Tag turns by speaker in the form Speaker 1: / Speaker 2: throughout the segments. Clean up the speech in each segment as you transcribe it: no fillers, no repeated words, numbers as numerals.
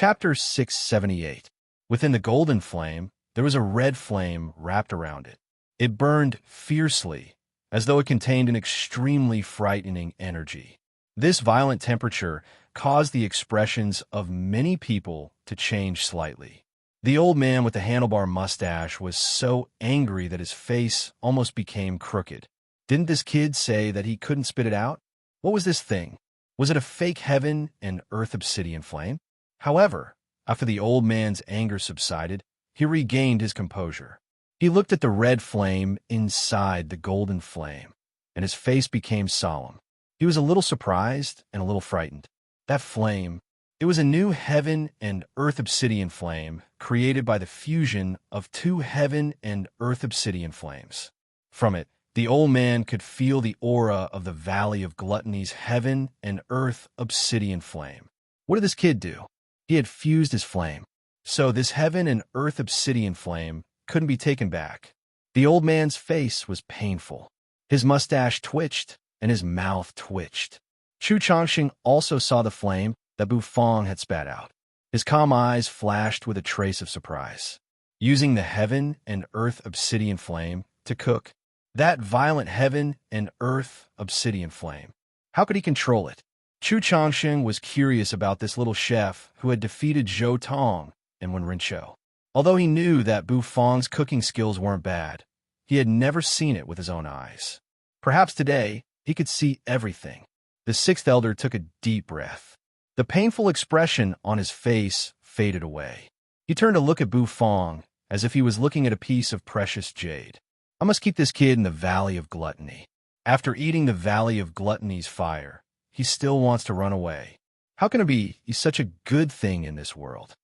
Speaker 1: Chapter 678. Within the golden flame, there was a red flame wrapped around it. It burned fiercely, as though it contained an extremely frightening energy. This violent temperature caused the expressions of many people to change slightly. The old man with the handlebar mustache was so angry that his face almost became crooked. Didn't this kid say that he couldn't spit it out? What was this thing? Was it a fake heaven and earth obsidian flame? However, after the old man's anger subsided, he regained his composure. He looked at the red flame inside the golden flame, and his face became solemn. He was a little surprised and a little frightened. That flame, it was a new heaven and earth obsidian flame created by the fusion of two heaven and earth obsidian flames. From it, the old man could feel the aura of the Valley of Gluttony's heaven and earth obsidian flame. What did this kid do? He had fused his flame, so this heaven and earth obsidian flame couldn't be taken back. The old man's face was painful. His mustache twitched, and his mouth twitched. Chu Chongqing also saw the flame that Bu Fong had spat out. His calm eyes flashed with a trace of surprise. Using the heaven and earth obsidian flame to cook, that violent heaven and earth obsidian flame. How could he control it? Chu Chongqing was curious about this little chef who had defeated Zhou Tong and Wen Rinzhou. Although he knew that Bu Fong's cooking skills weren't bad, he had never seen it with his own eyes. Perhaps today, he could see everything. The sixth elder took a deep breath. The painful expression on his face faded away. He turned to look at Bu Fong as if he was looking at a piece of precious jade. I must keep this kid in the Valley of Gluttony. After eating the Valley of Gluttony's fire, he still wants to run away. How can it be he's such a good thing in this world?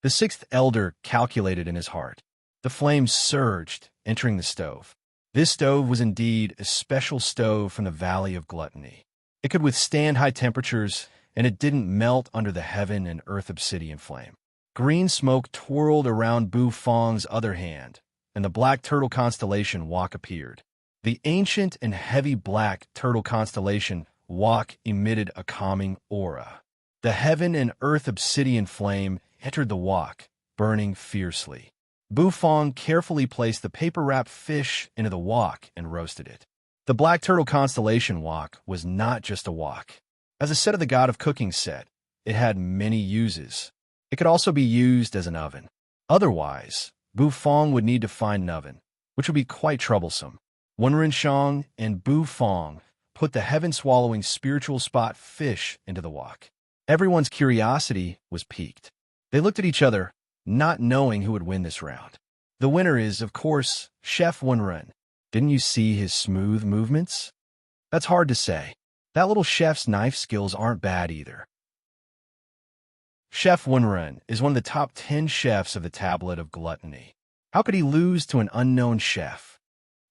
Speaker 1: The sixth elder calculated in his heart. The flames surged, entering the stove. This stove was indeed a special stove from the Valley of Gluttony. It could withstand high temperatures, and it didn't melt under the heaven and earth obsidian flame. Green smoke twirled around Bu Fong's other hand, and the black turtle constellation Wok appeared. The ancient and heavy black turtle constellation Wok emitted a calming aura. The heaven and earth obsidian flame entered the wok, burning fiercely. Bu Fong carefully placed the paper-wrapped fish into the wok and roasted it. The black turtle constellation wok was not just a wok. As a set of the God of Cooking set, it had many uses. It could also be used as an oven. Otherwise, Bu Fong would need to find an oven, which would be quite troublesome. Wen Rinzhou and Bu Fong put the heaven-swallowing spiritual spot fish into the wok. Everyone's curiosity was piqued. They looked at each other, not knowing who would win this round. The winner is, of course, Chef Wen Ren. Didn't you see his smooth movements? That's hard to say. That little chef's knife skills aren't bad either. Chef Wen Ren is one of the top 10 chefs of the Tablet of Gluttony. How could he lose to an unknown chef?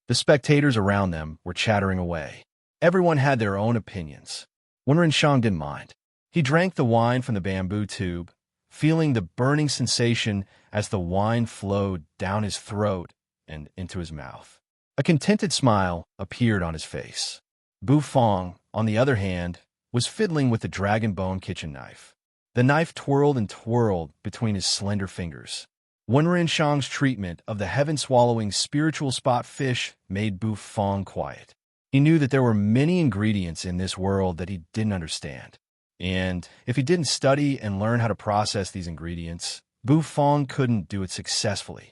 Speaker 1: The spectators around them were chattering away. Everyone had their own opinions. Wen Rinzhou didn't mind. He drank the wine from the bamboo tube, feeling the burning sensation as the wine flowed down his throat and into his mouth. A contented smile appeared on his face. Bu Fong, on the other hand, was fiddling with the dragon bone kitchen knife. The knife twirled and twirled between his slender fingers. Wen Rinzhou's treatment of the heaven-swallowing spiritual spot fish made Bu Fong quiet. He knew that there were many ingredients in this world that he didn't understand. And if he didn't study and learn how to process these ingredients, Bu Fong couldn't do it successfully.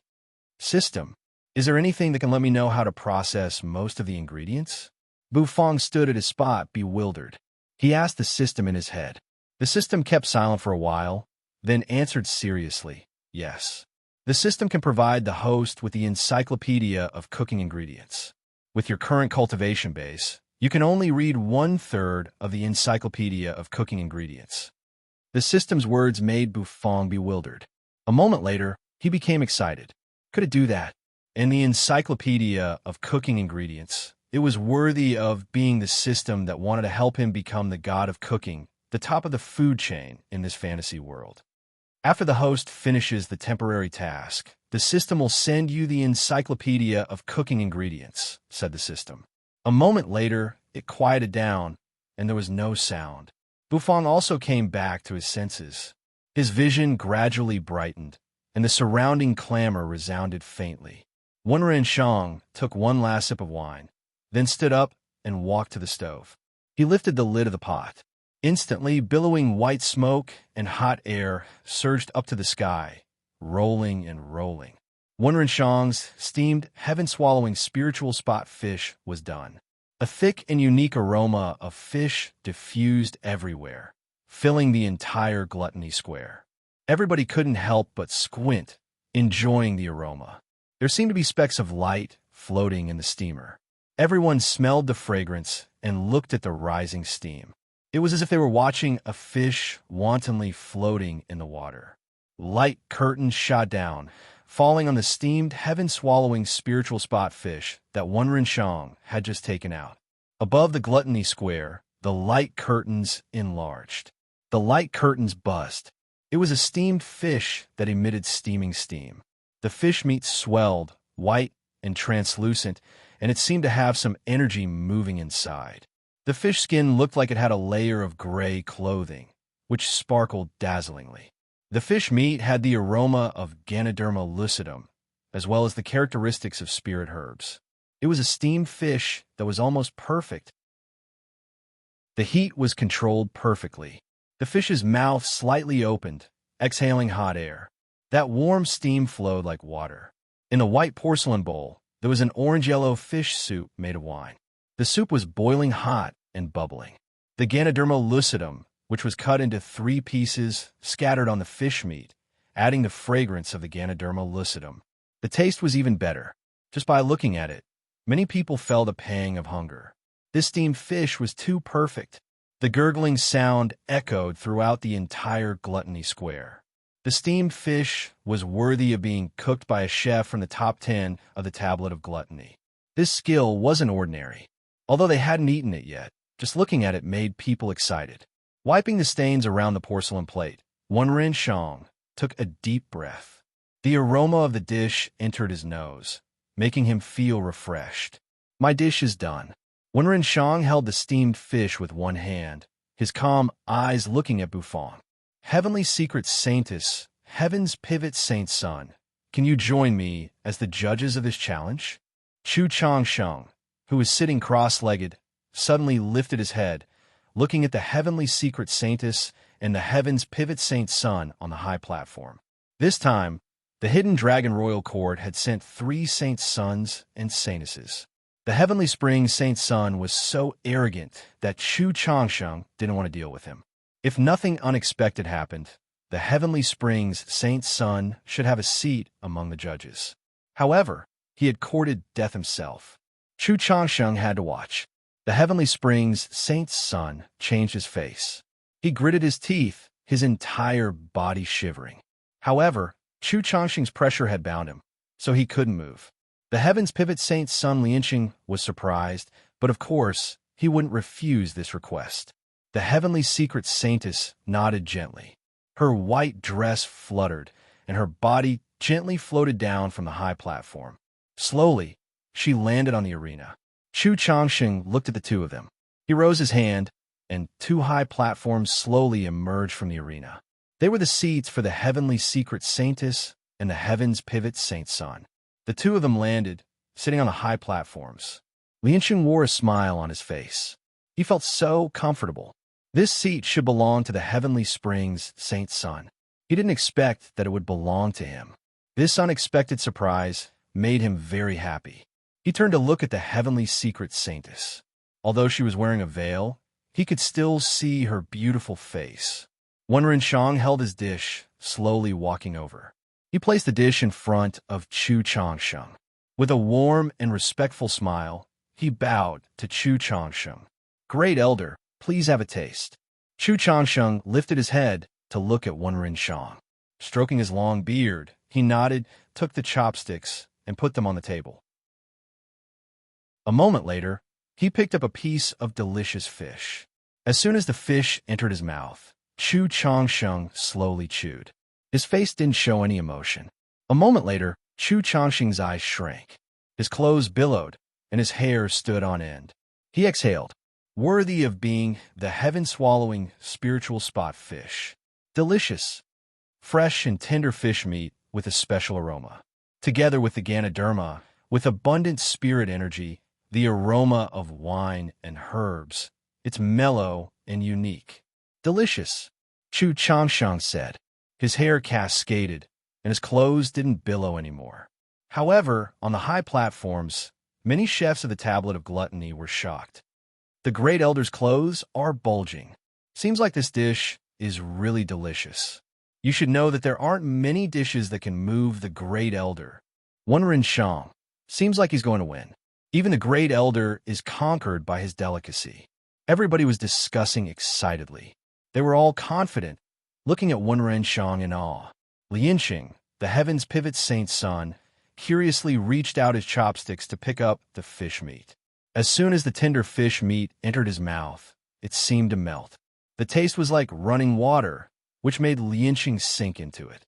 Speaker 1: System, is there anything that can let me know how to process most of the ingredients? Bu Fong stood at his spot, bewildered. He asked the system in his head. The system kept silent for a while, then answered seriously, yes. The system can provide the host with the encyclopedia of cooking ingredients. With your current cultivation base, you can only read 1/3 of the encyclopedia of cooking ingredients. The system's words made Bu Fong bewildered. A moment later, he became excited. Could it do that? In the encyclopedia of cooking ingredients, it was worthy of being the system that wanted to help him become the god of cooking, the top of the food chain in this fantasy world. After the host finishes the temporary task, the system will send you the encyclopedia of cooking ingredients, said the system. A moment later, it quieted down, and there was no sound. Bu Fong also came back to his senses. His vision gradually brightened, and the surrounding clamor resounded faintly. Wen Renshang took one last sip of wine, then stood up and walked to the stove. He lifted the lid of the pot. Instantly, billowing white smoke and hot air surged up to the sky, rolling and rolling. Wen Renshang's steamed, heaven-swallowing spiritual spot fish was done. A thick and unique aroma of fish diffused everywhere, filling the entire gluttony square. Everybody couldn't help but squint, enjoying the aroma. There seemed to be specks of light floating in the steamer. Everyone smelled the fragrance and looked at the rising steam. It was as if they were watching a fish wantonly floating in the water. Light curtains shot down, falling on the steamed, heaven-swallowing spiritual spot fish that Wen Renshang had just taken out. Above the gluttony square, the light curtains enlarged. The light curtains buzzed. It was a steamed fish that emitted steaming steam. The fish meat swelled, white and translucent, and it seemed to have some energy moving inside. The fish skin looked like it had a layer of gray clothing, which sparkled dazzlingly. The fish meat had the aroma of Ganoderma lucidum, as well as the characteristics of spirit herbs. It was a steamed fish that was almost perfect. The heat was controlled perfectly. The fish's mouth slightly opened, exhaling hot air. That warm steam flowed like water. In a white porcelain bowl, there was an orange-yellow fish soup made of wine. The soup was boiling hot and bubbling. The Ganoderma lucidum, which was cut into 3 pieces, scattered on the fish meat, adding the fragrance of the Ganoderma lucidum. The taste was even better. Just by looking at it, many people felt a pang of hunger. This steamed fish was too perfect. The gurgling sound echoed throughout the entire gluttony square. The steamed fish was worthy of being cooked by a chef from the top 10 of the Tablet of Gluttony. This skill wasn't ordinary. Although they hadn't eaten it yet, just looking at it made people excited. Wiping the stains around the porcelain plate, Wen Renshang took a deep breath. The aroma of the dish entered his nose, making him feel refreshed. My dish is done. Wen Renshang held the steamed fish with one hand, his calm eyes looking at Buffon. Heavenly Secret Saintess, Heaven's Pivot Saint Sun, can you join me as the judges of this challenge? Chu Changsheng, who was sitting cross-legged, suddenly lifted his head, looking at the Heavenly Secret Saintess and the Heaven's Pivot Saint Sun on the high platform. This time, the hidden Dragon Royal Court had sent 3 Saint Sons and Saintesses. The Heavenly Spring Saint Sun was so arrogant that Chu Changsheng didn't want to deal with him. If nothing unexpected happened, the Heavenly Springs Saint Sun should have a seat among the judges. However, he had courted death himself. Chu Changsheng had to watch. The Heavenly Springs Saint Sun changed his face. He gritted his teeth, his entire body shivering. However, Chu Changsheng's pressure had bound him, so he couldn't move. The Heaven's Pivot Saint Sun Lianqing was surprised, but of course, he wouldn't refuse this request. The Heavenly Secret Saintess nodded gently. Her white dress fluttered, and her body gently floated down from the high platform. Slowly, she landed on the arena. Chu Changsheng looked at the two of them. He rose his hand, and 2 high platforms slowly emerged from the arena. They were the seats for the Heavenly Secret Saintess and the Heaven's Pivot Saint Sun. The 2 of them landed, sitting on the high platforms. Lianqing wore a smile on his face. He felt so comfortable. This seat should belong to the Heavenly Springs Saint Sun. He didn't expect that it would belong to him. This unexpected surprise made him very happy. He turned to look at the Heavenly Secret Saintess. Although she was wearing a veil, he could still see her beautiful face. Wen Renshang held his dish, slowly walking over. He placed the dish in front of Chu Changsheng. With a warm and respectful smile, he bowed to Chu Changsheng. "Great Elder, please have a taste." Chu Changsheng lifted his head to look at Wen Renshang. Stroking his long beard, he nodded, took the chopsticks, and put them on the table. A moment later, he picked up a piece of delicious fish. As soon as the fish entered his mouth, Chu Changsheng slowly chewed. His face didn't show any emotion. A moment later, Chu Changsheng's eyes shrank. His clothes billowed, and his hair stood on end. He exhaled, worthy of being the heaven-swallowing spiritual spot fish. Delicious. fresh and tender fish meat with a special aroma. Together with the Ganoderma, with abundant spirit energy, the aroma of wine and herbs. It's mellow and unique. Delicious, Chu Changshang said. His hair cascaded, and his clothes didn't billow anymore. However, on the high platforms, many chefs of the Tablet of Gluttony were shocked. The Great Elder's clothes are bulging. Seems like this dish is really delicious. You should know that there aren't many dishes that can move the Great Elder. Wenren Shang. Seems like he's going to win. Even the Great Elder is conquered by his delicacy. Everybody was discussing excitedly. They were all confident, looking at Wenren Shang in awe. Lianxing, the Heaven's Pivot Saint's son, curiously reached out his chopsticks to pick up the fish meat. As soon as the tender fish meat entered his mouth, it seemed to melt. The taste was like running water, which made Lianxing sink into it.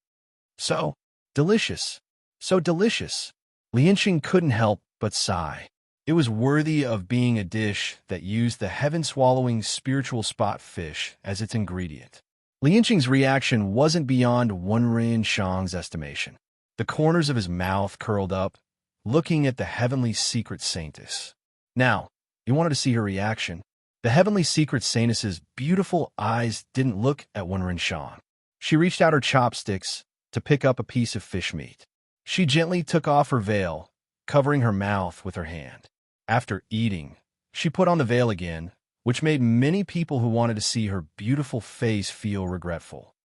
Speaker 1: So delicious, so delicious. Lianxing couldn't help but sigh. It was worthy of being a dish that used the heaven-swallowing spiritual spot fish as its ingredient. Lianxing's reaction wasn't beyond Wenren Shang's estimation. The corners of his mouth curled up, looking at the heavenly secret saintess. Now, you wanted to see her reaction. The heavenly secret saintess's beautiful eyes didn't look at Wenren Shang. She reached out her chopsticks to pick up a piece of fish meat. She gently took off her veil, covering her mouth with her hand. After eating, she put on the veil again, which made many people who wanted to see her beautiful face feel regretful.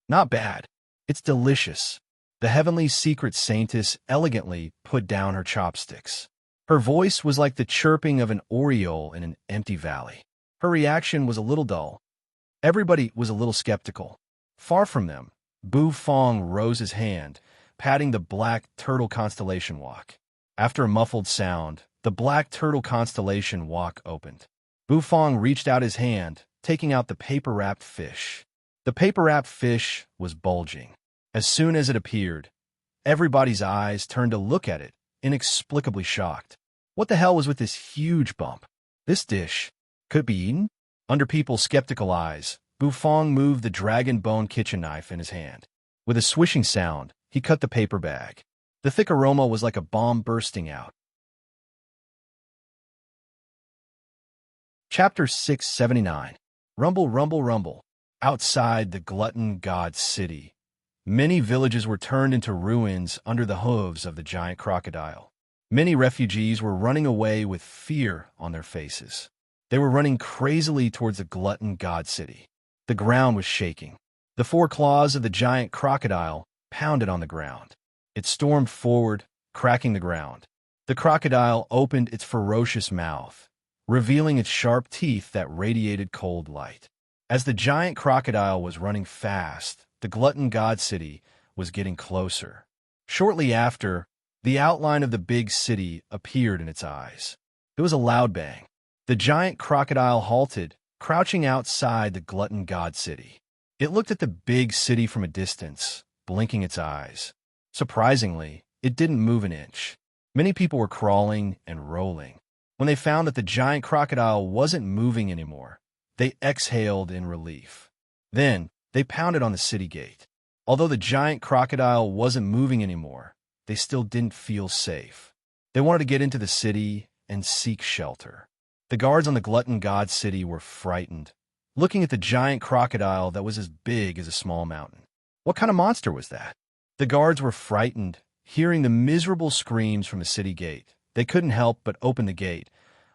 Speaker 1: Not bad. It's delicious. The heavenly secret saintess elegantly put down her chopsticks. Her voice was like the chirping of an oriole in an empty valley. Her reaction was a little dull. Everybody was a little skeptical. Far from them, Bu Fong rose his hand, patting the black turtle constellation walk. After a muffled sound, the black turtle constellation walk opened. Bu Fong reached out his hand, taking out the paper-wrapped fish. The paper-wrapped fish was bulging. As soon as it appeared, everybody's eyes turned to look at it, inexplicably shocked. What the hell was with this huge bump? This dish could be eaten? Under people's skeptical eyes, Bu Fong moved the dragon bone kitchen knife in his hand. With a swishing sound, he cut the paper bag. The thick aroma was like a bomb bursting out. Chapter 679. Rumble, rumble, rumble. Outside the glutton god's city, many villages were turned into ruins under the hooves of the giant crocodile. Many refugees were running away with fear on their faces. They were running crazily towards the glutton god city. The ground was shaking. The four claws of the giant crocodile pounded on the ground. It stormed forward, cracking the ground. The crocodile opened its ferocious mouth, revealing its sharp teeth that radiated cold light. As the giant crocodile was running fast, the glutton god city was getting closer. Shortly after, the outline of the big city appeared in its eyes. There was a loud bang. The giant crocodile halted, crouching outside the glutton god city. It looked at the big city from a distance, blinking its eyes. Surprisingly, it didn't move an inch. Many people were crawling and rolling. When they found that the giant crocodile wasn't moving anymore, they exhaled in relief. Then, they pounded on the city gate. Although the giant crocodile wasn't moving anymore, they still didn't feel safe. They wanted to get into the city and seek shelter. The guards on the glutton god city were frightened, looking at the giant crocodile that was as big as a small mountain. What kind of monster was that? The guards were frightened, hearing the miserable screams from the city gate. They couldn't help but open the gate,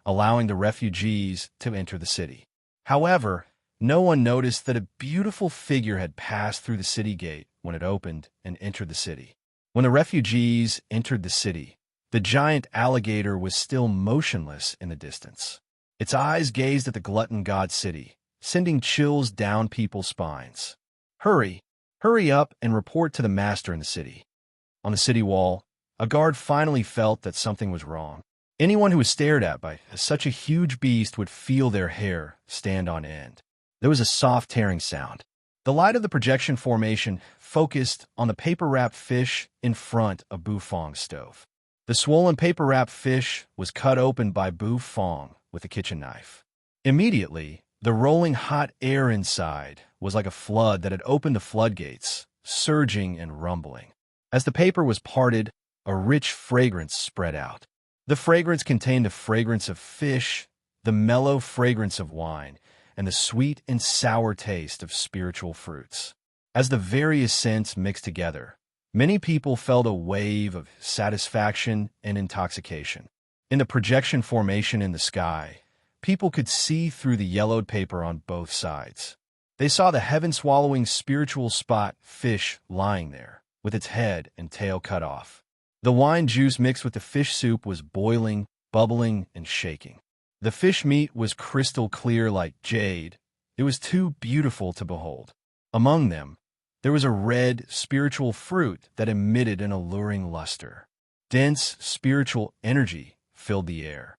Speaker 1: allowing the refugees to enter the city. However, no one noticed that a beautiful figure had passed through the city gate when it opened and entered the city. When the refugees entered the city, the giant alligator was still motionless in the distance. Its eyes gazed at the glutton god city, sending chills down people's spines. Hurry, hurry up and report to the master in the city. On the city wall, a guard finally felt that something was wrong. Anyone who was stared at by such a huge beast would feel their hair stand on end. There was a soft tearing sound. The light of the projection formation focused on the paper-wrapped fish in front of Bu Fong's stove. The swollen paper-wrapped fish was cut open by Bu Fong with a kitchen knife. Immediately, the rolling hot air inside was like a flood that had opened the floodgates, surging and rumbling. As the paper was parted, a rich fragrance spread out. The fragrance contained the fragrance of fish, the mellow fragrance of wine, and the sweet and sour taste of spiritual fruits. As the various scents mixed together, many people felt a wave of satisfaction and intoxication. In the projection formation in the sky, people could see through the yellowed paper on both sides. They saw the heaven-swallowing spiritual spot fish lying there, with its head and tail cut off. The wine juice mixed with the fish soup was boiling, bubbling, and shaking. The fish meat was crystal clear like jade. It was too beautiful to behold. Among them, there was a red, spiritual fruit that emitted an alluring luster. Dense, spiritual energy filled the air.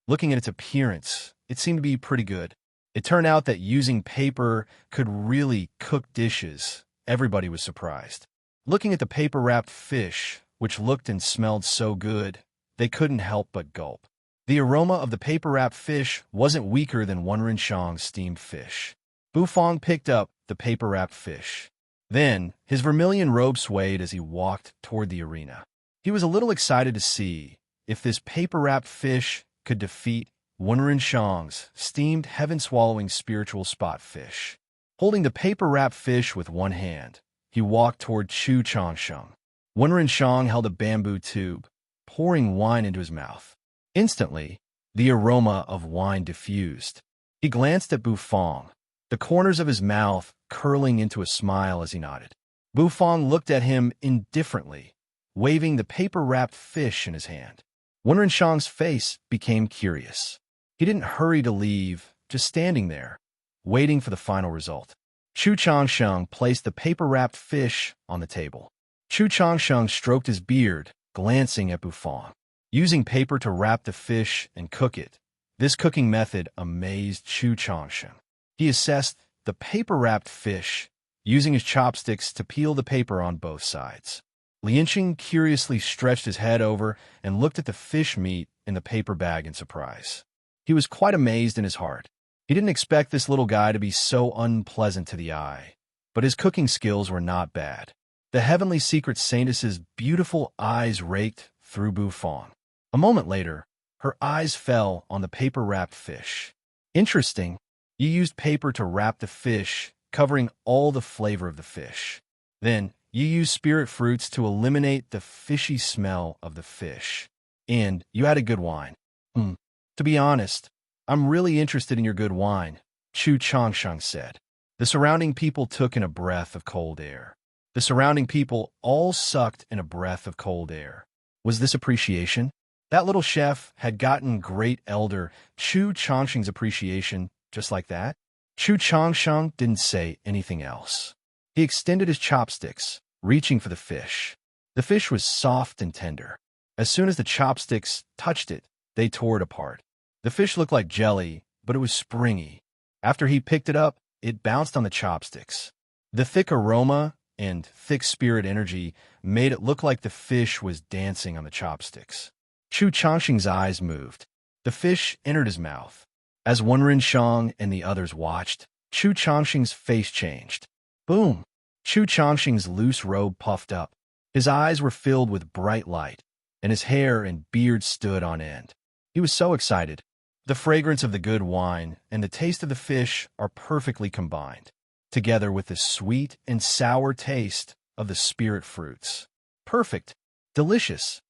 Speaker 1: Looking at its appearance, it seemed to be pretty good. It turned out that using paper could really cook dishes. Everybody was surprised. Looking at the paper-wrapped fish, which looked and smelled so good, they couldn't help but gulp. The aroma of the paper-wrapped fish wasn't weaker than Wenren-Shang's steamed fish. Bufang picked up the paper-wrapped fish. Then, his vermilion robe swayed as he walked toward the arena. He was a little excited to see if this paper-wrapped fish could defeat Wenren-Shang's steamed heaven-swallowing spiritual spot fish. Holding the paper-wrapped fish with one hand, he walked toward Chu Changsheng. Wenren-Shang held a bamboo tube, pouring wine into his mouth. Instantly, the aroma of wine diffused. He glanced at Bufang, the corners of his mouth curling into a smile as he nodded. Bufang looked at him indifferently, waving the paper-wrapped fish in his hand. Wenren-Shang's face became curious. He didn't hurry to leave, just standing there, waiting for the final result. Chu Changsheng placed the paper-wrapped fish on the table. Chu Changsheng stroked his beard, glancing at Bufang. Using paper to wrap the fish and cook it, this cooking method amazed Chu Changsheng. He assessed the paper-wrapped fish, using his chopsticks to peel the paper on both sides. Lianqing curiously stretched his head over and looked at the fish meat in the paper bag in surprise. He was quite amazed in his heart. He didn't expect this little guy to be so unpleasant to the eye, but his cooking skills were not bad. The heavenly secret saintess's beautiful eyes raked through Bufang. A moment later, her eyes fell on the paper-wrapped fish. Interesting. You used paper to wrap the fish, covering all the flavor of the fish. Then, you used spirit fruits to eliminate the fishy smell of the fish. And you had a good wine. To be honest, I'm really interested in your good wine, Chu Changsheng said. The surrounding people took in a breath of cold air. The surrounding people all sucked in a breath of cold air. Was this appreciation? That little chef had gotten great elder Chu Changsheng's appreciation just like that? Chu Changsheng didn't say anything else. He extended his chopsticks, reaching for the fish. The fish was soft and tender. As soon as the chopsticks touched it, they tore it apart. The fish looked like jelly, but it was springy. After he picked it up, it bounced on the chopsticks. The thick aroma and thick spirit energy made it look like the fish was dancing on the chopsticks. Chu Changsheng's eyes moved. The fish entered his mouth. As Wenren-Shang and the others watched, Chu Changsheng's face changed. Boom! Chu Changsheng's loose robe puffed up. His eyes were filled with bright light, and his hair and beard stood on end. He was so excited. The fragrance of the good wine and the taste of the fish are perfectly combined, together with the sweet and sour taste of the spirit fruits. Perfect. Delicious.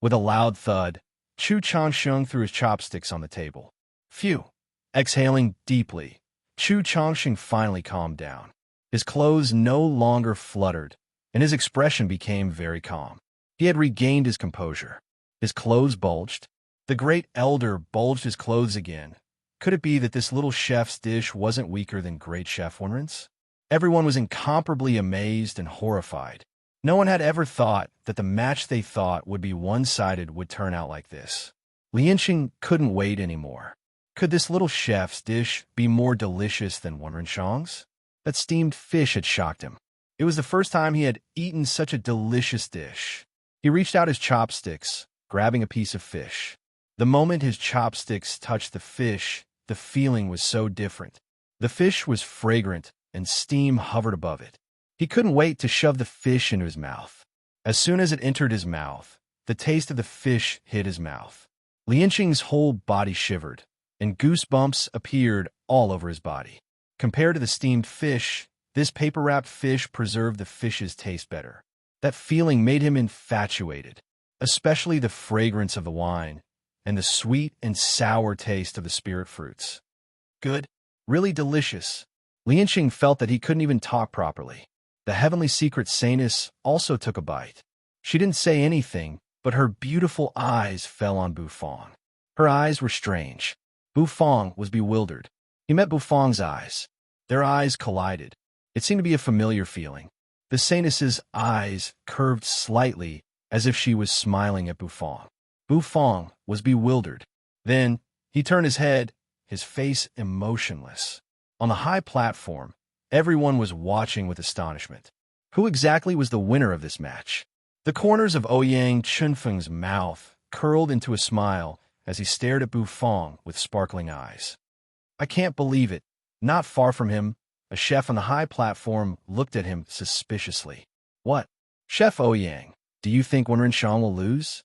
Speaker 1: With a loud thud, Chu Changsheng threw his chopsticks on the table. Phew! Exhaling deeply, Chu Changsheng finally calmed down. His clothes no longer fluttered, and his expression became very calm. He had regained his composure. His clothes bulged. The great elder bulged his clothes again. Could it be that this little chef's dish wasn't weaker than great Chef Wenren's? Everyone was incomparably amazed and horrified. No one had ever thought that the match they thought would be one-sided would turn out like this. Lianqing couldn't wait anymore. Could this little chef's dish be more delicious than Wenren-Shang's? That steamed fish had shocked him. It was the first time he had eaten such a delicious dish. He reached out his chopsticks, grabbing a piece of fish. The moment his chopsticks touched the fish, the feeling was so different. The fish was fragrant, and steam hovered above it. He couldn't wait to shove the fish into his mouth. As soon as it entered his mouth, the taste of the fish hit his mouth. Lianqing's whole body shivered, and goosebumps appeared all over his body. Compared to the steamed fish, this paper-wrapped fish preserved the fish's taste better. That feeling made him infatuated, especially the fragrance of the wine and the sweet and sour taste of the spirit fruits. Good, really delicious. Lianqing felt that he couldn't even talk properly. The heavenly secret saintess also took a bite. She didn't say anything, but her beautiful eyes fell on Bufang. Her eyes were strange. Bufang was bewildered. He met Bufang's eyes. Their eyes collided. It seemed to be a familiar feeling. The saintess's eyes curved slightly as if she was smiling at Bufang. Bufang was bewildered. Then he turned his head, his face emotionless. On the high platform, everyone was watching with astonishment. Who exactly was the winner of this match? The corners of Ouyang Chunfeng's mouth curled into a smile as he stared at Bufang with sparkling eyes. I can't believe it. Not far from him, a chef on the high platform looked at him suspiciously. What? Chef Ouyang, do you think Wenren will lose?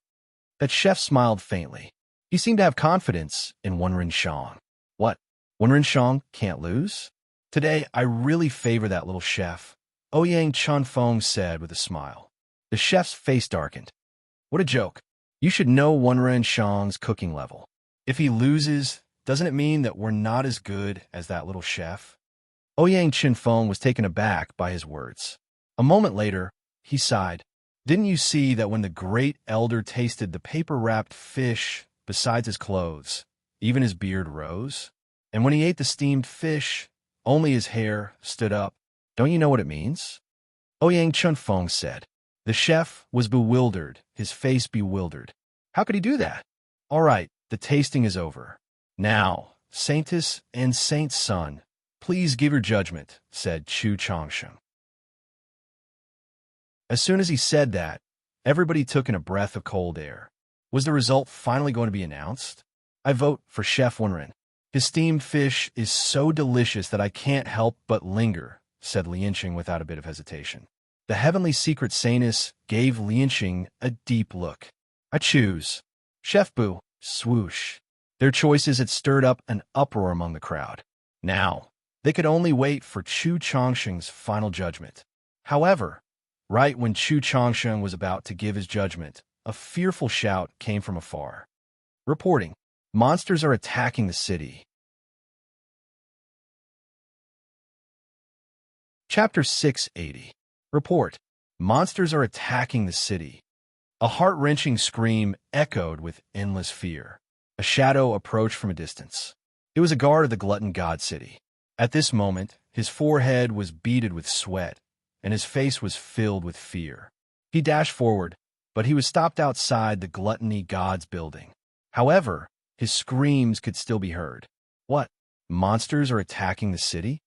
Speaker 1: That chef smiled faintly. He seemed to have confidence in Wenren. What? Wenren can't lose? Today, I really favor that little chef, Ouyang Chunfeng said with a smile. The chef's face darkened. What a joke. You should know Wenren's cooking level. If he loses, doesn't it mean that we're not as good as that little chef? Ouyang Chunfeng was taken aback by his words. A moment later, he sighed. Didn't you see that when the great elder tasted the paper-wrapped fish besides his clothes, even his beard rose? And when he ate the steamed fish, only his hair stood up. Don't you know what it means? Ouyang Chunfeng said. The chef was bewildered, his face bewildered. How could he do that? All right, the tasting is over. Now, Saintess and Saint's son, please give your judgment, said Chu Changsheng. As soon as he said that, everybody took in a breath of cold air. Was the result finally going to be announced? I vote for Chef Wenren. His steamed fish is so delicious that I can't help but linger, said Lianqing without a bit of hesitation. The heavenly secret saintess gave Lianqing a deep look. I choose. Chef Bu, swoosh. Their choices had stirred up an uproar among the crowd. Now, they could only wait for Chu Changsheng's final judgment. However, right when Chu Changsheng was about to give his judgment, a fearful shout came from afar. Reporting, monsters are attacking the city. Chapter 680. Report, monsters are attacking the city. A heart-wrenching scream echoed with endless fear. A shadow approached from a distance. It was a guard of the glutton god city. At this moment, his forehead was beaded with sweat, and his face was filled with fear. He dashed forward, but he was stopped outside the gluttony god's building. However, his screams could still be heard. What? Monsters are attacking the city?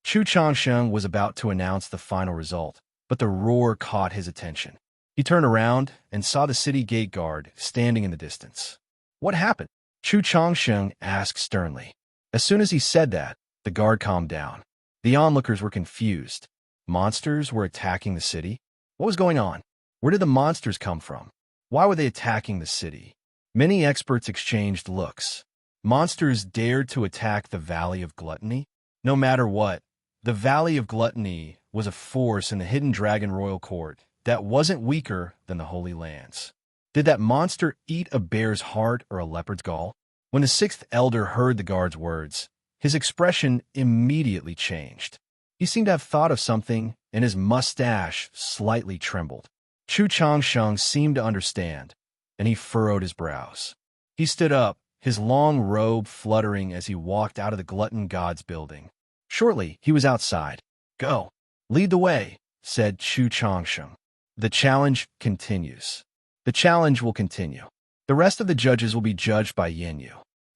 Speaker 1: Chu Changsheng was about to announce the final result, but the roar caught his attention. He turned around and saw the city gate guard standing in the distance. What happened? Chu Changsheng asked sternly. As soon as he said that, the guard calmed down. The onlookers were confused. Monsters were attacking the city? What was going on? Where did the monsters come from? Why were they attacking the city? Many experts exchanged looks. Monsters dared to attack the Valley of Gluttony? No matter what, the Valley of Gluttony was a force in the hidden dragon royal court that wasn't weaker than the Holy Lands. Did that monster eat a bear's heart or a leopard's gall? When the sixth elder heard the guard's words, his expression immediately changed. He seemed to have thought of something, and his mustache slightly trembled. Chu Changsheng seemed to understand, and he furrowed his brows. He stood up, his long robe fluttering as he walked out of the glutton god's building. Shortly, he was outside. Go. Lead the way, said Chu Changsheng. The challenge continues. The challenge will continue. The rest of the judges will be judged by Yanyu.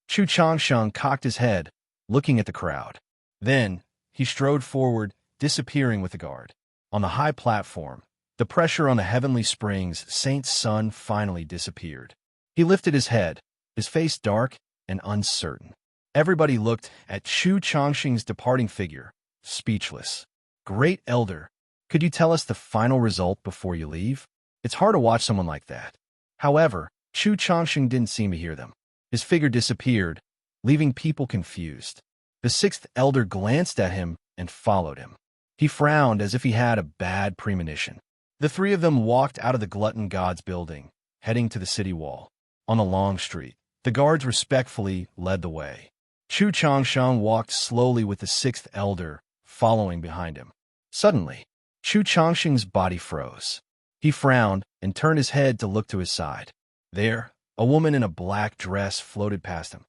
Speaker 1: Chu Changsheng cocked his head, looking at the crowd. Then, he strode forward, disappearing with the guard. On the high platform, the pressure on the heavenly springs, Saint's son finally disappeared. He lifted his head, his face dark and uncertain. Everybody looked at Chu Changsheng's departing figure, speechless. Great Elder, could you tell us the final result before you leave? It's hard to watch someone like that. However, Chu Changsheng didn't seem to hear them. His figure disappeared, leaving people confused. The sixth elder glanced at him and followed him. He frowned as if he had a bad premonition. The three of them walked out of the glutton god's building, heading to the city wall. On a long street, the guards respectfully led the way. Chu Changsheng walked slowly with the sixth elder, following behind him. Suddenly, Chu Changsheng's body froze. He frowned and turned his head to look to his side. There, a woman in a black dress floated past him.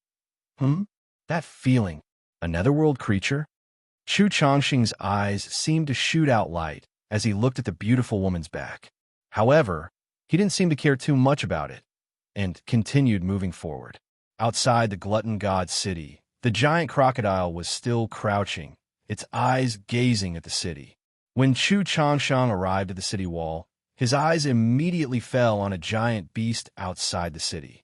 Speaker 1: That feeling. A netherworld creature? Chu Changsheng's eyes seemed to shoot out light as he looked at the beautiful woman's back. However, he didn't seem to care too much about it, and continued moving forward. Outside the glutton god's city, the giant crocodile was still crouching, its eyes gazing at the city. When Chu Changsheng arrived at the city wall, his eyes immediately fell on a giant beast outside the city.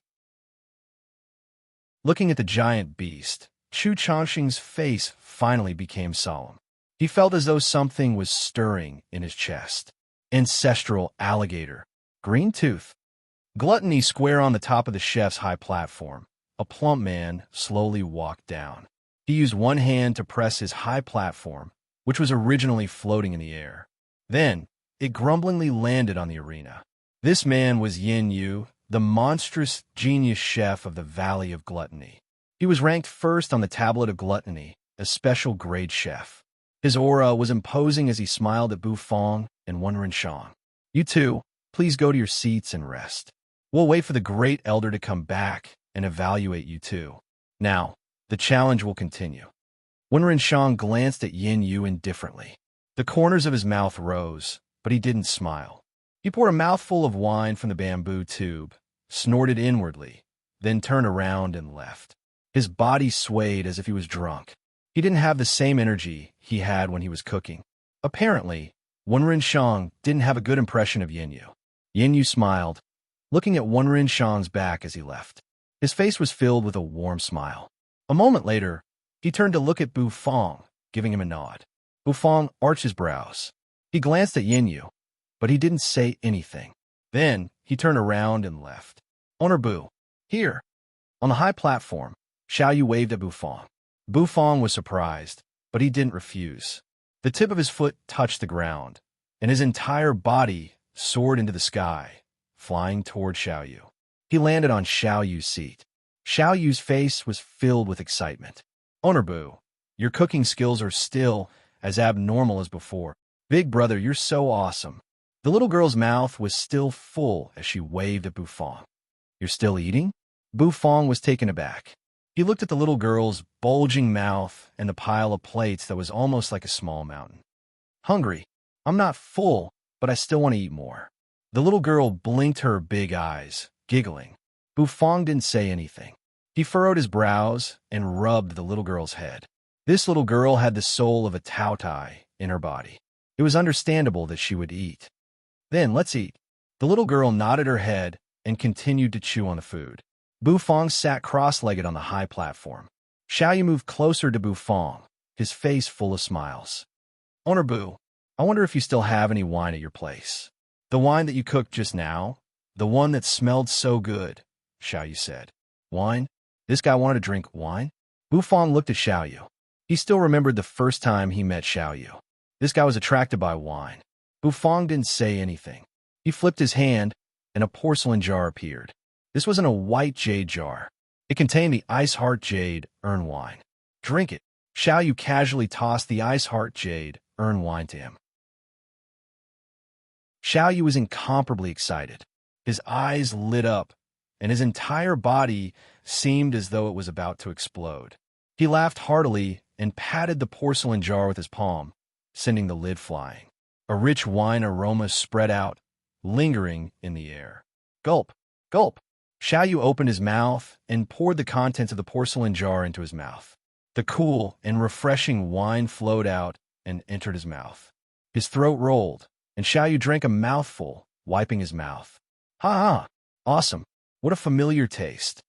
Speaker 1: Looking at the giant beast, Chu Changsheng's face finally became solemn. He felt as though something was stirring in his chest. Ancestral alligator. Green tooth. Gluttony square on the top of the chef's high platform. A plump man slowly walked down. He used one hand to press his high platform, which was originally floating in the air. Then, it grumblingly landed on the arena. This man was Yin Yu, the monstrous genius chef of the Valley of Gluttony. He was ranked first on the tablet of gluttony, a special grade chef. His aura was imposing as he smiled at Bu Fong and Wen Shang. You two, please go to your seats and rest. We'll wait for the great elder to come back and evaluate you two. Now, the challenge will continue. Wen Shang glanced at Yin Yu indifferently. The corners of his mouth rose, but he didn't smile. He poured a mouthful of wine from the bamboo tube, snorted inwardly, then turned around and left. His body swayed as if he was drunk. He didn't have the same energy he had when he was cooking. Apparently, Wen Shang didn't have a good impression of Yin Yu. Yin Yu smiled, looking at Wen Shang's back as he left. His face was filled with a warm smile. A moment later, he turned to look at Bu Fong, giving him a nod. Bu Fong arched his brows. He glanced at Yin Yu, but he didn't say anything. Then, he turned around and left. Owner Bu, here. On the high platform, Xiao Yu waved at Bu Fong. Bu Fong was surprised, but he didn't refuse. The tip of his foot touched the ground, and his entire body soared into the sky, flying toward Xiao Yu. He landed on Xiao Yu's seat. Xiao Yu's face was filled with excitement. Owner Bu, your cooking skills are still as abnormal as before. Big brother, you're so awesome. The little girl's mouth was still full as she waved at Bu Fong. You're still eating? Bu Fong was taken aback. He looked at the little girl's bulging mouth and the pile of plates that was almost like a small mountain. Hungry. I'm not full, but I still want to eat more. The little girl blinked her big eyes, giggling. Bu Fong didn't say anything. He furrowed his brows and rubbed the little girl's head. This little girl had the soul of a Tao Tai in her body. It was understandable that she would eat. Then, let's eat. The little girl nodded her head and continued to chew on the food. Bu Fong sat cross-legged on the high platform. Xiao Yu moved closer to Bu Fong, his face full of smiles. Owner Bu, I wonder if you still have any wine at your place. The wine that you cooked just now? The one that smelled so good, Xiao Yu said. Wine? This guy wanted to drink wine? Bu Fong looked at Xiao Yu. He still remembered the first time he met Xiao Yu. This guy was attracted by wine. Bu Fong didn't say anything. He flipped his hand, and a porcelain jar appeared. This wasn't a white jade jar. It contained the Ice Heart Jade Urn wine. Drink it. Xiao Yu casually tossed the Ice Heart Jade Urn wine to him. Xiao Yu was incomparably excited. His eyes lit up, and his entire body seemed as though it was about to explode. He laughed heartily and patted the porcelain jar with his palm, sending the lid flying. A rich wine aroma spread out, lingering in the air. Gulp, gulp. Xiao Yu opened his mouth and poured the contents of the porcelain jar into his mouth. The cool and refreshing wine flowed out and entered his mouth. His throat rolled, and Xiao Yu drank a mouthful, wiping his mouth. Ha! Awesome. What a familiar taste.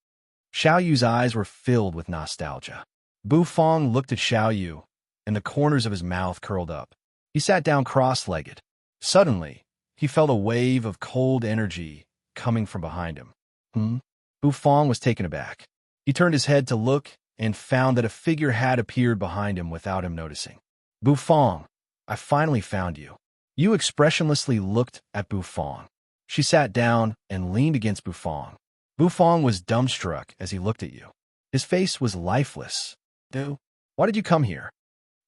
Speaker 1: Xiao Yu's eyes were filled with nostalgia. Bu Fong looked at Xiao Yu, and the corners of his mouth curled up. He sat down cross-legged. Suddenly, he felt a wave of cold energy coming from behind him. Bufong was taken aback. He turned his head to look and found that a figure had appeared behind him without him noticing. Bufong, I finally found you. You expressionlessly looked at Bufong. She sat down and leaned against Bufong. Bufong was dumbstruck as he looked at you. His face was lifeless. Why did you come here?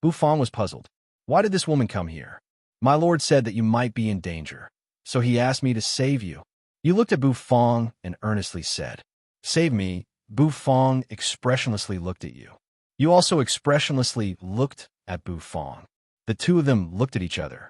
Speaker 1: Bufong was puzzled. Why did this woman come here? My lord said that you might be in danger, so he asked me to save you. You looked at Bufong and earnestly said, Save me. Bufong expressionlessly looked at you. You also expressionlessly looked at Bufong. The two of them looked at each other.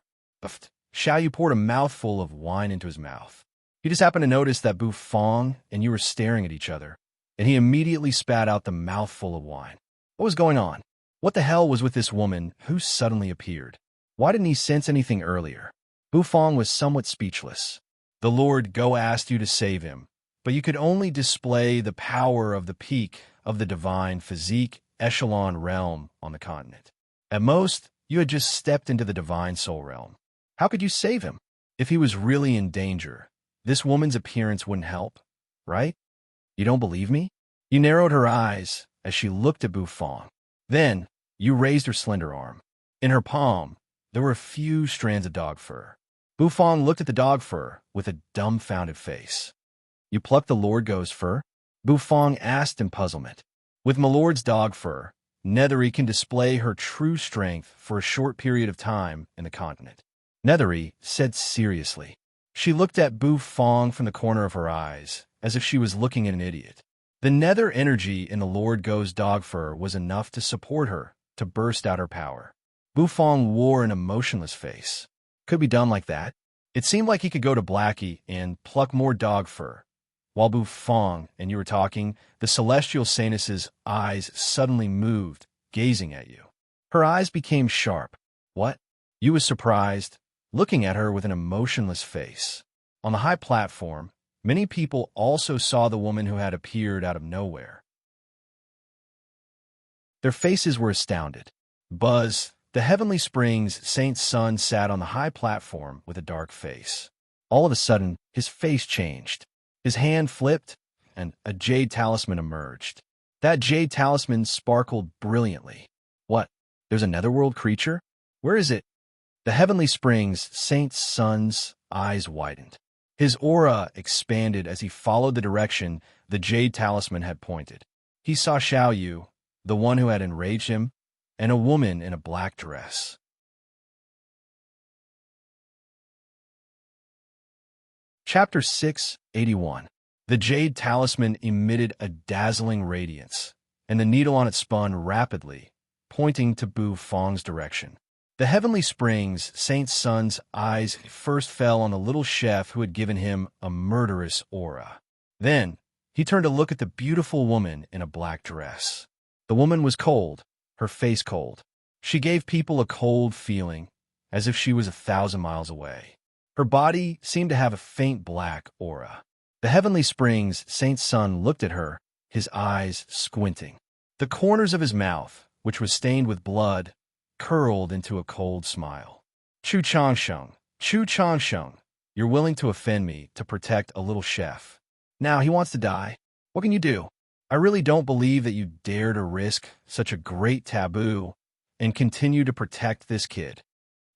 Speaker 1: Xiaoyu poured a mouthful of wine into his mouth. He just happened to notice that Bufong and you were staring at each other, and he immediately spat out the mouthful of wine. What was going on? What the hell was with this woman who suddenly appeared? Why didn't he sense anything earlier? Bufong was somewhat speechless. The Lord Go asked you to save him, but you could only display the power of the peak of the divine physique echelon realm on the continent. At most, you had just stepped into the divine soul realm. How could you save him? If he was really in danger, this woman's appearance wouldn't help, right? You don't believe me? You narrowed her eyes as she looked at Bufong. Then, you raised her slender arm. In her palm, there were a few strands of dog fur. Bufong looked at the dog fur with a dumbfounded face. You plucked the Lord Go's fur? Bufong asked in puzzlement. With my lord's dog fur, Nethery can display her true strength for a short period of time in the continent. Nethery said seriously. She looked at Bufong from the corner of her eyes, as if she was looking at an idiot. The nether energy in the Lord Go's dog fur was enough to support her, to burst out her power. Bufong wore an emotionless face. Could be done like that. It seemed like he could go to Blackie and pluck more dog fur. While Bufong and you were talking, the celestial Sanus's eyes suddenly moved, gazing at you. Her eyes became sharp. What? You was surprised, looking at her with an emotionless face. On the high platform, many people also saw the woman who had appeared out of nowhere. Their faces were astounded. Buzz, the Heavenly Springs Saint's son, sat on the high platform with a dark face. All of a sudden, his face changed. His hand flipped, and a jade talisman emerged. That jade talisman sparkled brilliantly. What? There's a netherworld creature? Where is it? The Heavenly Springs Saint's son's eyes widened. His aura expanded as he followed the direction the jade talisman had pointed. He saw Xiaoyu, the one who had enraged him, and a woman in a black dress. Chapter 681. The jade talisman emitted a dazzling radiance, and the needle on it spun rapidly, pointing to Bufong's direction. The Heavenly Springs Saint's son's eyes first fell on the little chef who had given him a murderous aura. Then, he turned to look at the beautiful woman in a black dress. The woman was cold, her face cold. She gave people a cold feeling, as if she was 1,000 miles away. Her body seemed to have a faint black aura. The Heavenly Springs Saint's son looked at her, his eyes squinting. The corners of his mouth, which was stained with blood, curled into a cold smile. Chu Changsheng, you're willing to offend me to protect a little chef. Now he wants to die. What can you do? I really don't believe that you dare to risk such a great taboo and continue to protect this kid.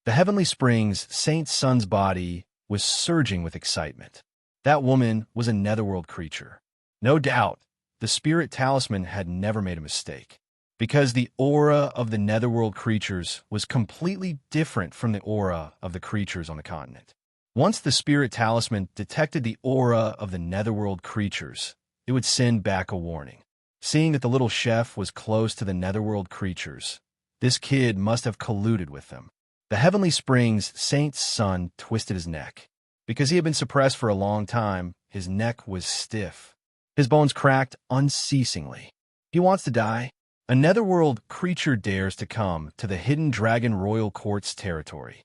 Speaker 1: The Heavenly Springs Saint's son's body was surging with excitement. That woman was a netherworld creature. No doubt, the spirit talisman had never made a mistake, because the aura of the netherworld creatures was completely different from the aura of the creatures on the continent. Once the spirit talisman detected the aura of the netherworld creatures, it would send back a warning. Seeing that the little chef was close to the netherworld creatures, this kid must have colluded with them. The Heavenly Springs Saint's son twisted his neck. Because he had been suppressed for a long time, his neck was stiff. His bones cracked unceasingly. He wants to die. A netherworld creature dares to come to the hidden dragon royal court's territory.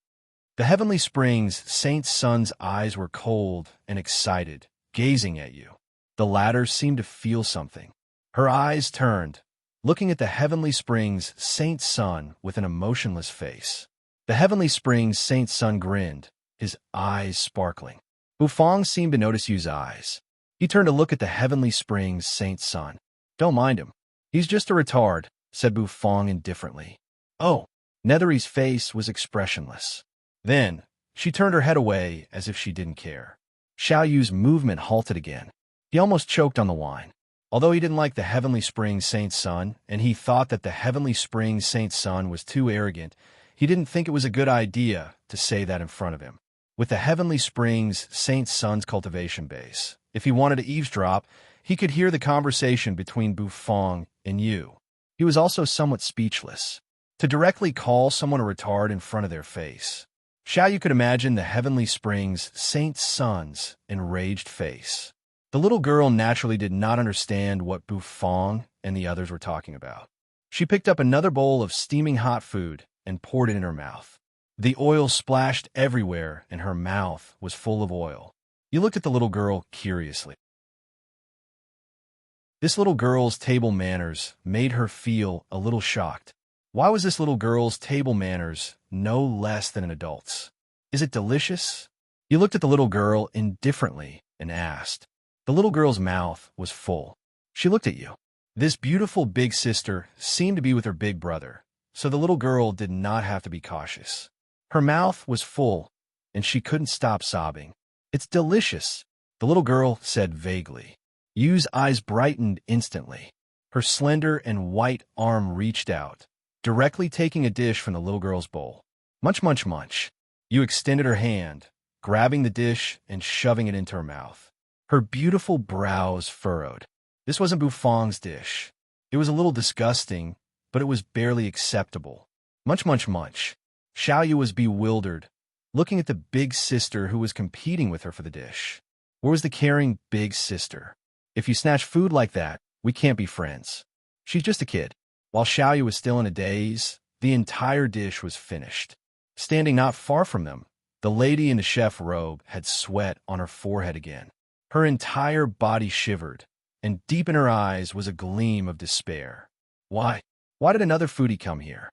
Speaker 1: The Heavenly Springs Saint's son's eyes were cold and excited, gazing at you. The latter seemed to feel something. Her eyes turned, looking at the Heavenly Springs Saint Sun with an emotionless face. The Heavenly Springs Saint Sun grinned, his eyes sparkling. Bufong seemed to notice Yu's eyes. He turned to look at the Heavenly Springs Saint Sun. "Don't mind him. He's just a retard," said Bufong indifferently. "Oh." Nethery's face was expressionless. Then, she turned her head away as if she didn't care. Xiao Yu's movement halted again. He almost choked on the wine. Although he didn't like the Heavenly Springs Saint Sun, and he thought that the Heavenly Springs Saint Sun was too arrogant, he didn't think it was a good idea to say that in front of him. With the Heavenly Springs Saint Sun's cultivation base, if he wanted to eavesdrop, he could hear the conversation between Bufong and Yu. He was also somewhat speechless. To directly call someone a retard in front of their face. Xiao Yu could imagine the Heavenly Springs Saint Sun's enraged face. The little girl naturally did not understand what Bufong and the others were talking about. She picked up another bowl of steaming hot food and poured it in her mouth. The oil splashed everywhere, and her mouth was full of oil. He looked at the little girl curiously. This little girl's table manners made her feel a little shocked. Why was this little girl's table manners no less than an adult's? "Is it delicious?" He looked at the little girl indifferently and asked. The little girl's mouth was full. She looked at you. This beautiful big sister seemed to be with her big brother, so the little girl did not have to be cautious. Her mouth was full, and she couldn't stop sobbing. "It's delicious," the little girl said vaguely. Yu's eyes brightened instantly. Her slender and white arm reached out, directly taking a dish from the little girl's bowl. "Munch, munch, munch." Yu extended her hand, grabbing the dish and shoving it into her mouth. Her beautiful brows furrowed. This wasn't Bufong's dish. It was a little disgusting, but it was barely acceptable. "Munch, munch, munch." Xiao Yu was bewildered, looking at the big sister who was competing with her for the dish. Where was the caring big sister? "If you snatch food like that, we can't be friends. She's just a kid." While Xiao Yu was still in a daze, the entire dish was finished. Standing not far from them, the lady in the chef robe had sweat on her forehead again. Her entire body shivered, and deep in her eyes was a gleam of despair. Why did another foodie come here?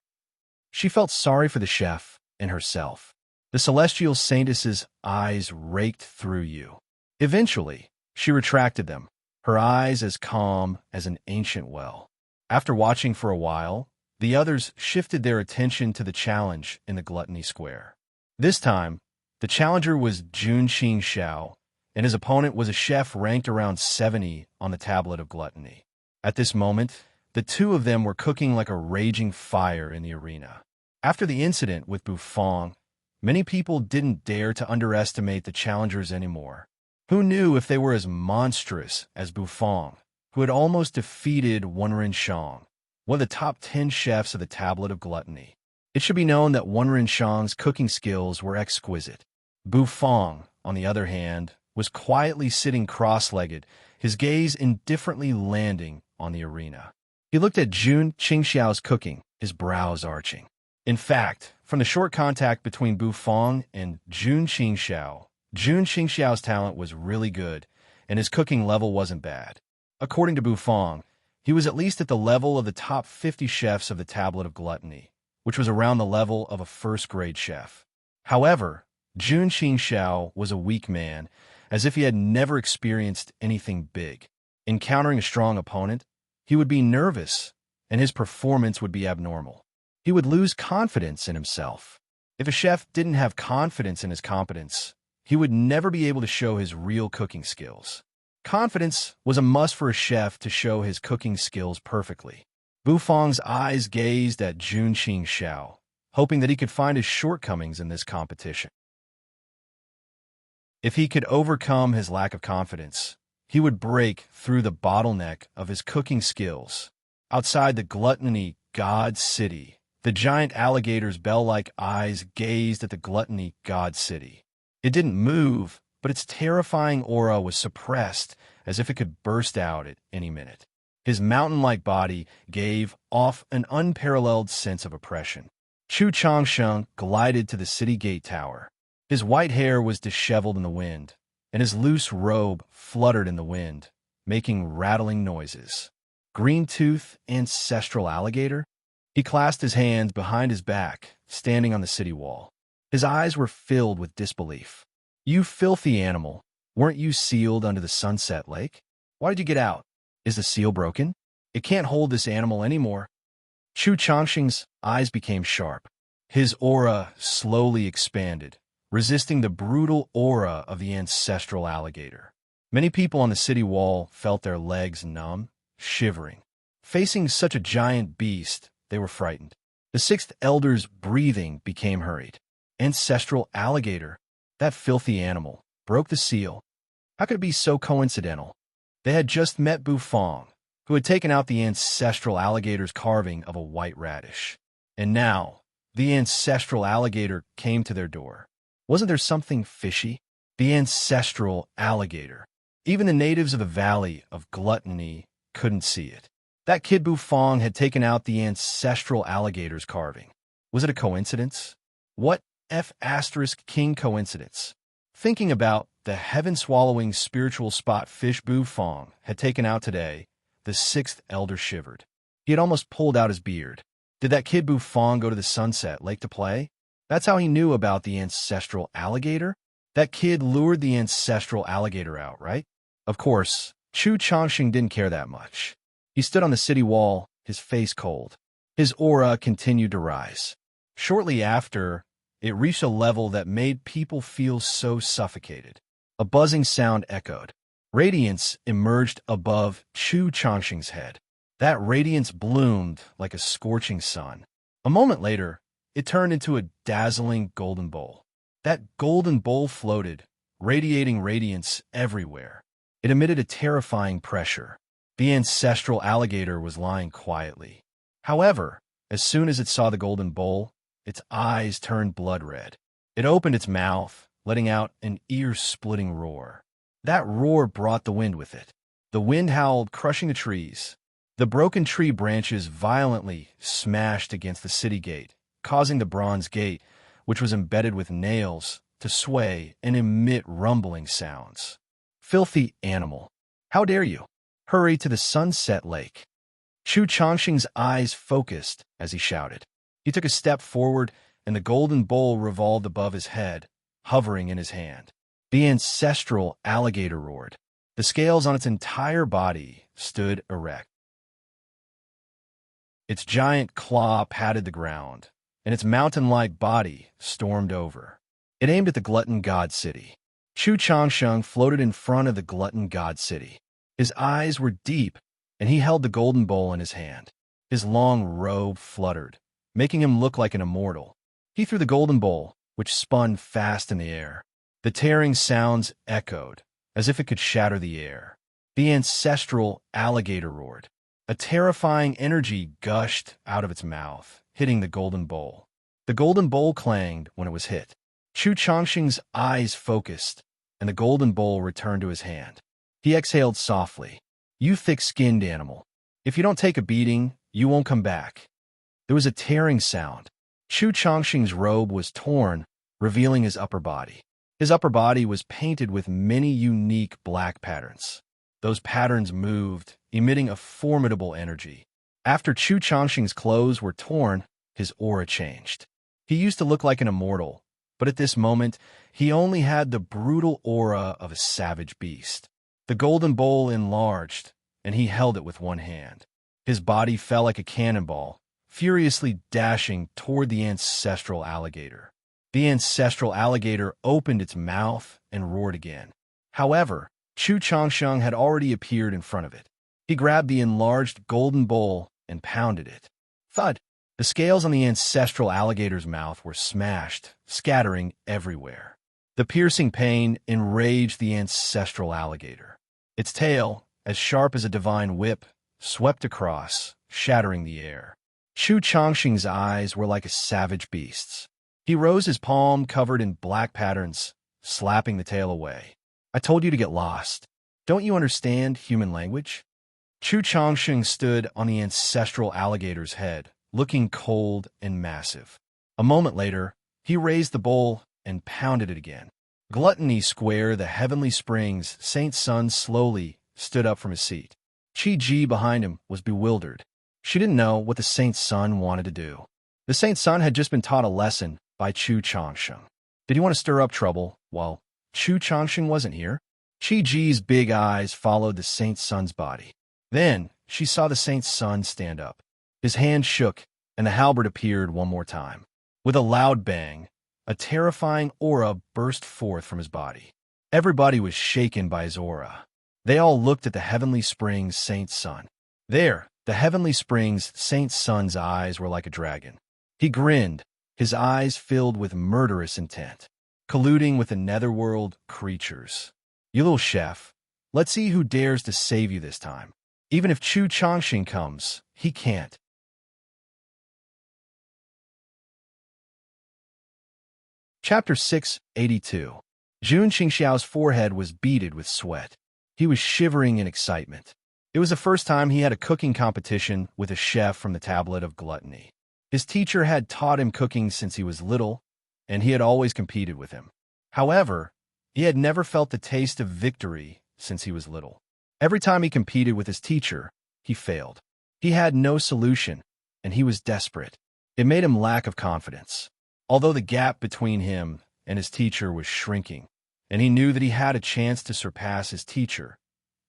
Speaker 1: She felt sorry for the chef and herself. The celestial saintess's eyes raked through Yu. Eventually, she retracted them, her eyes as calm as an ancient well. After watching for a while, the others shifted their attention to the challenge in the Gluttony Square. This time, the challenger was Jun Qingxiao, and his opponent was a chef ranked around 70 on the tablet of gluttony. At this moment, the two of them were cooking like a raging fire in the arena. After the incident with Bufong, many people didn't dare to underestimate the challengers anymore. Who knew if they were as monstrous as Bufong, who had almost defeated Wenren Shang, one of the top 10 chefs of the Tablet of Gluttony. It should be known that Wenren Shang's cooking skills were exquisite. Bufong, on the other hand, was quietly sitting cross-legged, his gaze indifferently landing on the arena. He looked at Jun Qingxiao's cooking, his brows arching. In fact, from the short contact between Bufong and Jun Qingxiao's talent was really good, and his cooking level wasn't bad. According to Bufong, he was at least at the level of the top 50 chefs of the Tablet of Gluttony, which was around the level of a first-grade chef. However, Jun Qingxiao was a weak man, as if he had never experienced anything big. Encountering a strong opponent, he would be nervous, and his performance would be abnormal. He would lose confidence in himself. If a chef didn't have confidence in his competence, he would never be able to show his real cooking skills. Confidence was a must for a chef to show his cooking skills perfectly. Bufong's eyes gazed at Jun Qingxiao, hoping that he could find his shortcomings in this competition. If he could overcome his lack of confidence, he would break through the bottleneck of his cooking skills. Outside the Gluttony God City, the giant alligator's bell-like eyes gazed at the Gluttony God City. It didn't move, but its terrifying aura was suppressed as if it could burst out at any minute. His mountain-like body gave off an unparalleled sense of oppression. Chu Changsheng glided to the city gate tower. His white hair was disheveled in the wind, and his loose robe fluttered in the wind, making rattling noises. green-tooth ancestral alligator? He clasped his hands behind his back, standing on the city wall. His eyes were filled with disbelief. You filthy animal, weren't you sealed under the Sunset Lake? Why did you get out? Is the seal broken? It can't hold this animal anymore. Chu Changxing's eyes became sharp. His aura slowly expanded, resisting the brutal aura of the ancestral alligator. Many people on the city wall felt their legs numb, shivering. Facing such a giant beast, they were frightened. The sixth elder's breathing became hurried. Ancestral alligator, that filthy animal, broke the seal. How could it be so coincidental? They had just met Bufong, who had taken out the ancestral alligator's carving of a white radish. And now, the ancestral alligator came to their door. Wasn't there something fishy? The ancestral alligator. Even the natives of the Valley of Gluttony couldn't see it. That kid Bufong had taken out the ancestral alligator's carving. Was it a coincidence? What King coincidence? Thinking about the heaven-swallowing spiritual spot fish Bufong had taken out today, the sixth elder shivered. He had almost pulled out his beard. Did that kid Bufong go to the Sunset Lake to play? That's how he knew about the ancestral alligator? That kid lured the ancestral alligator out, right? Of course, Chu Changxing didn't care that much. He stood on the city wall, his face cold. His aura continued to rise. Shortly after, it reached a level that made people feel so suffocated. A buzzing sound echoed. Radiance emerged above Chu Changxing's head. That radiance bloomed like a scorching sun. A moment later, it turned into a dazzling golden bowl. That golden bowl floated, radiating radiance everywhere. It emitted a terrifying pressure. The ancestral alligator was lying quietly. However, as soon as it saw the golden bowl, its eyes turned blood red. It opened its mouth, letting out an ear-splitting roar. That roar brought the wind with it. The wind howled, crushing the trees. The broken tree branches violently smashed against the city gate, causing the bronze gate, which was embedded with nails, to sway and emit rumbling sounds. Filthy animal! How dare you? Hurry to the Sunset Lake! Chu Changxing's eyes focused as he shouted. He took a step forward, and the golden bowl revolved above his head, hovering in his hand. The ancestral alligator roared. The scales on its entire body stood erect. Its giant claw patted the ground, and its mountain-like body stormed over. It aimed at the glutton god city. Chu Changxing floated in front of the glutton god city. His eyes were deep, and he held the golden bowl in his hand. His long robe fluttered, making him look like an immortal. He threw the golden bowl, which spun fast in the air. The tearing sounds echoed, as if it could shatter the air. The ancestral alligator roared. A terrifying energy gushed out of its mouth, hitting the golden bowl. The golden bowl clanged when it was hit. Chu Changxing's eyes focused, and the golden bowl returned to his hand. He exhaled softly. You thick-skinned animal. If you don't take a beating, you won't come back. There was a tearing sound. Chu Changxing's robe was torn, revealing his upper body. His upper body was painted with many unique black patterns. Those patterns moved, emitting a formidable energy. After Chu Changxing's clothes were torn, his aura changed. He used to look like an immortal, but at this moment, he only had the brutal aura of a savage beast. The golden bowl enlarged, and he held it with one hand. His body fell like a cannonball, furiously dashing toward the ancestral alligator. The ancestral alligator opened its mouth and roared again. However, Chu Changxing had already appeared in front of it. He grabbed the enlarged golden bowl and pounded it. Thud! The scales on the ancestral alligator's mouth were smashed, scattering everywhere. The piercing pain enraged the ancestral alligator. Its tail, as sharp as a divine whip, swept across, shattering the air. Chu Changxing's eyes were like a savage beast's. He rose his palm covered in black patterns, slapping the tail away. I told you to get lost. Don't you understand human language? Chu Changxing stood on the ancestral alligator's head, looking cold and massive. A moment later, he raised the bowl and pounded it again. Gluttony Square, the heavenly springs, Saint Sun slowly stood up from his seat. Chi-Ji behind him was bewildered. She didn't know what the Saint's son wanted to do. The Saint's son had just been taught a lesson by Chu Changsheng. Did he want to stir up trouble while Chu Changsheng wasn't here? Chi-Ji's big eyes followed the Saint's son's body. Then she saw the Saint's son stand up. His hand shook, and the halberd appeared one more time. With a loud bang, a terrifying aura burst forth from his body. Everybody was shaken by his aura. They all looked at the Heavenly Springs Saint's son. There, the Heavenly Springs Saint's son's eyes were like a dragon. He grinned, his eyes filled with murderous intent, colluding with the netherworld creatures. You little chef, let's see who dares to save you this time. Even if Chu Changxing comes, he can't. Chapter 682. Jun Qingxiao's forehead was beaded with sweat. He was shivering in excitement. It was the first time he had a cooking competition with a chef from the Tablet of Gluttony. His teacher had taught him cooking since he was little, and he had always competed with him. However, he had never felt the taste of victory since he was little. Every time he competed with his teacher, he failed. He had no solution, and he was desperate. It made him lack of confidence. Although the gap between him and his teacher was shrinking, and he knew that he had a chance to surpass his teacher.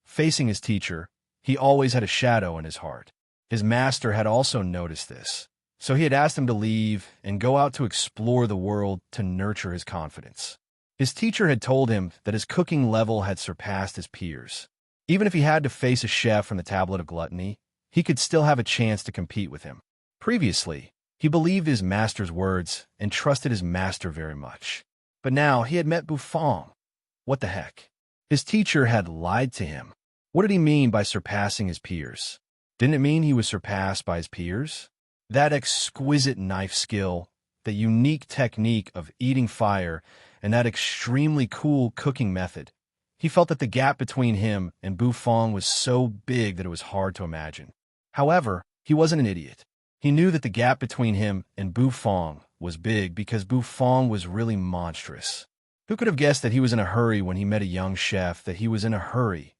Speaker 1: Facing his teacher, he always had a shadow in his heart. His master had also noticed this, so he had asked him to leave and go out to explore the world to nurture his confidence. His teacher had told him that his cooking level had surpassed his peers. Even if he had to face a chef from the Tablet of Gluttony, he could still have a chance to compete with him. Previously, he believed his master's words and trusted his master very much. But now he had met Bufang. What the heck? His teacher had lied to him. What did he mean by surpassing his peers? Didn't it mean he was surpassed by his peers? That exquisite knife skill, the unique technique of eating fire, and that extremely cool cooking method. He felt that the gap between him and Bufang was so big that it was hard to imagine. However, he wasn't an idiot. He knew that the gap between him and Bufang was big because Bufang was really monstrous. Who could have guessed that he was in a hurry when he met a young chef, that he was in a hurry?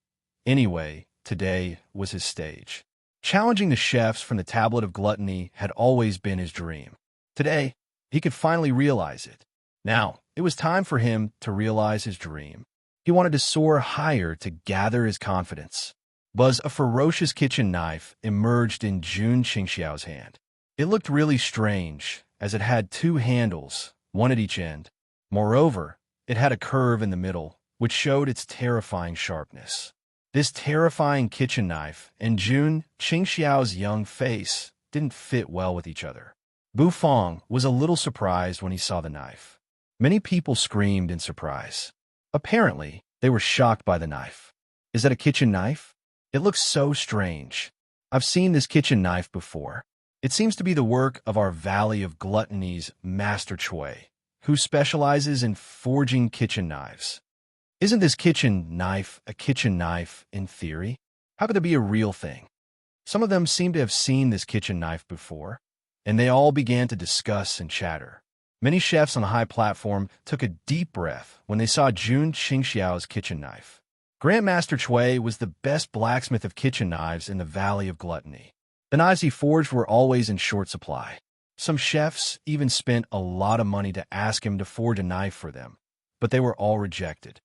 Speaker 1: Anyway, today was his stage. Challenging the chefs from the Tablet of Gluttony had always been his dream. Today, he could finally realize it. Now, it was time for him to realize his dream. He wanted to soar higher to gather his confidence. A ferocious kitchen knife emerged in Jun Qingxiao's hand. It looked really strange, as it had two handles, one at each end. Moreover, it had a curve in the middle, which showed its terrifying sharpness. This terrifying kitchen knife and Jun Qingxiao's young face didn't fit well with each other. Bufang was a little surprised when he saw the knife. Many people screamed in surprise. Apparently, they were shocked by the knife. Is that a kitchen knife? It looks so strange. I've seen this kitchen knife before. It seems to be the work of our Valley of Gluttony's Master Chui, who specializes in forging kitchen knives. Isn't this kitchen knife a kitchen knife in theory? How could it be a real thing? Some of them seem to have seen this kitchen knife before, and they all began to discuss and chatter. Many chefs on the high platform took a deep breath when they saw Jun Qingxiao's kitchen knife. Grandmaster Chui was the best blacksmith of kitchen knives in the Valley of Gluttony. The knives he forged were always in short supply. Some chefs even spent a lot of money to ask him to forge a knife for them, but they were all rejected.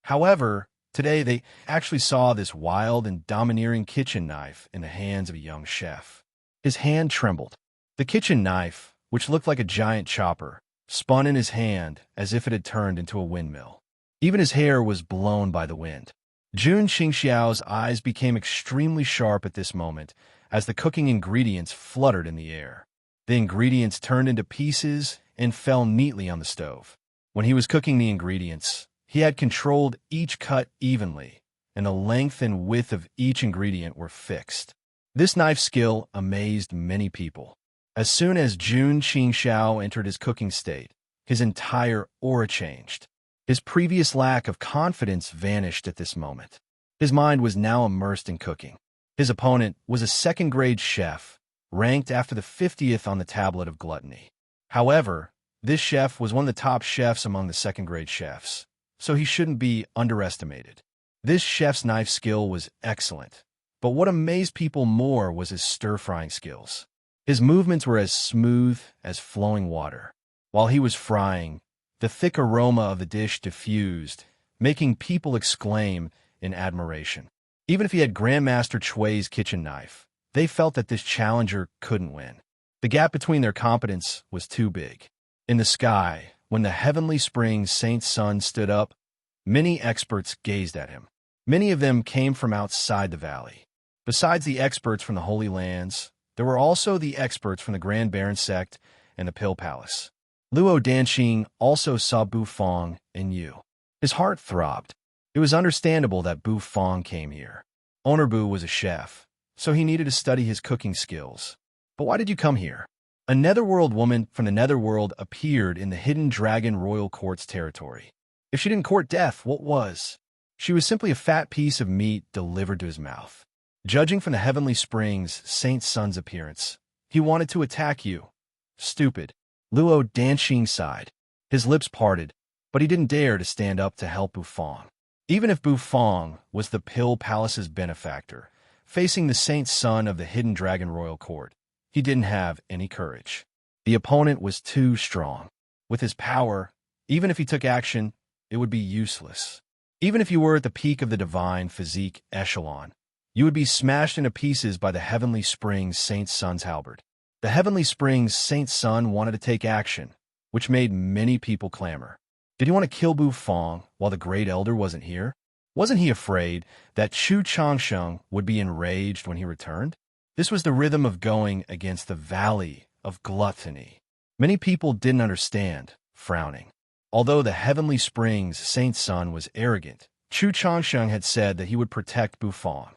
Speaker 1: However, today they actually saw this wild and domineering kitchen knife in the hands of a young chef. His hand trembled. The kitchen knife, which looked like a giant chopper, spun in his hand as if it had turned into a windmill. Even his hair was blown by the wind. Jun Qingxiao's eyes became extremely sharp at this moment as the cooking ingredients fluttered in the air. The ingredients turned into pieces and fell neatly on the stove. When he was cooking the ingredients, he had controlled each cut evenly, and the length and width of each ingredient were fixed. This knife skill amazed many people. As soon as Jun Qingxiao entered his cooking state, his entire aura changed. His previous lack of confidence vanished at this moment. His mind was now immersed in cooking. His opponent was a second-grade chef, ranked after the 50th on the Tablet of Gluttony. However, this chef was one of the top chefs among the second-grade chefs, so he shouldn't be underestimated. This chef's knife skill was excellent, but what amazed people more was his stir-frying skills. His movements were as smooth as flowing water. While he was frying, the thick aroma of the dish diffused, making people exclaim in admiration. Even if he had Grandmaster Chui's kitchen knife, they felt that this challenger couldn't win. The gap between their competence was too big. In the sky, when the heavenly springs saint's sun stood up, many experts gazed at him. Many of them came from outside the valley. Besides the experts from the Holy Lands, there were also the experts from the Grand Baron sect and the Pill Palace. Luo Danqing also saw Bu Fong and Yu. His heart throbbed. It was understandable that Bu Fong came here. Owner Bu was a chef, so he needed to study his cooking skills. But why did you come here? A netherworld woman from the netherworld appeared in the hidden dragon royal court's territory. If she didn't court death, what was? She was simply a fat piece of meat delivered to his mouth. Judging from the heavenly springs saint's sun's appearance, he wanted to attack you. Stupid. Luo Danqing sighed. His lips parted, but he didn't dare to stand up to help Bu Fong. Even if Bu Fong was the Pill Palace's benefactor, facing the saint's son of the hidden dragon royal court, he didn't have any courage. The opponent was too strong. With his power, even if he took action, it would be useless. Even if you were at the peak of the divine physique echelon, you would be smashed into pieces by the heavenly springs saint's son's halberd. The heavenly springs saint's son wanted to take action, which made many people clamor. Did he want to kill Bu Fong while the great elder wasn't here? Wasn't he afraid that Chu Changsheng would be enraged when he returned? This was the rhythm of going against the valley of gluttony. Many people didn't understand, frowning. Although the heavenly springs saint's son was arrogant, Chu Changsheng had said that he would protect Bu Fong.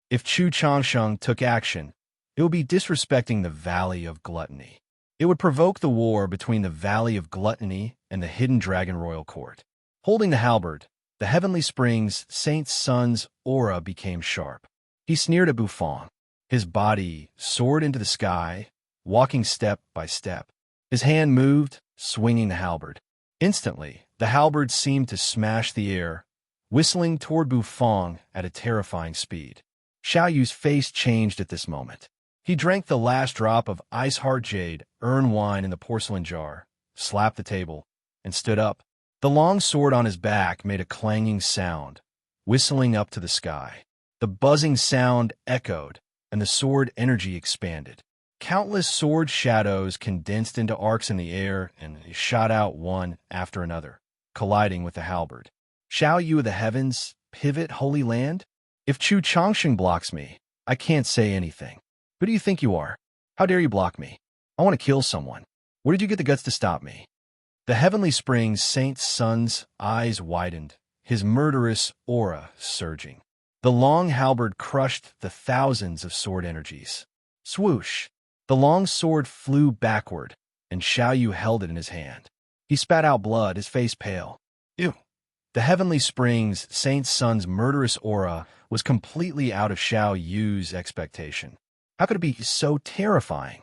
Speaker 1: If Chu Changsheng took action, it would be disrespecting the Valley of Gluttony. It would provoke the war between the Valley of Gluttony and the Hidden Dragon Royal Court. Holding the halberd, the Heavenly Springs saint's son's aura became sharp. He sneered at Bu Fong. His body soared into the sky, walking step by step. His hand moved, swinging the halberd. Instantly, the halberd seemed to smash the air, whistling toward Bu Fong at a terrifying speed. Xiao Yu's face changed at this moment. He drank the last drop of ice-hard jade, urn wine in the porcelain jar, slapped the table, and stood up. The long sword on his back made a clanging sound, whistling up to the sky. The buzzing sound echoed, and the sword energy expanded. Countless sword shadows condensed into arcs in the air and shot out one after another, colliding with the halberd. Xiao Yu of the heavens, pivot Holy Land? If Chu Changsheng blocks me, I can't say anything. Who do you think you are? How dare you block me? I want to kill someone. Where did you get the guts to stop me? The Heavenly Springs saint's son's eyes widened, his murderous aura surging. The long halberd crushed the thousands of sword energies. Swoosh! The long sword flew backward, and Xiao Yu held it in his hand. He spat out blood, his face pale. Ew! The Heavenly Springs saint's son's murderous aura was completely out of Xiao Yu's expectation. How could it be so terrifying?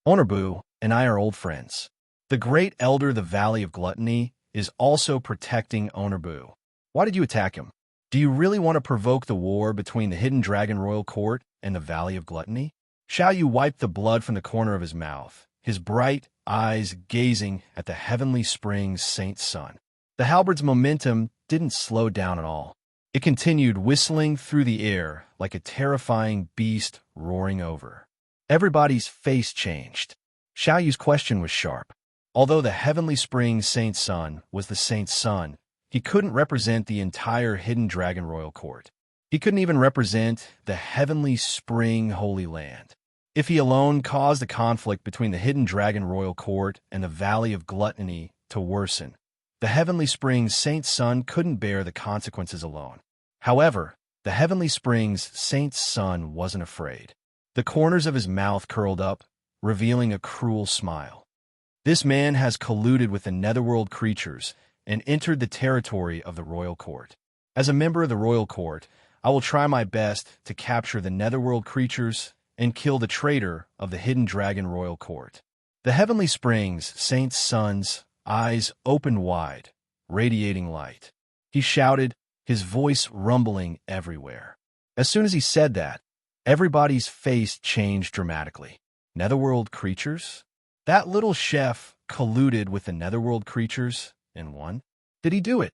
Speaker 1: Owner Bu and I are old friends. The great elder of the Valley of Gluttony is also protecting Owner Bu. Why did you attack him? Do you really want to provoke the war between the Hidden Dragon Royal Court and the Valley of Gluttony? Xiao Yu wiped the blood from the corner of his mouth, his bright eyes gazing at the Heavenly Springs saint's son. The halberd's momentum didn't slow down at all. It continued whistling through the air like a terrifying beast roaring over. Everybody's face changed. Xiao Yu's question was sharp. Although the Heavenly Springs saint's son was the saint's son, he couldn't represent the entire Hidden Dragon Royal Court. He couldn't even represent the Heavenly Spring Holy Land. If he alone caused the conflict between the Hidden Dragon Royal Court and the Valley of Gluttony to worsen, the Heavenly Springs saint's son couldn't bear the consequences alone. However, the Heavenly Springs saint's son wasn't afraid. The corners of his mouth curled up, revealing a cruel smile. This man has colluded with the netherworld creatures and entered the territory of the royal court. As a member of the royal court, I will try my best to capture the netherworld creatures and kill the traitor of the Hidden Dragon Royal Court. The Heavenly Springs saint's son's eyes opened wide, radiating light. he shouted, his voice rumbling everywhere. As soon as he said that, everybody's face changed dramatically. Netherworld creatures? That little chef colluded with the Netherworld creatures in one? Did he do it?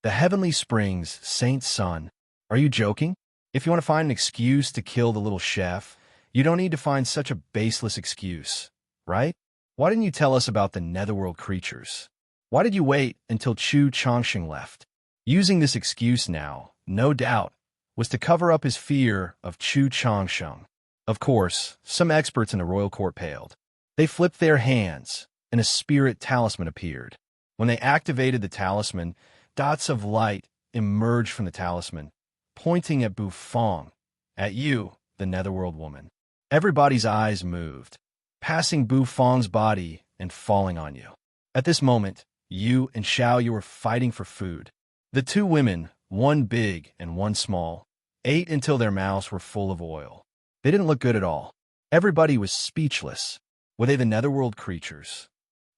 Speaker 1: The Heavenly Springs, Saint's son. Are you joking? If you want to find an excuse to kill the little chef, you don't need to find such a baseless excuse, right? Why didn't you tell us about the Netherworld creatures? Why did you wait until Chu Chongsheng left? Using this excuse now, no doubt, was to cover up his fear of Chu Chongsheng. Of course, some experts in the royal court paled. They flipped their hands, and a spirit talisman appeared. When they activated the talisman, dots of light emerged from the talisman, pointing at Bufong, at you, the Netherworld woman. Everybody's eyes moved, passing Bufong's body and falling on you. At this moment, you and Xiao Yu were fighting for food. The two women, one big and one small, ate until their mouths were full of oil. They didn't look good at all. Everybody was speechless. Were they the Netherworld creatures?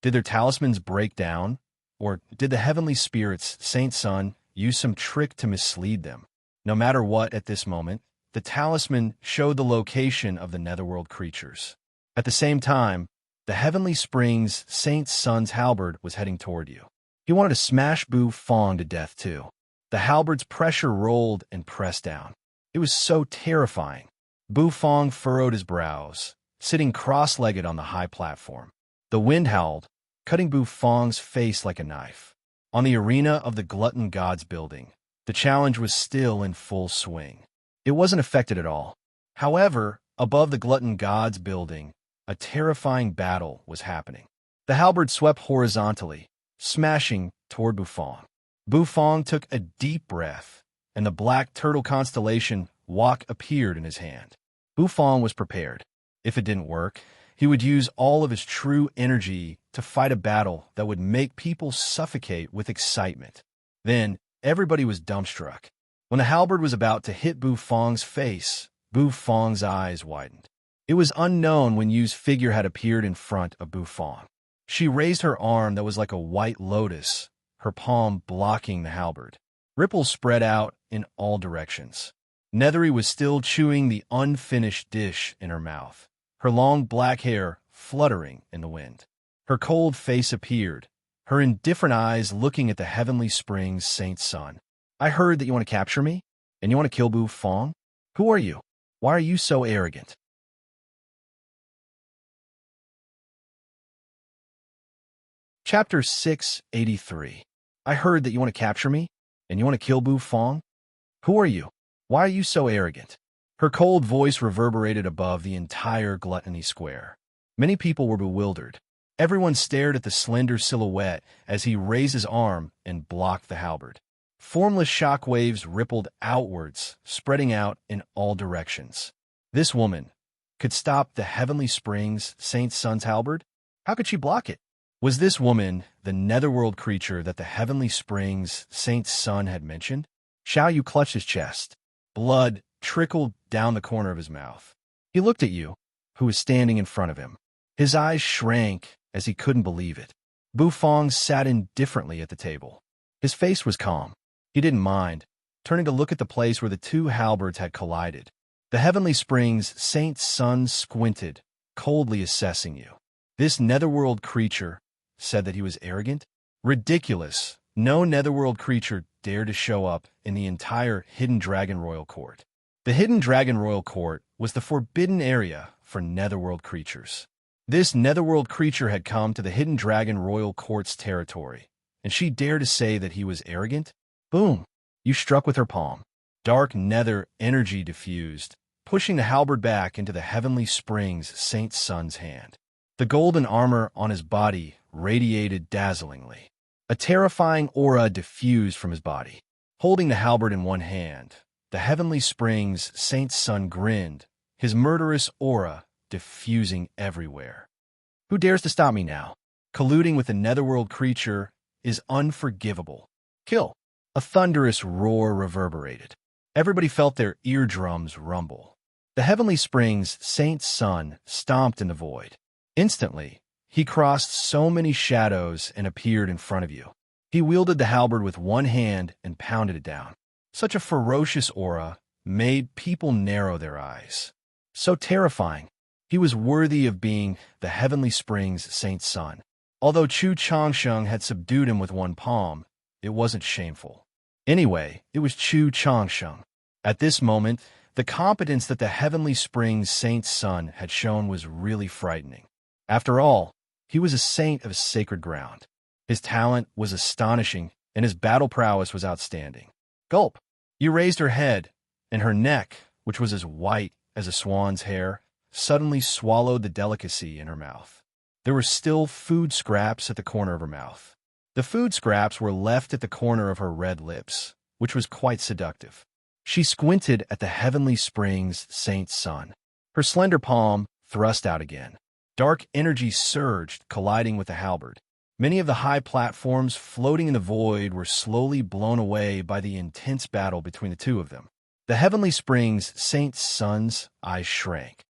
Speaker 1: Did their talismans break down? Or did the heavenly spirits, Saint Sun, use some trick to mislead them? No matter what at this moment, the talisman showed the location of the Netherworld creatures. At the same time, the Heavenly Springs Saint Sun's halberd was heading toward you. He wanted to smash Bufong to death too. The halberd's pressure rolled and pressed down. It was so terrifying. Bufong furrowed his brows, sitting cross-legged on the high platform. The wind howled, cutting Bufong's face like a knife. On the arena of the Glutton Gods building, the challenge was still in full swing. It wasn't affected at all. However, above the Glutton Gods building, a terrifying battle was happening. The halberd swept horizontally, smashing toward Bufong. Bufong took a deep breath, and the black turtle constellation Wok appeared in his hand. Bufong was prepared. If it didn't work, he would use all of his true energy to fight a battle that would make people suffocate with excitement. Then, everybody was dumbstruck. When the halberd was about to hit Bufong's face, Bufong's eyes widened. It was unknown when Yu's figure had appeared in front of Bufong. She raised her arm that was like a white lotus, her palm blocking the halberd. Ripples spread out in all directions. Nethery was still chewing the unfinished dish in her mouth, her long black hair fluttering in the wind. Her cold face appeared, her indifferent eyes looking at the Heavenly Springs Saint Sun. I heard that you want to capture me, and you want to kill Bufong? Who are you? Why are you so arrogant? Chapter 683. I heard that you want to capture me, and you want to kill Bufong? Who are you? Why are you so arrogant? Her cold voice reverberated above the entire Gluttony Square. Many people were bewildered. Everyone stared at the slender silhouette as he raised his arm and blocked the halberd. Formless shock waves rippled outwards, spreading out in all directions. This woman could stop the Heavenly Springs Saint Sun's halberd? How could she block it? Was this woman the Netherworld creature that the Heavenly Springs Saint Sun had mentioned? Xiao Yu clutched his chest. Blood trickled down the corner of his mouth. He looked at Yu, who was standing in front of him. His eyes shrank as he couldn't believe it. Bufong sat indifferently at the table. His face was calm. He didn't mind, turning to look at the place where the two halberds had collided. The Heavenly Springs Saint Sun squinted, coldly assessing you. This Netherworld creature said that he was arrogant? Ridiculous. No Netherworld creature dared to show up in the entire Hidden Dragon Royal Court. The Hidden Dragon Royal Court was the forbidden area for Netherworld creatures. This Netherworld creature had come to the Hidden Dragon Royal Court's territory, and she dared to say that he was arrogant? Boom! You struck with her palm. Dark nether energy diffused, pushing the halberd back into the Heavenly Springs Saint Sun's hand. The golden armor on his body radiated dazzlingly. A terrifying aura diffused from his body. Holding the halberd in one hand, the Heavenly Springs Saint Sun grinned, his murderous aura diffusing everywhere. Who dares to stop me now? Colluding with a Netherworld creature is unforgivable. Kill! A thunderous roar reverberated. Everybody felt their eardrums rumble. The Heavenly Springs Saint Sun stomped in the void. Instantly, he crossed so many shadows and appeared in front of you. He wielded the halberd with one hand and pounded it down. Such a ferocious aura made people narrow their eyes. So terrifying. He was worthy of being the Heavenly Springs Saint's son. Although Chu Changsheng had subdued him with one palm, it wasn't shameful. Anyway, it was Chu Changsheng. At this moment, the competence that the Heavenly Springs Saint's son had shown was really frightening. After all, he was a saint of sacred ground. His talent was astonishing, and his battle prowess was outstanding. Gulp! You raised her head, and her neck, which was as white as a swan's hair, suddenly swallowed the delicacy in her mouth. There were still food scraps at the corner of her mouth. The food scraps were left at the corner of her red lips, which was quite seductive. She squinted at the Heavenly Springs Saint's son. Her slender palm thrust out again. Dark energy surged, colliding with the halberd. Many of the high platforms floating in the void were slowly blown away by the intense battle between the two of them. The Heavenly Springs Saint's son's eyes shrank.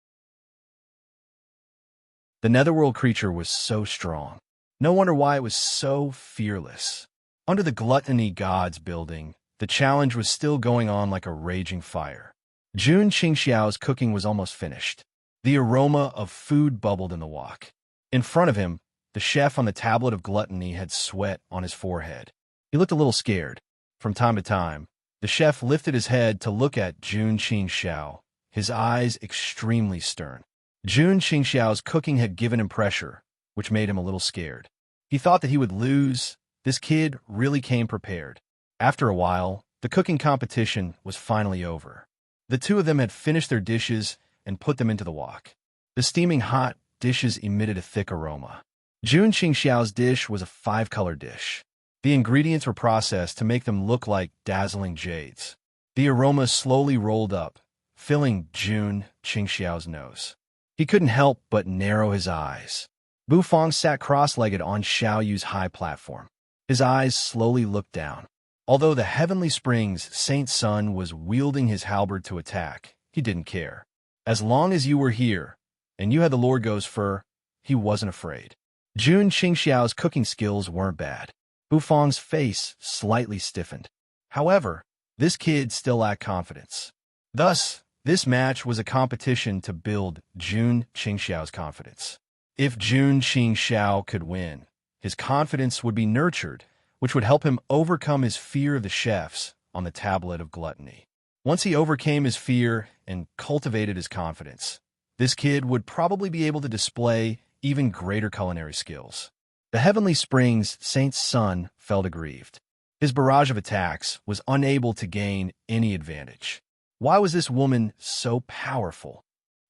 Speaker 1: The netherworld creature was so strong. No wonder why it was so fearless. Under the gluttony gods building, the challenge was still going on like a raging fire. Jun Qingxiao's cooking was almost finished. The aroma of food bubbled in the wok. In front of him, the chef on the tablet of gluttony had sweat on his forehead. He looked a little scared. From time to time, the chef lifted his head to look at Jun Qingxiao, his eyes extremely stern. Jun Qingxiao's cooking had given him pressure, which made him a little scared. He thought that he would lose. This kid really came prepared. After a while, the cooking competition was finally over. The two of them had finished their dishes and put them into the wok. The steaming hot dishes emitted a thick aroma. Jun Qingxiao's dish was a 5-color dish. The ingredients were processed to make them look like dazzling jades. The aroma slowly rolled up, filling Jun Qingxiao's nose. He couldn't help but narrow his eyes. Bufang sat cross-legged on Xiao Yu's high platform. His eyes slowly looked down. Although the Heavenly Springs Saint's son was wielding his halberd to attack, he didn't care. As long as you were here, and you had the Lord Go's fur, he wasn't afraid. Jun Qingxiao's cooking skills weren't bad. Bufang's face slightly stiffened. However, this kid still lacked confidence. Thus, this match was a competition to build Jun Qingxiao's confidence. If Jun Qingxiao could win, his confidence would be nurtured, which would help him overcome his fear of the chefs on the tablet of gluttony. Once he overcame his fear and cultivated his confidence, this kid would probably be able to display even greater culinary skills. The Heavenly Springs Saint's son felt aggrieved. His barrage of attacks was unable to gain any advantage. Why was this woman so powerful?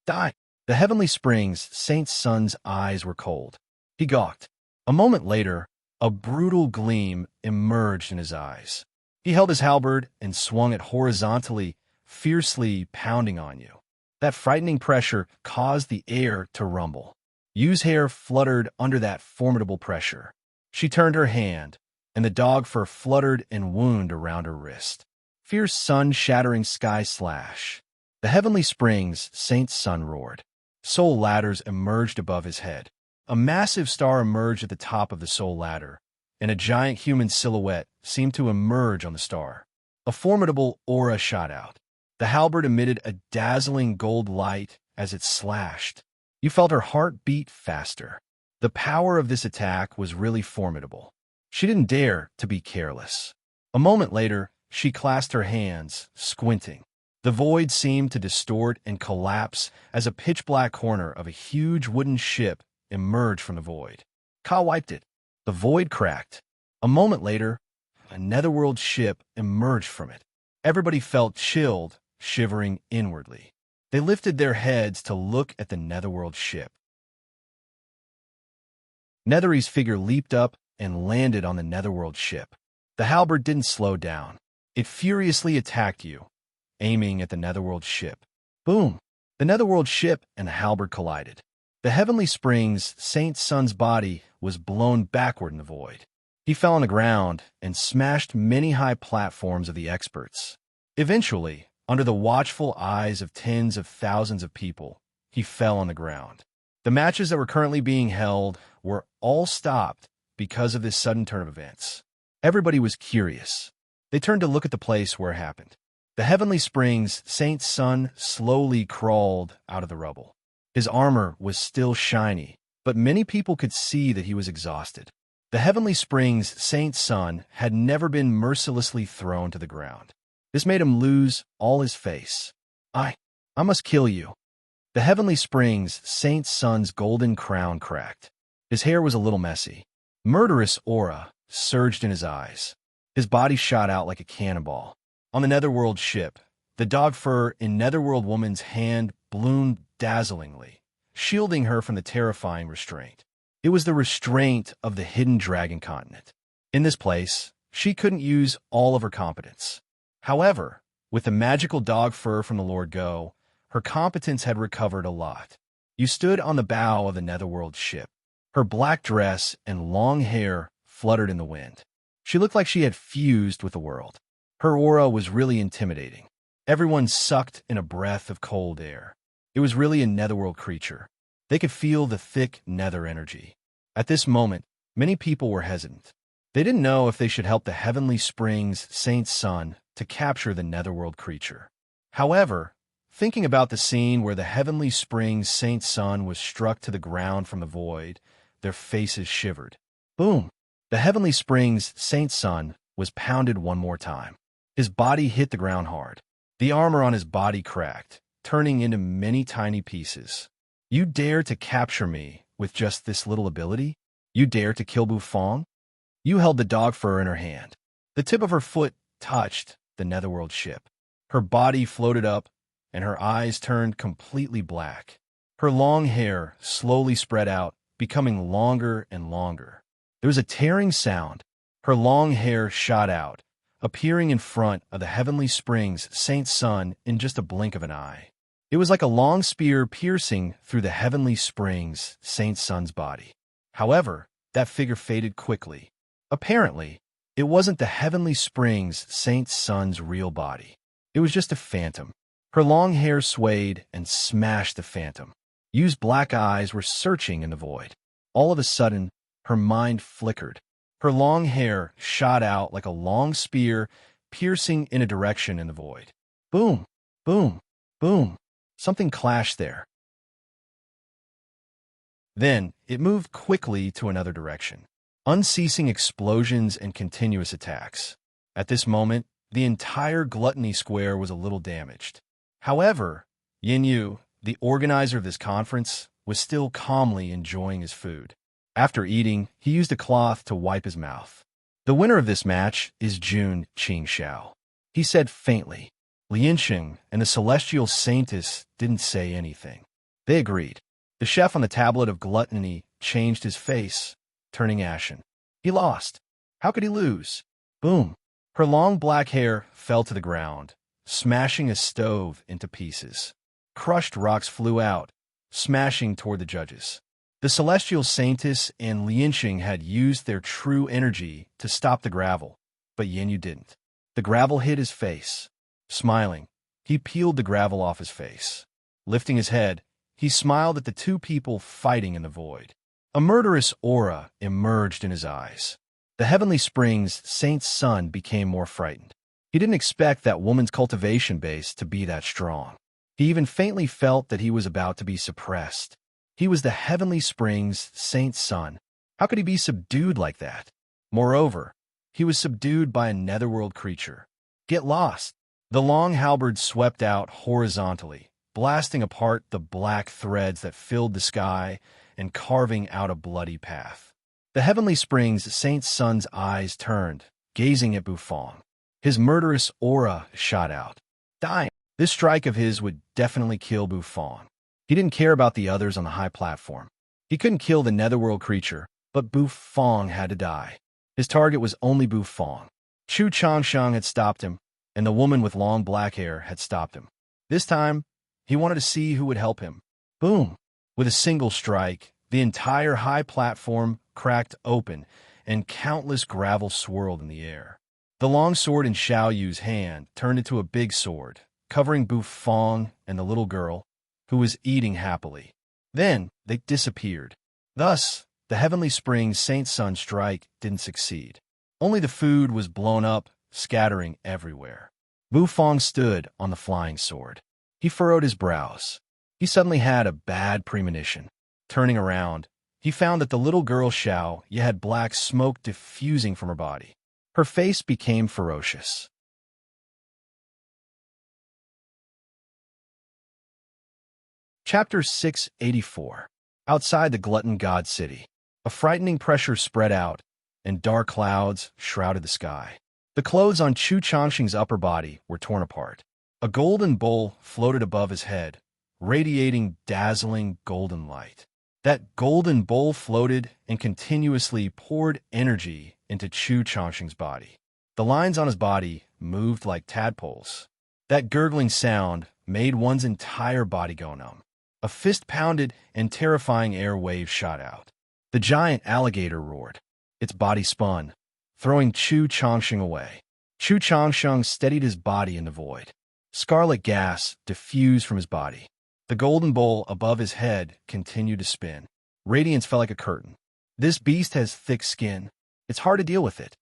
Speaker 1: Die! The Heavenly Springs Saint's son's eyes were cold. He gawked. A moment later, a brutal gleam emerged in his eyes. He held his halberd and swung it horizontally, fiercely pounding on you. That frightening pressure caused the air to rumble. Yu's hair fluttered under that formidable pressure. She turned her hand, and the dog fur fluttered and wound around her wrist. Fierce sun-shattering sky slash. The Heavenly Springs Saint's son roared. Soul ladders emerged above his head. A massive star emerged at the top of the soul ladder, and a giant human silhouette seemed to emerge on the star. A formidable aura shot out. The halberd emitted a dazzling gold light as it slashed. You felt her heart beat faster. The power of this attack was really formidable. She didn't dare to be careless. A moment later, she clasped her hands, squinting. The void seemed to distort and collapse as a pitch-black corner of a huge wooden ship emerged from the void. Ka wiped it. The void cracked. A moment later, a netherworld ship emerged from it. Everybody felt chilled, shivering inwardly. They lifted their heads to look at the netherworld ship. Nethery's figure leaped up and landed on the netherworld ship. The halberd didn't slow down. It furiously attacked you, aiming at the netherworld ship. Boom! The netherworld ship and the halberd collided. The Heavenly Springs Saint's son's body was blown backward in the void. He fell on the ground and smashed many high platforms of the experts. Eventually, under the watchful eyes of tens of thousands of people, he fell on the ground. The matches that were currently being held were all stopped because of this sudden turn of events. Everybody was curious. They turned to look at the place where it happened. The Heavenly Springs Saint's son slowly crawled out of the rubble. His armor was still shiny, but many people could see that he was exhausted. The Heavenly Springs Saint's son had never been mercilessly thrown to the ground. This made him lose all his face. I must kill you. The Heavenly Springs Saint's son's golden crown cracked. His hair was a little messy. Murderous aura surged in his eyes. His body shot out like a cannonball. On the Netherworld ship, the dog fur in Netherworld woman's hand bloomed dazzlingly, shielding her from the terrifying restraint. It was the restraint of the hidden dragon continent. In this place, she couldn't use all of her competence. However, with the magical dog fur from the Lord Go, her competence had recovered a lot. You stood on the bow of the Netherworld ship. Her black dress and long hair fluttered in the wind. She looked like she had fused with the world. Her aura was really intimidating. Everyone sucked in a breath of cold air. It was really a Netherworld creature. They could feel the thick nether energy. At this moment, many people were hesitant. They didn't know if they should help the Heavenly Springs Saint's son to capture the Netherworld creature. However, thinking about the scene where the Heavenly Springs Saint's son was struck to the ground from the void, their faces shivered. Boom! The Heavenly Springs Saint's son was pounded one more time. His body hit the ground hard. The armor on his body cracked, turning into many tiny pieces. You dare to capture me with just this little ability? You dare to kill Bufong? You held the dog fur in her hand. The tip of her foot touched the Netherworld ship. Her body floated up, and her eyes turned completely black. Her long hair slowly spread out, becoming longer and longer. There was a tearing sound. Her long hair shot out, appearing in front of the Heavenly Springs Saint's son in just a blink of an eye. It was like a long spear piercing through the Heavenly Springs Saint's son's body. However, that figure faded quickly. Apparently, it wasn't the Heavenly Springs Saint's son's real body. It was just a phantom. Her long hair swayed and smashed the phantom. Yu's black eyes were searching in the void. All of a sudden, her mind flickered. Her long hair shot out like a long spear, piercing in a direction in the void. Boom! Boom! Boom! Something clashed there. Then, it moved quickly to another direction. Unceasing explosions and continuous attacks. At this moment, the entire Gluttony Square was a little damaged. However, Yin Yu, the organizer of this conference, was still calmly enjoying his food. After eating, he used a cloth to wipe his mouth. The winner of this match is Jun Qingxiao. He said faintly. Lianxing and the celestial saintess didn't say anything. They agreed. The chef on the tablet of gluttony changed his face, turning ashen. He lost. How could he lose? Boom. Her long black hair fell to the ground, smashing a stove into pieces. Crushed rocks flew out, smashing toward the judges. The celestial saintess and Lianxing had used their true energy to stop the gravel, but Yanyu didn't. The gravel hit his face. Smiling, he peeled the gravel off his face. Lifting his head, he smiled at the two people fighting in the void. A murderous aura emerged in his eyes. The Heavenly Springs Saint's son became more frightened. He didn't expect that woman's cultivation base to be that strong. He even faintly felt that he was about to be suppressed. He was the Heavenly Springs Saint's son. How could he be subdued like that? Moreover, he was subdued by a netherworld creature. Get lost. The long halberd swept out horizontally, blasting apart the black threads that filled the sky and carving out a bloody path. The Heavenly Springs Saint's son's eyes turned, gazing at Bufong. His murderous aura shot out. Dying. This strike of his would definitely kill Bufong. He didn't care about the others on the high platform. He couldn't kill the netherworld creature, but Bufong had to die. His target was only Bufong. Chu Changshang had stopped him, and the woman with long black hair had stopped him. This time, he wanted to see who would help him. Boom! With a single strike, the entire high platform cracked open, and countless gravel swirled in the air. The long sword in Xiao Yu's hand turned into a big sword, covering Bufong and the little girl, who was eating happily. Then they disappeared. Thus, the Heavenly Springs Saint's son strike didn't succeed. Only the food was blown up, scattering everywhere. Bufong stood on the flying sword. He furrowed his brows. He suddenly had a bad premonition. Turning around, he found that the little girl Xiao Ye had black smoke diffusing from her body. Her face became ferocious. Chapter 684. Outside the glutton god city, a frightening pressure spread out, and dark clouds shrouded the sky. The clothes on Chu Changxing's upper body were torn apart. A golden bowl floated above his head, radiating dazzling golden light. That golden bowl floated and continuously poured energy into Chu Changxing's body. The lines on his body moved like tadpoles. That gurgling sound made one's entire body go numb. A fist pounded and terrifying air waves shot out. The giant alligator roared. Its body spun, throwing Chu Changxing away. Chu Changxing steadied his body in the void. Scarlet gas diffused from his body. The golden bowl above his head continued to spin. Radiance fell like a curtain. This beast has thick skin. It's hard to deal with it.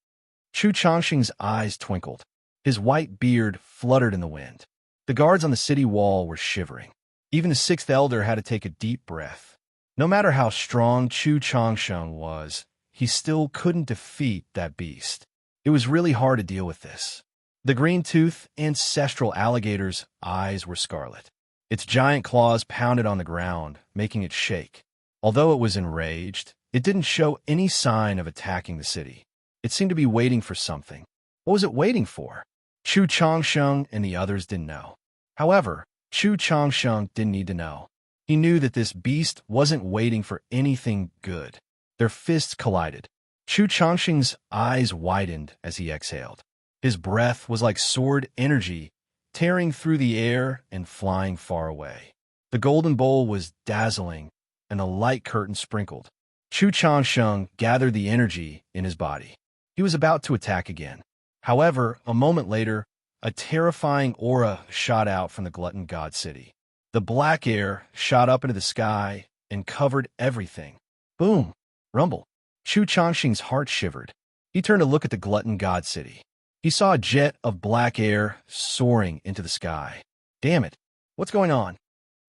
Speaker 1: Chu Changxing's eyes twinkled. His white beard fluttered in the wind. The guards on the city wall were shivering. Even the sixth elder had to take a deep breath. No matter how strong Chu Changxing was, he still couldn't defeat that beast. It was really hard to deal with this. The green-toothed, ancestral alligator's eyes were scarlet. Its giant claws pounded on the ground, making it shake. Although it was enraged, it didn't show any sign of attacking the city. It seemed to be waiting for something. What was it waiting for? Chu Changxing and the others didn't know. However, Chu Changxing didn't need to know. He knew that this beast wasn't waiting for anything good. Their fists collided. Chu Changxing's eyes widened as he exhaled. His breath was like sword energy, tearing through the air and flying far away. The golden bowl was dazzling, and a light curtain sprinkled. Chu Changxing gathered the energy in his body. He was about to attack again. However, a moment later, a terrifying aura shot out from the glutton god city. The black air shot up into the sky and covered everything. Boom! Rumble. Chu Changxing's heart shivered. He turned to look at the glutton god city. He saw a jet of black air soaring into the sky. Damn it! What's going on?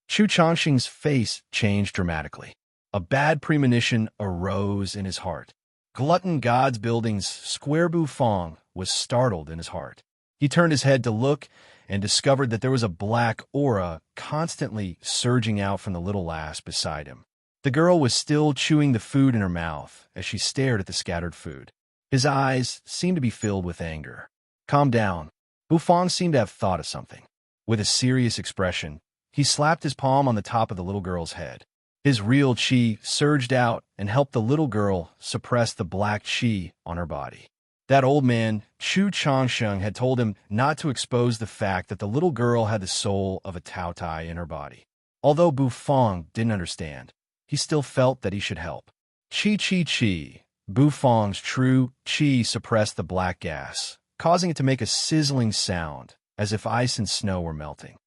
Speaker 1: Chu Changxing's face changed dramatically. A bad premonition arose in his heart. Glutton God's building's square Bufong was startled in his heart. He turned his head to look and discovered that there was a black aura constantly surging out from the little lass beside him. The girl was still chewing the food in her mouth as she stared at the scattered food. His eyes seemed to be filled with anger. Calm down. Bufong seemed to have thought of something. With a serious expression, he slapped his palm on the top of the little girl's head. His real chi surged out and helped the little girl suppress the black chi on her body. That old man, Chu Changxing, had told him not to expose the fact that the little girl had the soul of a Taotai in her body. Although Bufong didn't understand, he still felt that he should help. Chi chi chi. Bufong's true chi suppressed the black gas, causing it to make a sizzling sound, as if ice and snow were melting.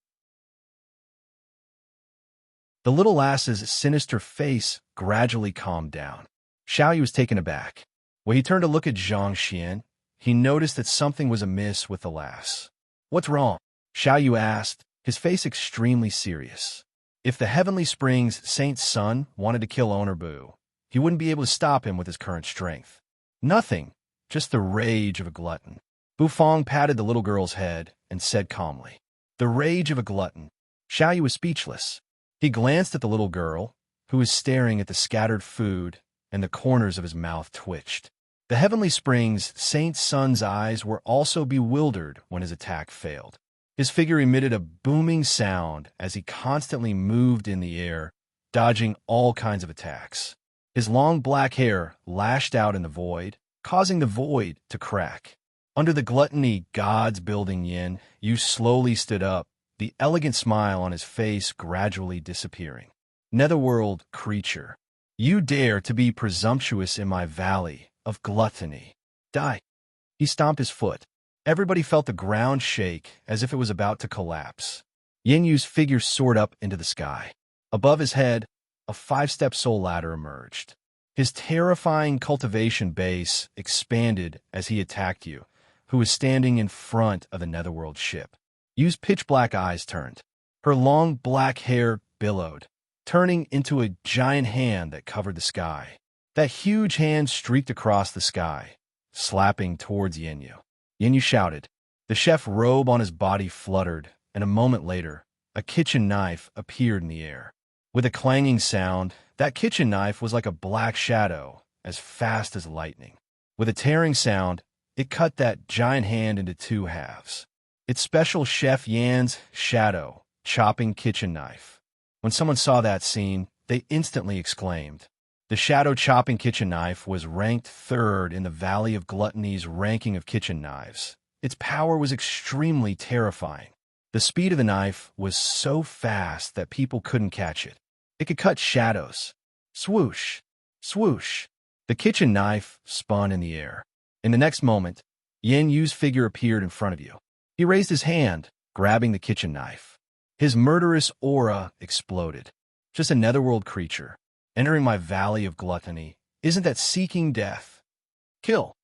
Speaker 1: The little lass's sinister face gradually calmed down. Xiaoyu was taken aback. When he turned to look at Zhang Xian, he noticed that something was amiss with the lass. What's wrong? Xiaoyu asked, his face extremely serious. If the Heavenly Springs Saint's son wanted to kill Owner Bu, he wouldn't be able to stop him with his current strength. Nothing, just the rage of a glutton. Bufong patted the little girl's head and said calmly, "The rage of a glutton." Xiaoyu was speechless. He glanced at the little girl, who was staring at the scattered food, and the corners of his mouth twitched. The Heavenly Springs Saint's son's eyes were also bewildered when his attack failed. His figure emitted a booming sound as he constantly moved in the air, dodging all kinds of attacks. His long black hair lashed out in the void, causing the void to crack. Under the gluttony God's building yin, Yu slowly stood up, the elegant smile on his face gradually disappearing. Netherworld creature, you dare to be presumptuous in my valley of gluttony. Die. He stomped his foot. Everybody felt the ground shake as if it was about to collapse. Yin Yu's figure soared up into the sky. Above his head, a 5-step soul ladder emerged. His terrifying cultivation base expanded as he attacked you, who was standing in front of the netherworld ship. Yu's pitch-black eyes turned. Her long black hair billowed, turning into a giant hand that covered the sky. That huge hand streaked across the sky, slapping towards Yenyu. Yenyu shouted. The chef robe on his body fluttered, and a moment later, a kitchen knife appeared in the air. With a clanging sound, that kitchen knife was like a black shadow, as fast as lightning. With a tearing sound, it cut that giant hand into two halves. Its special Chef Yan's shadow, chopping kitchen knife. When someone saw that scene, they instantly exclaimed. The shadow chopping kitchen knife was ranked third in the Valley of Gluttony's ranking of kitchen knives. Its power was extremely terrifying. The speed of the knife was so fast that people couldn't catch it. It could cut shadows. Swoosh, swoosh. The kitchen knife spun in the air. In the next moment, Yenyu's figure appeared in front of you. He raised his hand, grabbing the kitchen knife. His murderous aura exploded. Just a netherworld creature, entering my Valley of Gluttony. Isn't that seeking death? Kill.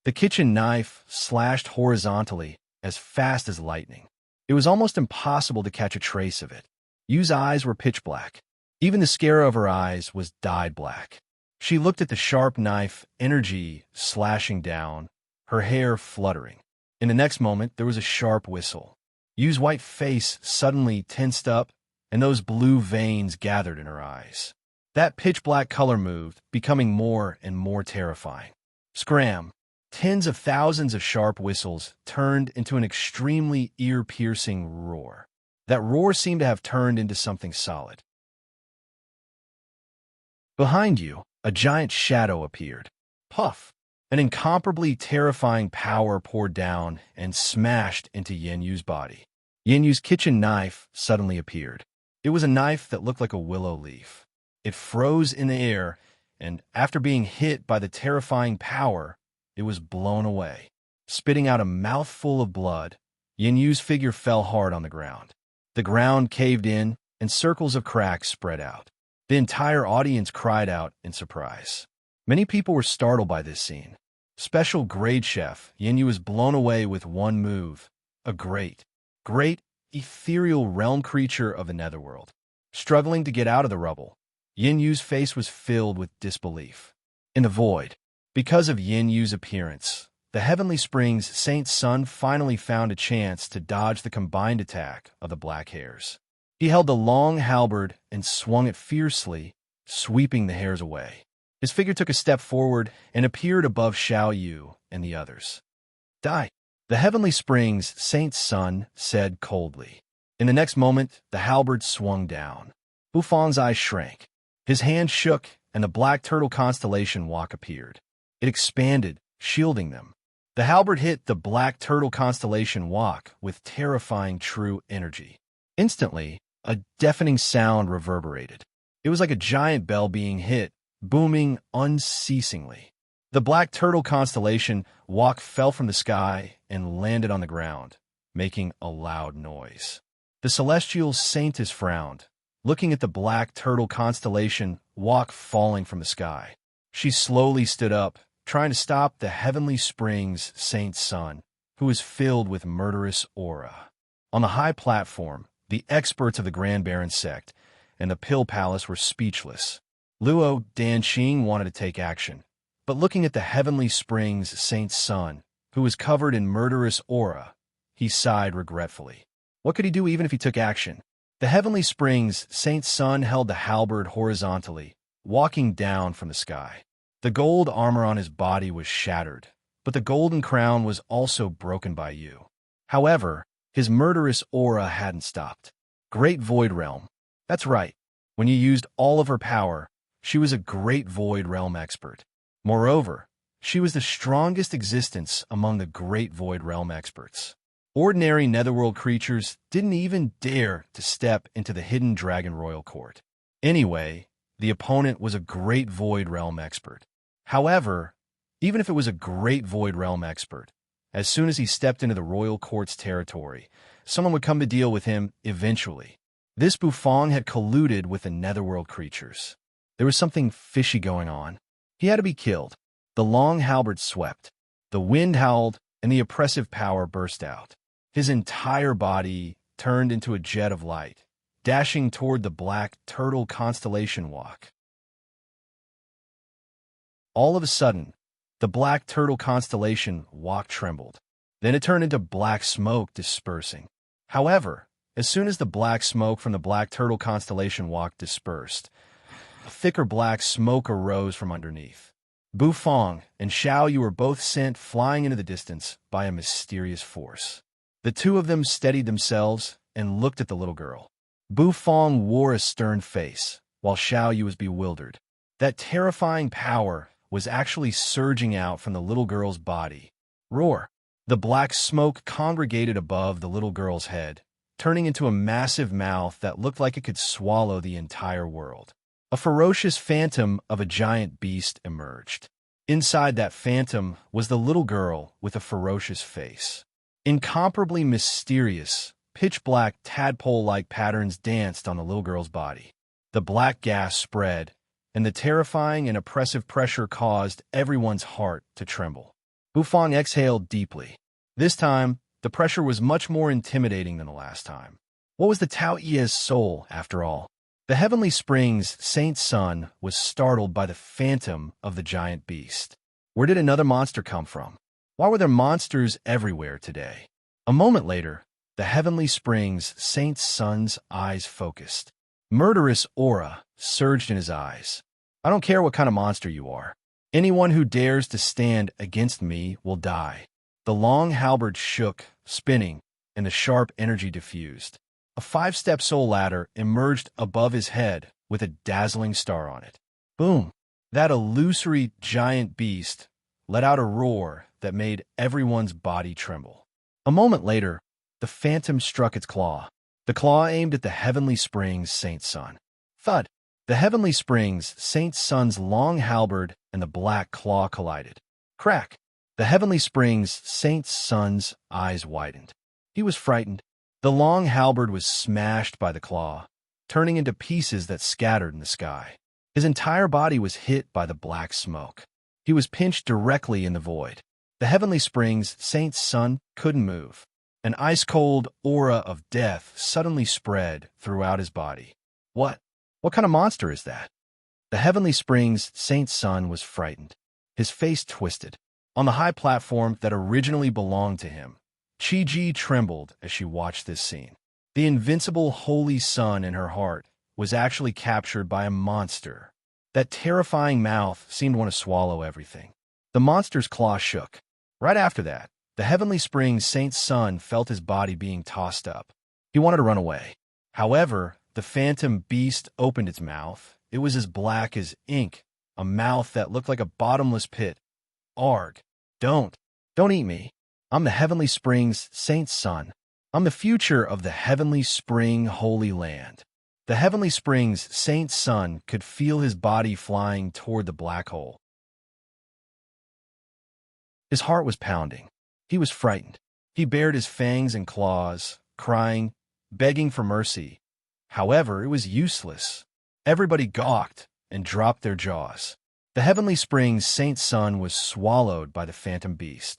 Speaker 1: The kitchen knife slashed horizontally as fast as lightning. It was almost impossible to catch a trace of it. Yu's eyes were pitch black. Even the scare of her eyes was dyed black. She looked at the sharp knife, energy slashing down, her hair fluttering. In the next moment, there was a sharp whistle. Yu's white face suddenly tensed up, and those blue veins gathered in her eyes. That pitch-black color moved, becoming more and more terrifying. Scram! Tens of thousands of sharp whistles turned into an extremely ear-piercing roar. That roar seemed to have turned into something solid. Behind you, a giant shadow appeared. Puff! An incomparably terrifying power poured down and smashed into Yenyu's body. Yenyu's kitchen knife suddenly appeared. It was a knife that looked like a willow leaf. It froze in the air, and after being hit by the terrifying power, it was blown away. Spitting out a mouthful of blood, Yenyu's figure fell hard on the ground. The ground caved in, and circles of cracks spread out. The entire audience cried out in surprise. Many people were startled by this scene. Special grade chef, Yenyu was blown away with one move. A great, ethereal realm creature of the netherworld. Struggling to get out of the rubble, Yenyu's face was filled with disbelief. In the void, because of Yenyu's appearance, the Heavenly Springs Saint's son finally found a chance to dodge the combined attack of the black hairs. He held the long halberd and swung it fiercely, sweeping the hairs away. His figure took a step forward and appeared above Xiao Yu and the others. Die. The Heavenly Springs Saint's son said coldly. In the next moment, the halberd swung down. Bufang's eyes shrank. His hand shook, and the black turtle constellation walk appeared. It expanded, shielding them. The halberd hit the black turtle constellation walk with terrifying true energy. Instantly, a deafening sound reverberated. It was like a giant bell being hit, booming unceasingly. The black turtle constellation walk fell from the sky and landed on the ground, making a loud noise. The celestial saintess frowned, looking at the black turtle constellation walk falling from the sky. She slowly stood up, trying to stop the Heavenly Springs Saint's son, who was filled with murderous aura. On the high platform, the experts of the Grand Baron sect and the Pill Palace were speechless. Luo Danqing wanted to take action, but looking at the Heavenly Springs Saint's son, who was covered in murderous aura, he sighed regretfully. What could he do even if he took action? The Heavenly Springs Saint's son held the halberd horizontally, walking down from the sky. The gold armor on his body was shattered, but the golden crown was also broken by Yu. However, his murderous aura hadn't stopped. Great Void Realm. That's right. When you used all of her power, she was a great Void Realm expert. Moreover, she was the strongest existence among the great Void Realm experts. Ordinary netherworld creatures didn't even dare to step into the hidden Dragon Royal Court. Anyway, the opponent was a great Void Realm expert. However, even if it was a great Void Realm expert, as soon as he stepped into the Royal Court's territory, someone would come to deal with him eventually. This Bufang had colluded with the netherworld creatures. There was something fishy going on. He had to be killed. The long halberd swept. The wind howled, and the oppressive power burst out. His entire body turned into a jet of light, dashing toward the black turtle constellation walk. All of a sudden, the black turtle constellation walk trembled. Then it turned into black smoke dispersing. However, as soon as the black smoke from the black turtle constellation walk dispersed, a thicker black smoke arose from underneath. Bufong and Xiao Yu were both sent flying into the distance by a mysterious force. The two of them steadied themselves and looked at the little girl. Bufong wore a stern face, while Xiao Yu was bewildered. That terrifying power was actually surging out from the little girl's body. Roar! The black smoke congregated above the little girl's head, turning into a massive mouth that looked like it could swallow the entire world. A ferocious phantom of a giant beast emerged. Inside that phantom was the little girl with a ferocious face. Incomparably mysterious, pitch-black tadpole-like patterns danced on the little girl's body. The black gas spread, and the terrifying and oppressive pressure caused everyone's heart to tremble. Bufong exhaled deeply. This time, the pressure was much more intimidating than the last time. What was the Tao Ye's soul, after all? The Heavenly Springs Saint Sun was startled by the phantom of the giant beast. Where did another monster come from? Why were there monsters everywhere today? A moment later, the Heavenly Springs Saint Sun's eyes focused. Murderous aura surged in his eyes. I don't care what kind of monster you are. Anyone who dares to stand against me will die. The long halberd shook, spinning, and the sharp energy diffused. A 5-step soul ladder emerged above his head with a dazzling star on it. Boom! That illusory giant beast let out a roar that made everyone's body tremble. A moment later, the phantom struck its claw. The claw aimed at the Heavenly Springs Saint Sun. Thud! The Heavenly Springs Saint Sun's long halberd and the black claw collided. Crack! The Heavenly Springs Saint Sun's eyes widened. He was frightened. The long halberd was smashed by the claw, turning into pieces that scattered in the sky. His entire body was hit by the black smoke. He was pinched directly in the void. The Heavenly Springs Saint Sun couldn't move. An ice-cold aura of death suddenly spread throughout his body. What kind of monster is that? The Heavenly Springs Saint Sun was frightened. His face twisted. On the high platform that originally belonged to him, Chi-Ji trembled as she watched this scene. The invincible holy sun in her heart was actually captured by a monster. That terrifying mouth seemed to want to swallow everything. The monster's claw shook. Right after that, the Heavenly Springs Saint Sun felt his body being tossed up. He wanted to run away. However, the phantom beast opened its mouth. It was as black as ink, a mouth that looked like a bottomless pit. Arg! Don't eat me. I'm the Heavenly Springs Saint Sun. I'm the future of the Heavenly Spring Holy Land. The Heavenly Springs Saint Sun could feel his body flying toward the black hole. His heart was pounding. He was frightened. He bared his fangs and claws, crying, begging for mercy. However, it was useless. Everybody gawked and dropped their jaws. The Heavenly Springs Saint Sun was swallowed by the phantom beast.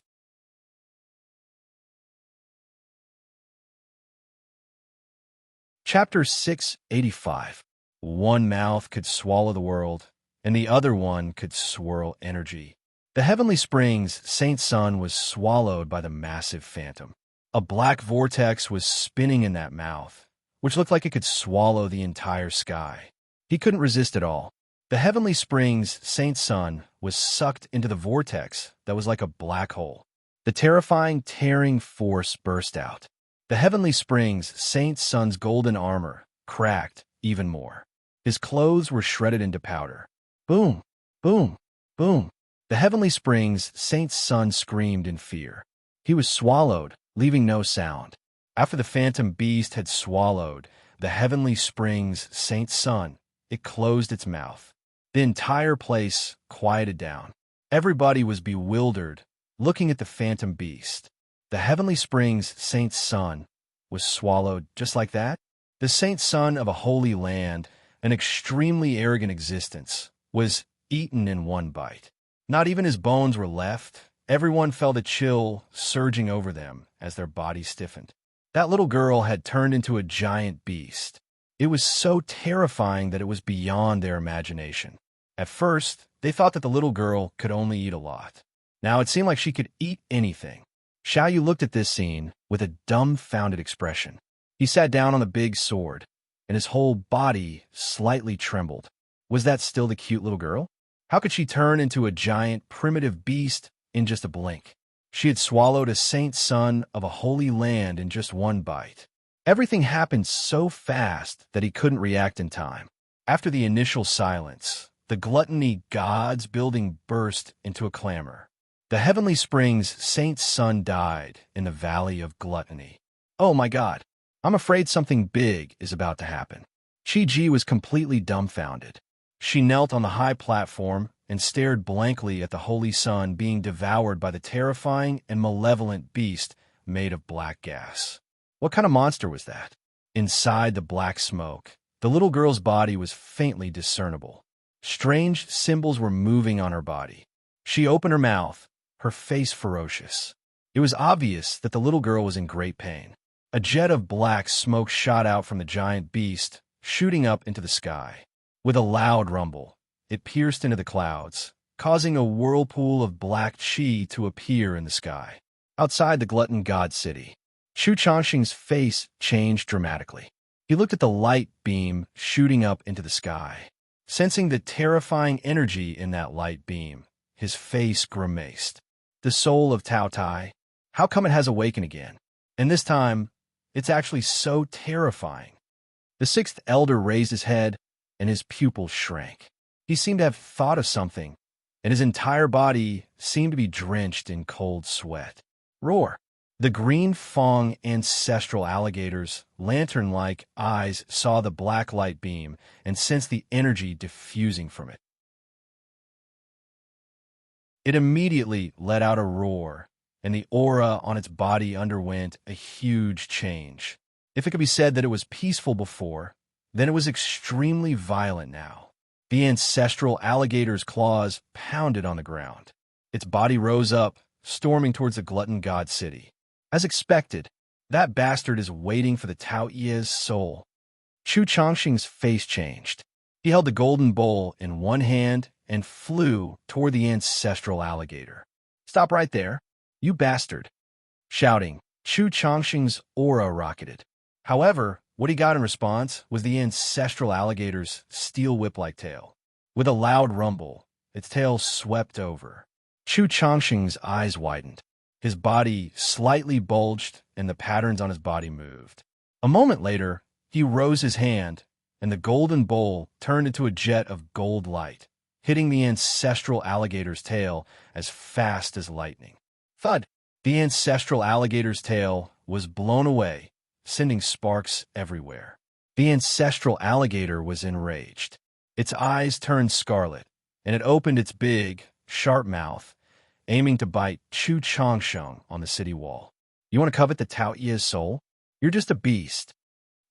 Speaker 1: Chapter 685. One mouth could swallow the world, and the other one could swirl energy. The Heavenly Springs Saint Sun was swallowed by the massive phantom. A black vortex was spinning in that mouth, which looked like it could swallow the entire sky. He couldn't resist at all. The Heavenly Springs Saint Sun was sucked into the vortex that was like a black hole. The terrifying, tearing force burst out. The Heavenly Springs Saint Sun's golden armor cracked even more. His clothes were shredded into powder. Boom! Boom! Boom! The Heavenly Springs Saint Sun screamed in fear. He was swallowed, leaving no sound. After the phantom beast had swallowed the Heavenly Springs Saint Sun, it closed its mouth. The entire place quieted down. Everybody was bewildered, looking at the phantom beast. The Heavenly Springs Saint Sun was swallowed just like that. The Saint Sun of a holy land, an extremely arrogant existence, was eaten in one bite. Not even his bones were left. Everyone felt a chill surging over them as their bodies stiffened. That little girl had turned into a giant beast. It was so terrifying that it was beyond their imagination. At first, they thought that the little girl could only eat a lot. Now it seemed like she could eat anything. Xiaoyu looked at this scene with a dumbfounded expression. He sat down on the big sword, and his whole body slightly trembled. Was that still the cute little girl? How could she turn into a giant, primitive beast in just a blink? She had swallowed a saint son of a holy land in just one bite. Everything happened so fast that he couldn't react in time. After the initial silence, the gluttony gods building burst into a clamor. The heavenly springs saint's son died in the valley of gluttony. Oh my God, I'm afraid something big is about to happen. Chi-Ji was completely dumbfounded. She knelt on the high platform and stared blankly at the holy sun being devoured by the terrifying and malevolent beast made of black gas. What kind of monster was that? Inside the black smoke, the little girl's body was faintly discernible. Strange symbols were moving on her body. She opened her mouth, her face ferocious. It was obvious that the little girl was in great pain. A jet of black smoke shot out from the giant beast, shooting up into the sky. With a loud rumble, it pierced into the clouds, causing a whirlpool of black chi to appear in the sky. Outside the glutton god city, Chu Changxing's face changed dramatically. He looked at the light beam shooting up into the sky. Sensing the terrifying energy in that light beam, his face grimaced. The soul of Tao Tai, how come it has awakened again? And this time, it's actually so terrifying. The sixth elder raised his head, and his pupils shrank. He seemed to have thought of something, and his entire body seemed to be drenched in cold sweat. Roar! The green Fong ancestral alligator's lantern-like eyes saw the black light beam and sensed the energy diffusing from it. It immediately let out a roar, and the aura on its body underwent a huge change. If it could be said that it was peaceful before, then it was extremely violent now. The ancestral alligator's claws pounded on the ground. Its body rose up, storming towards the glutton god city. As expected, that bastard is waiting for the Tao Ye's soul. Chu Changxing's face changed. He held the golden bowl in one hand and flew toward the ancestral alligator. Stop right there, you bastard! Shouting, Chu Changxing's aura rocketed. However, what he got in response was the ancestral alligator's steel whip-like tail. With a loud rumble, its tail swept over. Chu Changxing's eyes widened. His body slightly bulged, and the patterns on his body moved. A moment later, he rose his hand, and the golden bowl turned into a jet of gold light, hitting the ancestral alligator's tail as fast as lightning. Thud! The ancestral alligator's tail was blown away, sending sparks everywhere. The ancestral alligator was enraged. Its eyes turned scarlet, and it opened its big, sharp mouth, aiming to bite Chu Changsheng on the city wall. You want to covet the Tao Ye's soul? You're just a beast.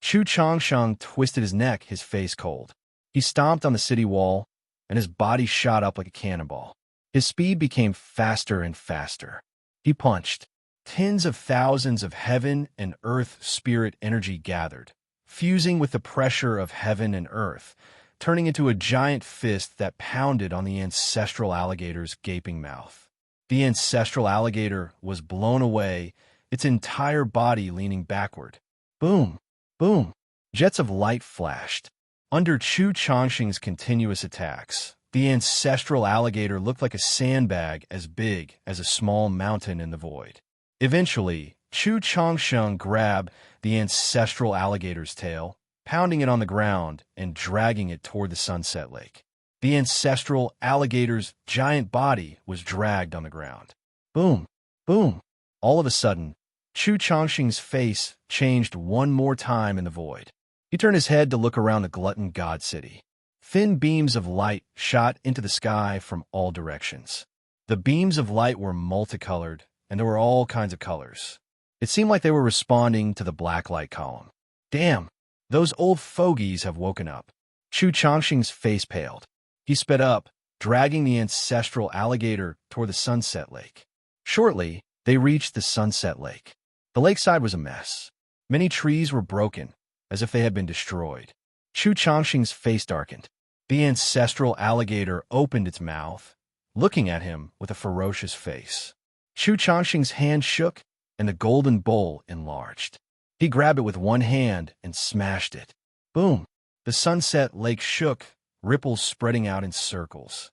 Speaker 1: Chu Changsheng twisted his neck, his face cold. He stomped on the city wall, and his body shot up like a cannonball. His speed became faster and faster. He punched. Tens of thousands of heaven and earth spirit energy gathered, fusing with the pressure of heaven and earth, turning into a giant fist that pounded on the ancestral alligator's gaping mouth. The ancestral alligator was blown away, its entire body leaning backward. Boom! Boom! Jets of light flashed. Under Chu Changxing's continuous attacks, the ancestral alligator looked like a sandbag as big as a small mountain in the void. Eventually, Chu Changsheng grabbed the ancestral alligator's tail, pounding it on the ground and dragging it toward the sunset lake. The ancestral alligator's giant body was dragged on the ground. Boom! Boom! All of a sudden, Chu Changxing's face changed one more time in the void. He turned his head to look around the glutton god city. Thin beams of light shot into the sky from all directions. The beams of light were multicolored, and there were all kinds of colors. It seemed like they were responding to the black light column. Damn! Those old fogies have woken up. Chu Changxing's face paled. He sped up, dragging the ancestral alligator toward the Sunset Lake. Shortly, they reached the Sunset Lake. The lakeside was a mess. Many trees were broken, as if they had been destroyed. Chu Changxing's face darkened. The ancestral alligator opened its mouth, looking at him with a ferocious face. Chu Changxing's hand shook, and the golden bowl enlarged. He grabbed it with one hand and smashed it. Boom! The Sunset Lake shook, ripples spreading out in circles.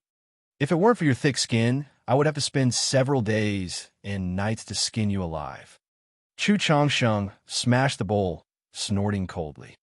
Speaker 1: If it weren't for your thick skin, I would have to spend several days and nights to skin you alive. Chu Changsheng smashed the bowl, snorting coldly.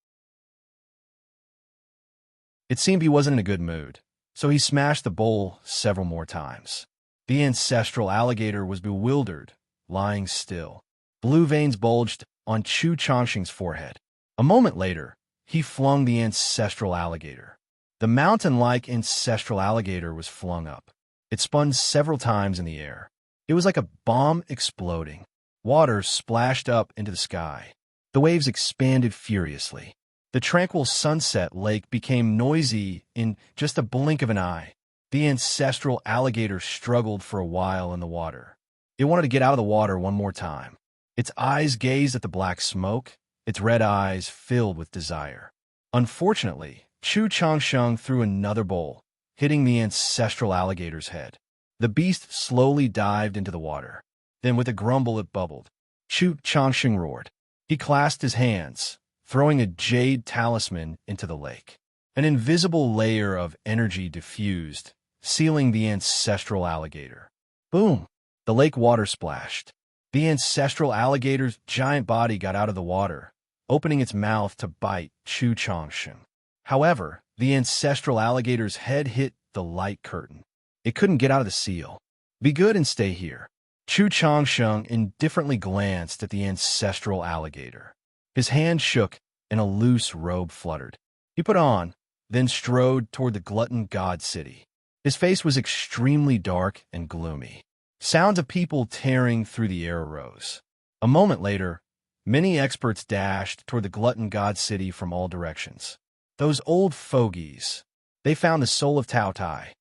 Speaker 1: It seemed he wasn't in a good mood, so he smashed the bowl several more times. The ancestral alligator was bewildered, lying still. Blue veins bulged on Chu Changxing's forehead. A moment later, he flung the ancestral alligator. The mountain-like ancestral alligator was flung up. It spun several times in the air. It was like a bomb exploding. Water splashed up into the sky. The waves expanded furiously. The tranquil Sunset Lake became noisy in just a blink of an eye. The ancestral alligator struggled for a while in the water. It wanted to get out of the water one more time. Its eyes gazed at the black smoke, its red eyes filled with desire. Unfortunately, Chu Changsheng threw another bowl, hitting the ancestral alligator's head. The beast slowly dived into the water. Then with a grumble it bubbled. Chu Changsheng roared. He clasped his hands, throwing a jade talisman into the lake. An invisible layer of energy diffused, sealing the ancestral alligator. Boom! The lake water splashed. The ancestral alligator's giant body got out of the water, opening its mouth to bite Chu Changsheng. However, the ancestral alligator's head hit the light curtain. It couldn't get out of the seal. Be good and stay here. Chu Changsheng indifferently glanced at the ancestral alligator. His hand shook and a loose robe fluttered. He put on, then strode toward the glutton god city. His face was extremely dark and gloomy. Sounds of people tearing through the air arose. A moment later, many experts dashed toward the glutton god city from all directions. Those old fogies. They found the soul of Tao Tai.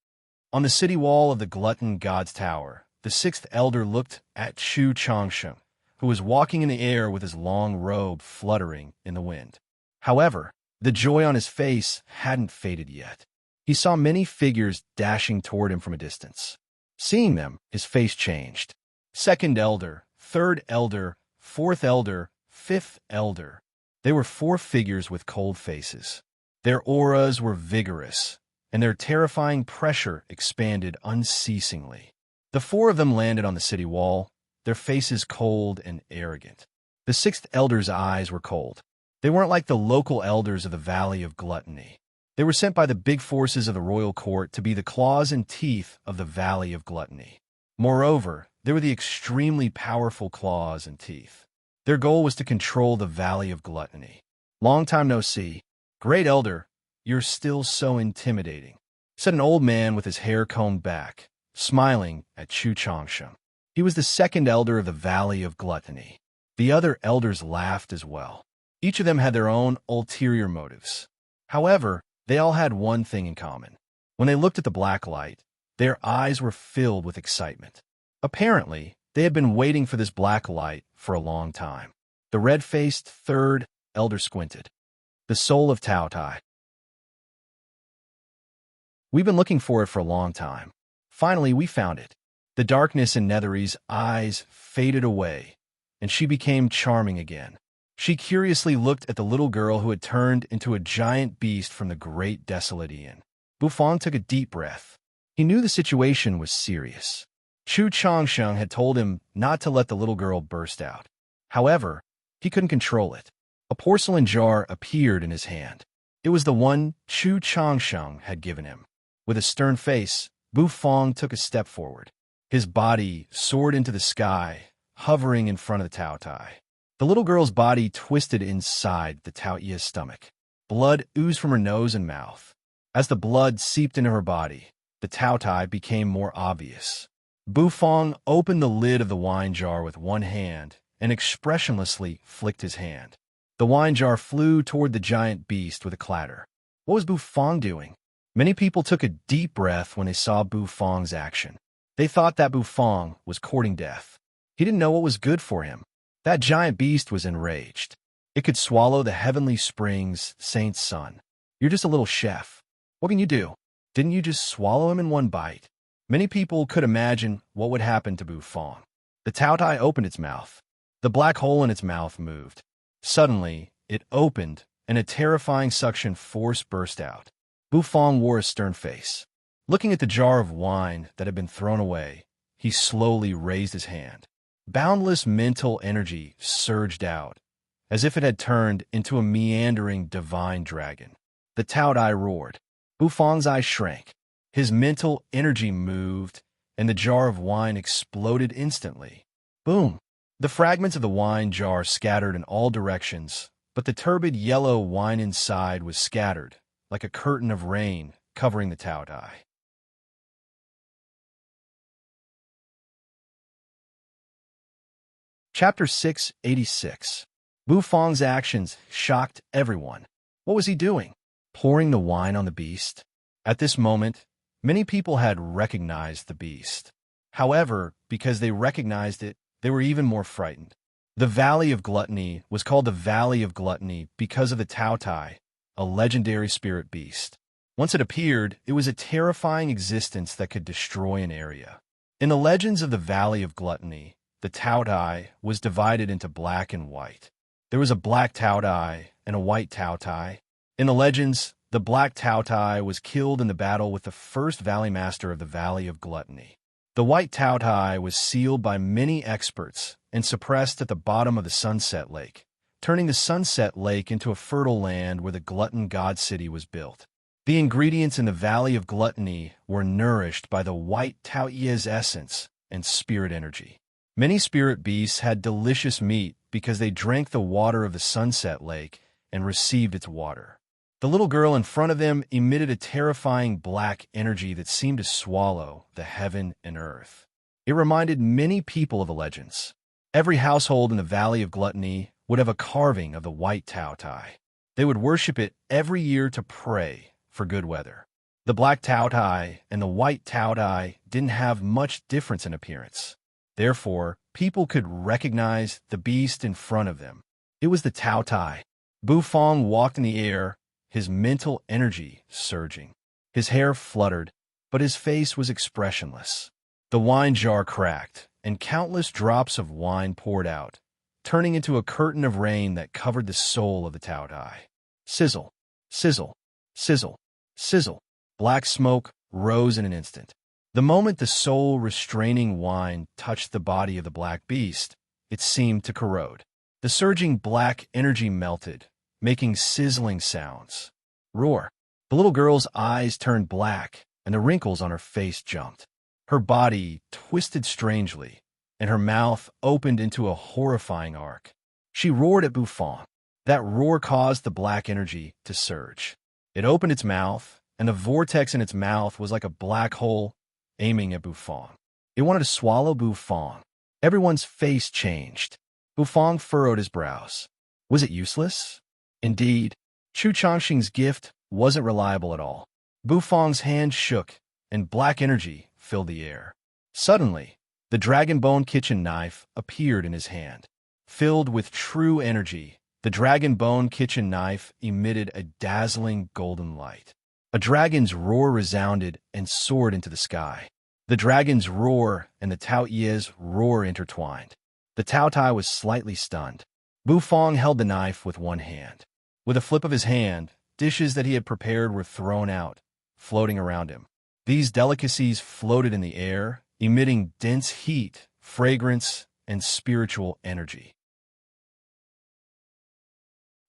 Speaker 1: On the city wall of the glutton god's tower, the sixth elder looked at Chu Changsheng, who was walking in the air with his long robe fluttering in the wind. However, the joy on his face hadn't faded yet. He saw many figures dashing toward him from a distance. Seeing them, his face changed. Second elder, third elder, fourth elder, fifth elder. They were four figures with cold faces. Their auras were vigorous, and their terrifying pressure expanded unceasingly. The four of them landed on the city wall, their faces cold and arrogant. The sixth elder's eyes were cold. They weren't like the local elders of the Valley of Gluttony. They were sent by the big forces of the royal court to be the claws and teeth of the Valley of Gluttony. Moreover, they were the extremely powerful claws and teeth. Their goal was to control the Valley of Gluttony. Long time no see. Great elder, you're still so intimidating, said an old man with his hair combed back, smiling at Chu Changsheng. He was the second elder of the Valley of Gluttony. The other elders laughed as well. Each of them had their own ulterior motives. However, they all had one thing in common. When they looked at the black light, their eyes were filled with excitement. Apparently, they had been waiting for this black light for a long time. The red-faced third elder squinted. The soul of Tao Tai. We've been looking for it for a long time. Finally, we found it. The darkness in Nethery's eyes faded away, and she became charming again. She curiously looked at the little girl who had turned into a giant beast from the great desolate Inn. Bufang took a deep breath. He knew the situation was serious. Chu Changsheng had told him not to let the little girl burst out. However, he couldn't control it. A porcelain jar appeared in his hand. It was the one Chu Changsheng had given him. With a stern face, Bufang took a step forward. His body soared into the sky, hovering in front of the Tao Tai. The little girl's body twisted inside the Tao Yi's stomach. Blood oozed from her nose and mouth. As the blood seeped into her body, the Tao Tai became more obvious. Bufang opened the lid of the wine jar with one hand and expressionlessly flicked his hand. The wine jar flew toward the giant beast with a clatter. What was Bufang doing? Many people took a deep breath when they saw Bufong's action. They thought that Bufong was courting death. He didn't know what was good for him. That giant beast was enraged. It could swallow the heavenly springs, Saint's son. You're just a little chef. What can you do? Didn't you just swallow him in one bite? Many people could imagine what would happen to Bufong. The Taotai opened its mouth. The black hole in its mouth moved. Suddenly, it opened, and a terrifying suction force burst out. Bufong wore a stern face. Looking at the jar of wine that had been thrown away, he slowly raised his hand. Boundless mental energy surged out, as if it had turned into a meandering divine dragon. The Taotai roared. Bufong's eyes shrank. His mental energy moved, and the jar of wine exploded instantly. Boom! The fragments of the wine jar scattered in all directions, but the turbid yellow wine inside was scattered, like a curtain of rain covering the Taotai. Chapter 686. Bufong's actions shocked everyone. What was he doing? Pouring the wine on the beast? At this moment, many people had recognized the beast. However, because they recognized it, they were even more frightened. The Valley of Gluttony was called the Valley of Gluttony because of the Taotai, a legendary spirit beast. Once it appeared, it was a terrifying existence that could destroy an area. In the legends of the Valley of Gluttony, the Taotai was divided into black and white. There was a black Taotai and a white Taotai. In the legends, the black Taotai was killed in the battle with the first Valley Master of the Valley of Gluttony. The white Taotai was sealed by many experts and suppressed at the bottom of the Sunset Lake, turning the Sunset Lake into a fertile land where the glutton god city was built. The ingredients in the Valley of Gluttony were nourished by the white Taoye's essence and spirit energy. Many spirit beasts had delicious meat because they drank the water of the Sunset Lake and received its water. The little girl in front of them emitted a terrifying black energy that seemed to swallow the heaven and earth. It reminded many people of the legends. Every household in the Valley of Gluttony would have a carving of the white Taotai. They would worship it every year to pray for good weather. The black Taotai and the white Taotai didn't have much difference in appearance. Therefore, people could recognize the beast in front of them. It was the Taotai. Bufong walked in the air, his mental energy surging. His hair fluttered, but his face was expressionless. The wine jar cracked, and countless drops of wine poured out, turning into a curtain of rain that covered the soul of the Taotai. Sizzle, sizzle, sizzle, sizzle. Black smoke rose in an instant. The moment the soul-restraining wine touched the body of the black beast, it seemed to corrode. The surging black energy melted, making sizzling sounds. Roar. The little girl's eyes turned black, and the wrinkles on her face jumped. Her body twisted strangely, and her mouth opened into a horrifying arc. She roared at Bufong. That roar caused the black energy to surge. It opened its mouth, and the vortex in its mouth was like a black hole aiming at Bufong. It wanted to swallow Bufong. Everyone's face changed. Bufong furrowed his brows. Was it useless? Indeed, Chu Changxing's gift wasn't reliable at all. Bufong's hand shook, and black energy filled the air. Suddenly, the dragon bone kitchen knife appeared in his hand. Filled with true energy, the dragon bone kitchen knife emitted a dazzling golden light. A dragon's roar resounded and soared into the sky. The dragon's roar and the Taoye's roar intertwined. The Taotai was slightly stunned. Bufong held the knife with one hand. With a flip of his hand, dishes that he had prepared were thrown out, floating around him. These delicacies floated in the air, emitting dense heat, fragrance, and spiritual energy.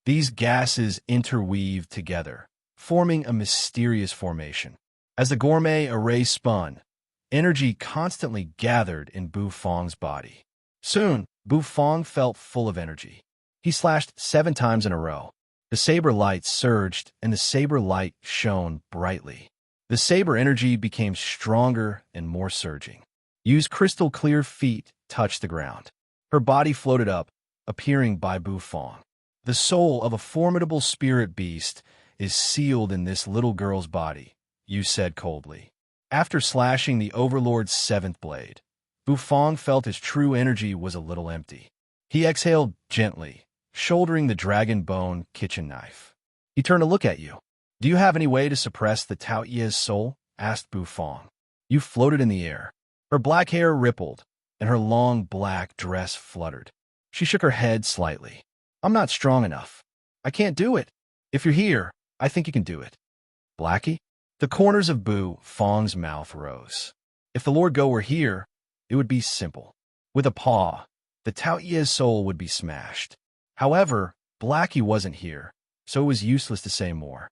Speaker 1: These gases interweaved together, forming a mysterious formation. As the gourmet array spun, energy constantly gathered in Bufong's body. Soon, Bufong felt full of energy. He slashed 7 times in a row. The saber light surged, and the saber light shone brightly. The saber energy became stronger and more surging. Yu's crystal clear feet touched the ground. Her body floated up, appearing by Bufong. The soul of a formidable spirit beast is sealed in this little girl's body, you said coldly. After slashing the Overlord's seventh blade, Bufong felt his true energy was a little empty. He exhaled gently, shouldering the dragon bone kitchen knife. He turned to look at you. Do you have any way to suppress the Tao Ye's soul? Asked Bufong. You floated in the air. Her black hair rippled, and her long black dress fluttered. She shook her head slightly. I'm not strong enough. I can't do it. If you're here, I think you can do it. Blackie? The corners of Bufong's mouth rose. If the Lord Go were here, it would be simple. With a paw, the Tao Ye's soul would be smashed. However, Blackie wasn't here, so it was useless to say more.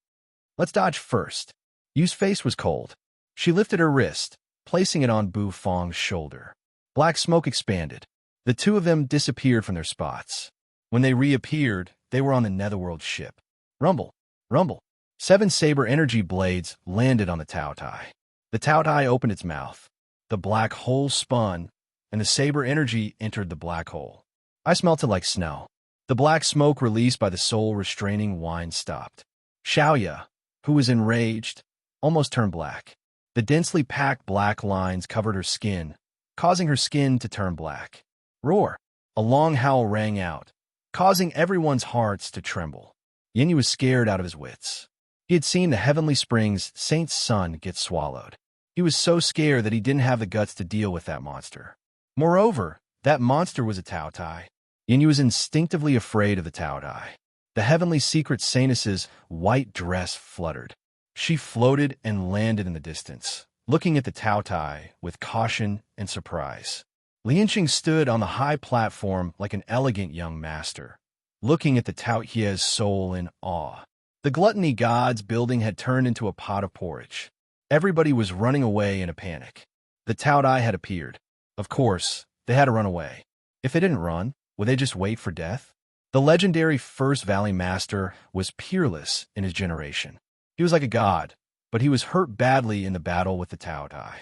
Speaker 1: Let's dodge first. Yu's face was cold. She lifted her wrist, placing it on Bufong's shoulder. Black smoke expanded. The two of them disappeared from their spots. When they reappeared, they were on the Netherworld ship. Rumble, rumble. 7 saber energy blades landed on the Tao Tai. The Tao Tai opened its mouth. The black hole spun, and the saber energy entered the black hole. I smelt it like snow. The black smoke released by the soul-restraining wine stopped. Xiaoya, who was enraged, almost turned black. The densely packed black lines covered her skin, causing her skin to turn black. Roar! A long howl rang out, causing everyone's hearts to tremble. Yin was scared out of his wits. He had seen the Heavenly Springs Saint's son get swallowed. He was so scared that he didn't have the guts to deal with that monster. Moreover, that monster was a Tao Tai. Yin was instinctively afraid of the Tao Tai. The Heavenly Secret Saintess's white dress fluttered. She floated and landed in the distance, looking at the Tao Tai with caution and surprise. Lianqing stood on the high platform like an elegant young master, looking at the Tao Ye's soul in awe. The Gluttony Gods building had turned into a pot of porridge. Everybody was running away in a panic. The Tao Tai had appeared. Of course, they had to run away. If they didn't run, would they just wait for death? The legendary First Valley Master was peerless in his generation. He was like a god, but he was hurt badly in the battle with the Tao Tai.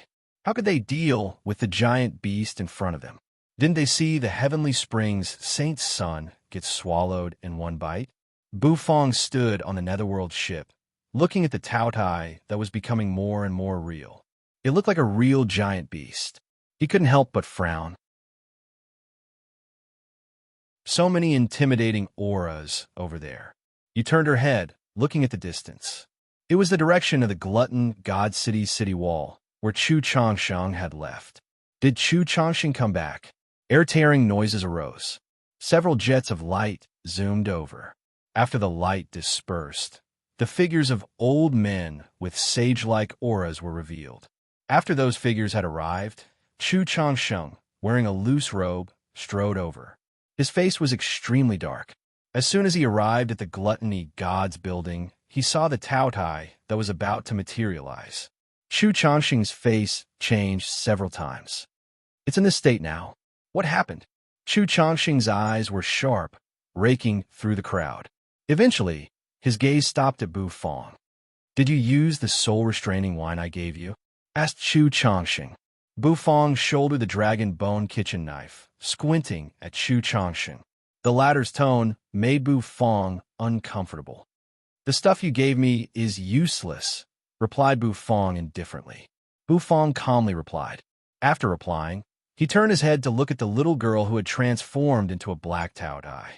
Speaker 1: How could they deal with the giant beast in front of them? Didn't they see the Heavenly Springs Saint's son get swallowed in one bite? Bufong stood on the Netherworld ship, looking at the Tao Tai that was becoming more and more real. It looked like a real giant beast. He couldn't help but frown. So many intimidating auras over there. You turned her head, looking at the distance. It was the direction of the Glutton God City's city wall, where Chu Changsheng had left. Did Chu Changsheng come back? Air-tearing noises arose. Several jets of light zoomed over. After the light dispersed, the figures of old men with sage-like auras were revealed. After those figures had arrived, Chu Changsheng, wearing a loose robe, strode over. His face was extremely dark. As soon as he arrived at the Gluttony Gods building, he saw the Tao Tai that was about to materialize. Chu Changsheng's face changed several times. It's in this state now. What happened? Chu Changsheng's eyes were sharp, raking through the crowd. Eventually, his gaze stopped at Bufong. Did you use the soul-restraining wine I gave you? Asked Chu Changsheng. Bufong shouldered the dragon bone kitchen knife, squinting at Chu Changsheng. The latter's tone made Bufong uncomfortable. The stuff you gave me is useless, replied Bufong indifferently. Bufong calmly replied. After replying, he turned his head to look at the little girl who had transformed into a black Tao Tai.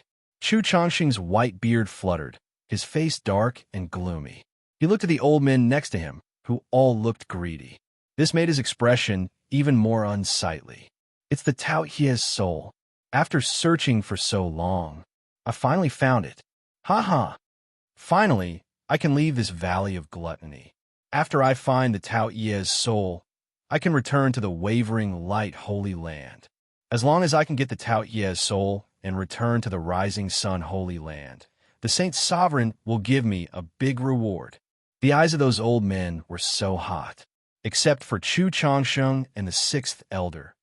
Speaker 1: Chu Changsheng's white beard fluttered, his face dark and gloomy. He looked at the old men next to him, who all looked greedy. This made his expression even more unsightly. It's the Tao Ye's soul. After searching for so long, I finally found it. Ha ha! Finally, I can leave this valley of gluttony. After I find the Tao Ye's soul, I can return to the wavering light holy land. As long as I can get the Tao Ye's soul and return to the rising sun holy land, the Saint Sovereign will give me a big reward. The eyes of those old men were so hot, except for Chu Changsheng and the 6th elder.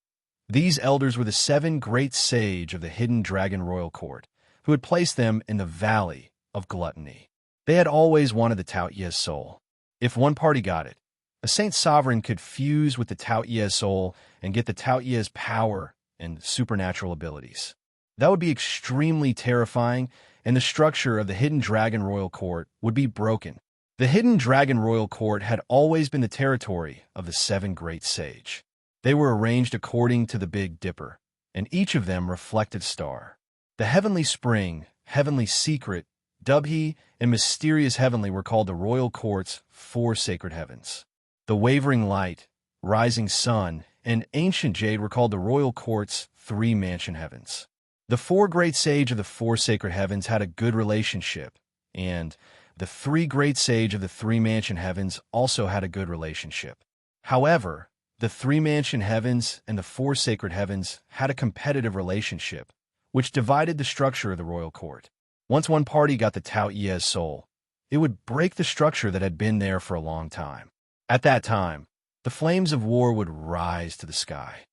Speaker 1: These elders were the 7 great sage of the hidden dragon royal court, who had placed them in the valley of gluttony. They had always wanted the Tao Ye's soul. If one party got it, a Saint Sovereign could fuse with the Tao Ye's soul and get the Tao Ye's power and supernatural abilities. That would be extremely terrifying, and the structure of the hidden dragon royal court would be broken. The hidden Dragon Royal Court had always been the territory of the seven great sage. They were arranged according to the Big Dipper, and each of them reflected a star. The Heavenly Spring, Heavenly Secret, Dubhe, and Mysterious Heavenly were called the Royal Court's four sacred heavens. The Wavering Light, Rising Sun, and Ancient Jade were called the Royal Court's three mansion heavens. The four great sage of the four sacred heavens had a good relationship, and the three great sage of the three mansion heavens also had a good relationship. However, the three mansion heavens and the four sacred heavens had a competitive relationship, which divided the structure of the royal court. Once one party got the Tao Ye's soul, it would break the structure that had been there for a long time. At that time, the flames of war would rise to the sky.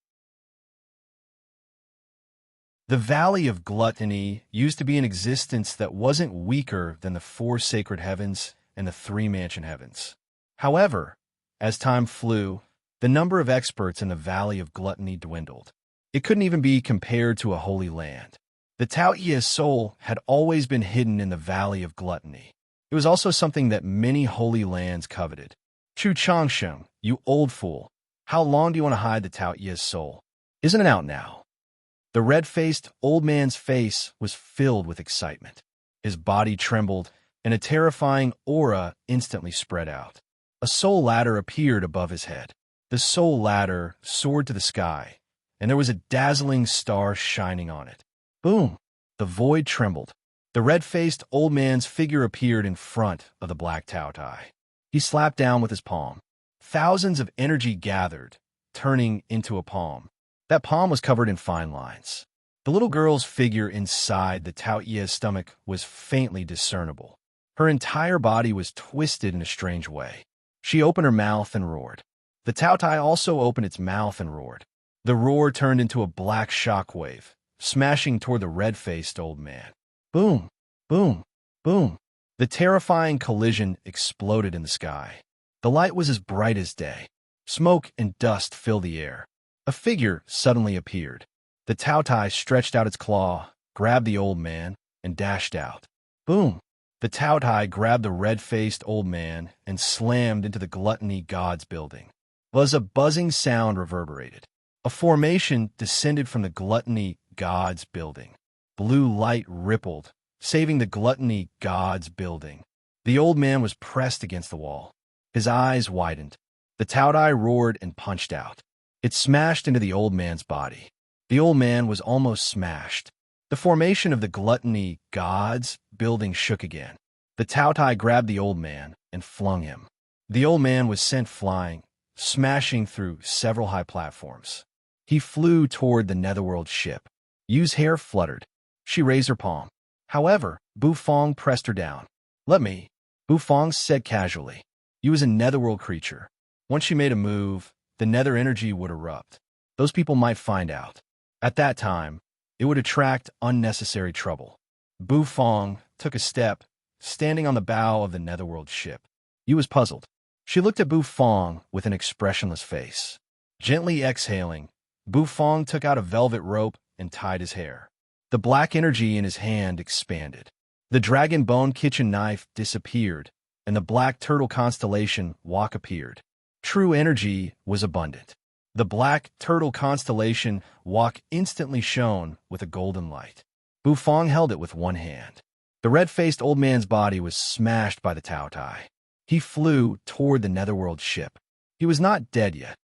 Speaker 1: The Valley of Gluttony used to be an existence that wasn't weaker than the four sacred heavens and the three mansion heavens. However, as time flew, the number of experts in the Valley of Gluttony dwindled. It couldn't even be compared to a holy land. The Tao Ye's soul had always been hidden in the Valley of Gluttony. It was also something that many holy lands coveted. Chu Changsheng, you old fool, how long do you want to hide the Tao Ye's soul? Isn't it out now? The red-faced old man's face was filled with excitement. His body trembled, and a terrifying aura instantly spread out. A soul ladder appeared above his head. The soul ladder soared to the sky, and there was a dazzling star shining on it. Boom! The void trembled. The red-faced old man's figure appeared in front of the black Tao Tai. He slapped down with his palm. Thousands of energy gathered, turning into a palm. That palm was covered in fine lines. The little girl's figure inside the Tao Ye's stomach was faintly discernible. Her entire body was twisted in a strange way. She opened her mouth and roared. The Tao Tai also opened its mouth and roared. The roar turned into a black shockwave, smashing toward the red-faced old man. Boom! Boom! Boom! The terrifying collision exploded in the sky. The light was as bright as day. Smoke and dust filled the air. A figure suddenly appeared. The Tao Tai stretched out its claw, grabbed the old man, and dashed out. Boom! The Tao Tai grabbed the red-faced old man and slammed into the Gluttony Gods building. A buzzing sound reverberated. A formation descended from the Gluttony Gods building. Blue light rippled, saving the Gluttony Gods building. The old man was pressed against the wall. His eyes widened. The Tao Tai roared and punched out. It smashed into the old man's body. The old man was almost smashed. The formation of the Gluttony Gods building shook again. The Tao Tai grabbed the old man and flung him. The old man was sent flying, smashing through several high platforms. He flew toward the netherworld ship. Yu's hair fluttered. She raised her palm. However, Bu Fong pressed her down. Let me, Bu Fong said casually. Yu is a netherworld creature. Once she made a move, the nether energy would erupt. Those people might find out. At that time, it would attract unnecessary trouble. Bu Fong took a step, standing on the bow of the netherworld ship. Yu was puzzled. She looked at Bu Fong with an expressionless face. Gently exhaling, Bu Fong took out a velvet rope and tied his hair. The black energy in his hand expanded. The dragon bone kitchen knife disappeared, and the black turtle constellation Wok appeared. True energy was abundant. The black turtle constellation Wok instantly shone with a golden light. Bu Fong held it with one hand. The red-faced old man's body was smashed by the Tao Tai. He flew toward the netherworld ship. He was not dead yet.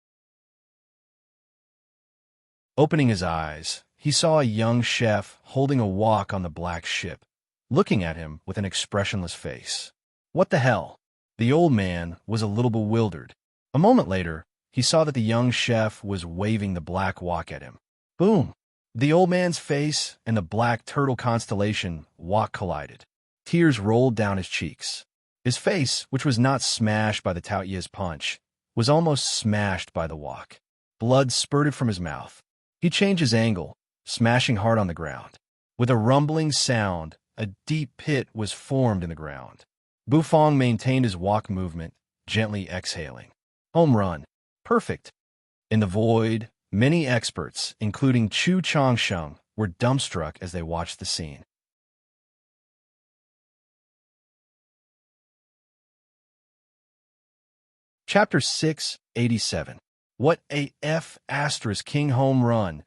Speaker 1: Opening his eyes, he saw a young chef holding a wok on the black ship, looking at him with an expressionless face. What the hell? The old man was a little bewildered. A moment later, he saw that the young chef was waving the black wok at him. Boom! The old man's face and the black turtle constellation Wok collided. Tears rolled down his cheeks. His face, which was not smashed by the Tao Ye's punch, was almost smashed by the wok. Blood spurted from his mouth. He changed his angle, smashing hard on the ground. With a rumbling sound, a deep pit was formed in the ground. Bu Fong maintained his wok movement, gently exhaling. Home run. Perfect. In the void, many experts, including Chu Changsheng, were dumbstruck as they watched the scene. Chapter 687. What a F asterisk king home run.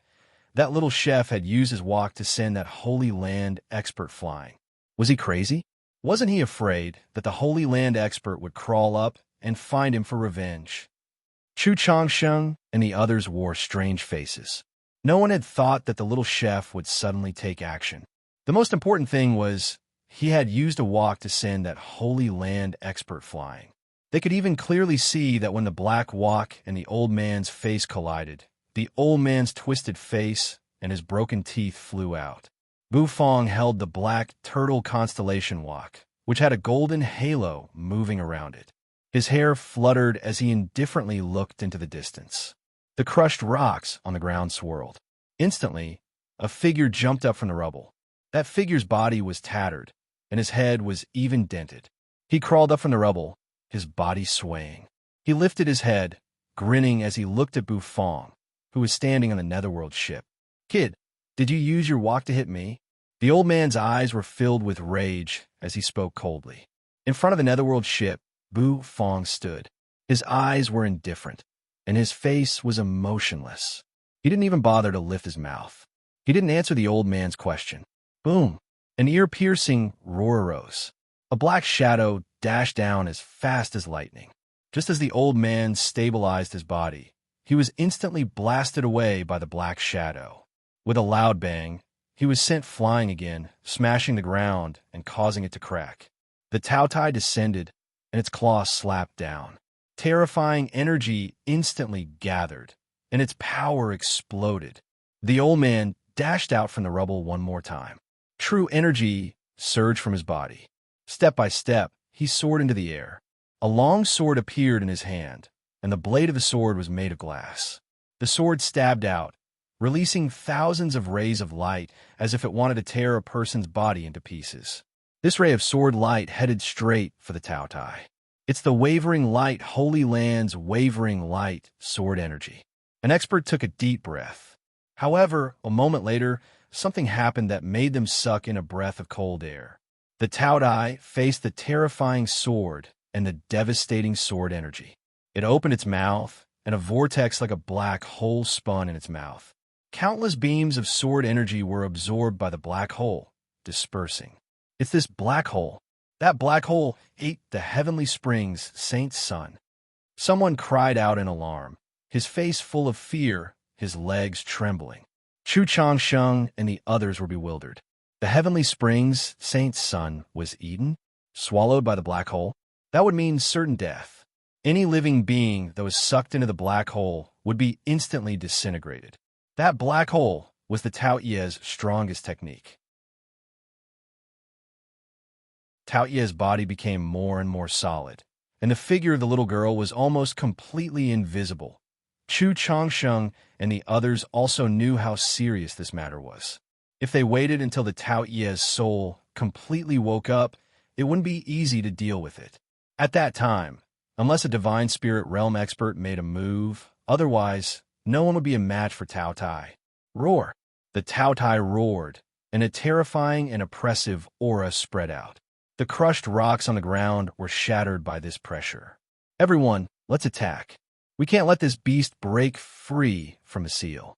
Speaker 1: That little chef had used his walk to send that Holy Land expert flying. Was he crazy? Wasn't he afraid that the Holy Land expert would crawl up and find him for revenge? Chu Changsheng and the others wore strange faces. No one had thought that the little chef would suddenly take action. The most important thing was he had used a walk to send that Holy Land expert flying. They could even clearly see that when the black walk and the old man's face collided, the old man's twisted face and his broken teeth flew out. Bu Fong held the black turtle constellation walk, which had a golden halo moving around it. His hair fluttered as he indifferently looked into the distance. The crushed rocks on the ground swirled. Instantly, a figure jumped up from the rubble. That figure's body was tattered, and his head was even dented. He crawled up from the rubble, his body swaying. He lifted his head, grinning as he looked at Bu Fong, who was standing on the Netherworld ship. "Kid, did you use your walk to hit me?" The old man's eyes were filled with rage as he spoke coldly. In front of the Netherworld ship, Bu Fong stood. His eyes were indifferent, and his face was emotionless. He didn't even bother to lift his mouth. He didn't answer the old man's question. Boom! An ear-piercing roar arose. A black shadow dashed down as fast as lightning. Just as the old man stabilized his body, he was instantly blasted away by the black shadow. With a loud bang, he was sent flying again, smashing the ground and causing it to crack. The Taotai descended, and its claws slapped down. Terrifying energy instantly gathered, and its power exploded. The old man dashed out from the rubble one more time. True energy surged from his body. Step by step, he soared into the air. A long sword appeared in his hand, and the blade of the sword was made of glass. The sword stabbed out, releasing thousands of rays of light as if it wanted to tear a person's body into pieces. This ray of sword light headed straight for the Taotai. It's the wavering light, Holy Land's wavering light, sword energy. An expert took a deep breath. However, a moment later, something happened that made them suck in a breath of cold air. The Taotai faced the terrifying sword and the devastating sword energy. It opened its mouth, and a vortex like a black hole spun in its mouth. Countless beams of sword energy were absorbed by the black hole, dispersing. It's this black hole. That black hole ate the heavenly springs, Saint's son. Someone cried out in alarm, his face full of fear, his legs trembling. Chu Changsheng and the others were bewildered. The heavenly springs, Saint's son, was eaten, swallowed by the black hole. That would mean certain death. Any living being that was sucked into the black hole would be instantly disintegrated. That black hole was the Tao Ye's strongest technique. Tao Ye's body became more and more solid, and the figure of the little girl was almost completely invisible. Chu Changsheng and the others also knew how serious this matter was. If they waited until the Tao Ye's soul completely woke up, it wouldn't be easy to deal with it. At that time, unless a divine spirit realm expert made a move, otherwise, no one would be a match for Tao Tai. Roar! The Tao Tai roared, and a terrifying and oppressive aura spread out. The crushed rocks on the ground were shattered by this pressure. Everyone, let's attack. We can't let this beast break free from the seal.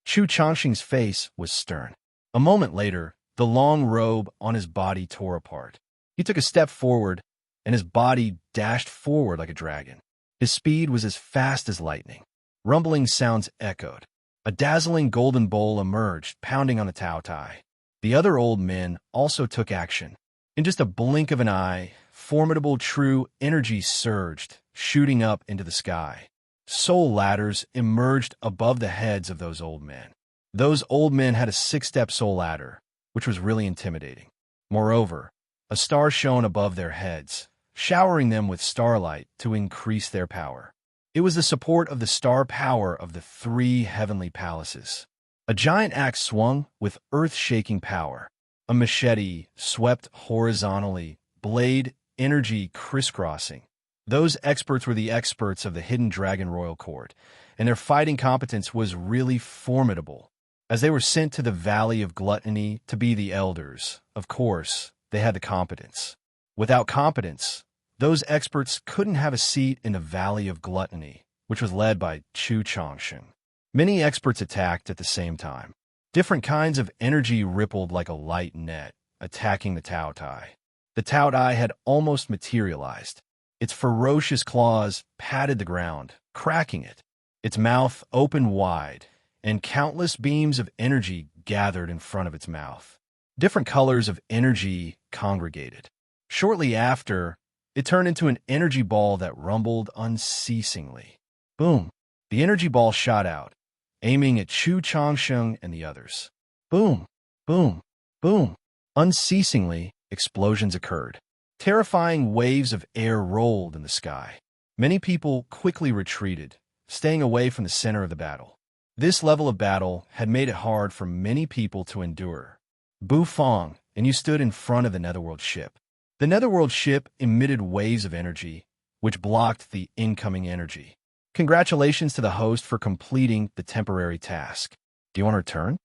Speaker 1: Chu Changsheng's face was stern. A moment later, the long robe on his body tore apart. He took a step forward, and his body dashed forward like a dragon. His speed was as fast as lightning. Rumbling sounds echoed. A dazzling golden bowl emerged, pounding on the Tao Tai. The other old men also took action. In just a blink of an eye, formidable true energy surged, shooting up into the sky. Soul ladders emerged above the heads of those old men. Those old men had a 6-step soul ladder, which was really intimidating. Moreover, a star shone above their heads, showering them with starlight to increase their power. It was the support of the star power of the 3 heavenly palaces. A giant axe swung with earth-shaking power. A machete swept horizontally, blade energy crisscrossing. Those experts were the experts of the Hidden Dragon Royal Court, and their fighting competence was really formidable. As they were sent to the Valley of Gluttony to be the elders, of course, they had the competence. Without competence, Those experts couldn't have a seat in the Valley of Gluttony, which was led by Chu Changsheng. Many experts attacked at the same time. Different kinds of energy rippled like a light net, attacking the Tao Tai. The Tao Tai had almost materialized. Its ferocious claws patted the ground, cracking it. Its mouth opened wide, and countless beams of energy gathered in front of its mouth. Different colors of energy congregated. Shortly after, it turned into an energy ball that rumbled unceasingly. Boom! The energy ball shot out, aiming at Chu Changsheng and the others. Boom! Boom! Boom! Unceasingly, explosions occurred. Terrifying waves of air rolled in the sky. Many people quickly retreated, staying away from the center of the battle. This level of battle had made it hard for many people to endure. Bu Fong, and you stood in front of the Netherworld ship. The Netherworld ship emitted waves of energy, which blocked the incoming energy. Congratulations to the host for completing the temporary task. Do you want to return?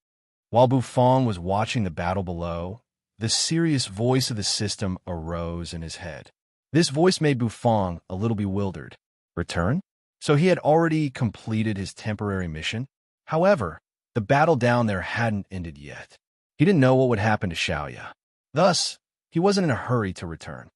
Speaker 1: While Bu Fong was watching the battle below, the serious voice of the system arose in his head. This voice made Bu Fong a little bewildered. Return? So he had already completed his temporary mission? However, the battle down there hadn't ended yet. He didn't know what would happen to Xiaoya. Thus, he wasn't in a hurry to return.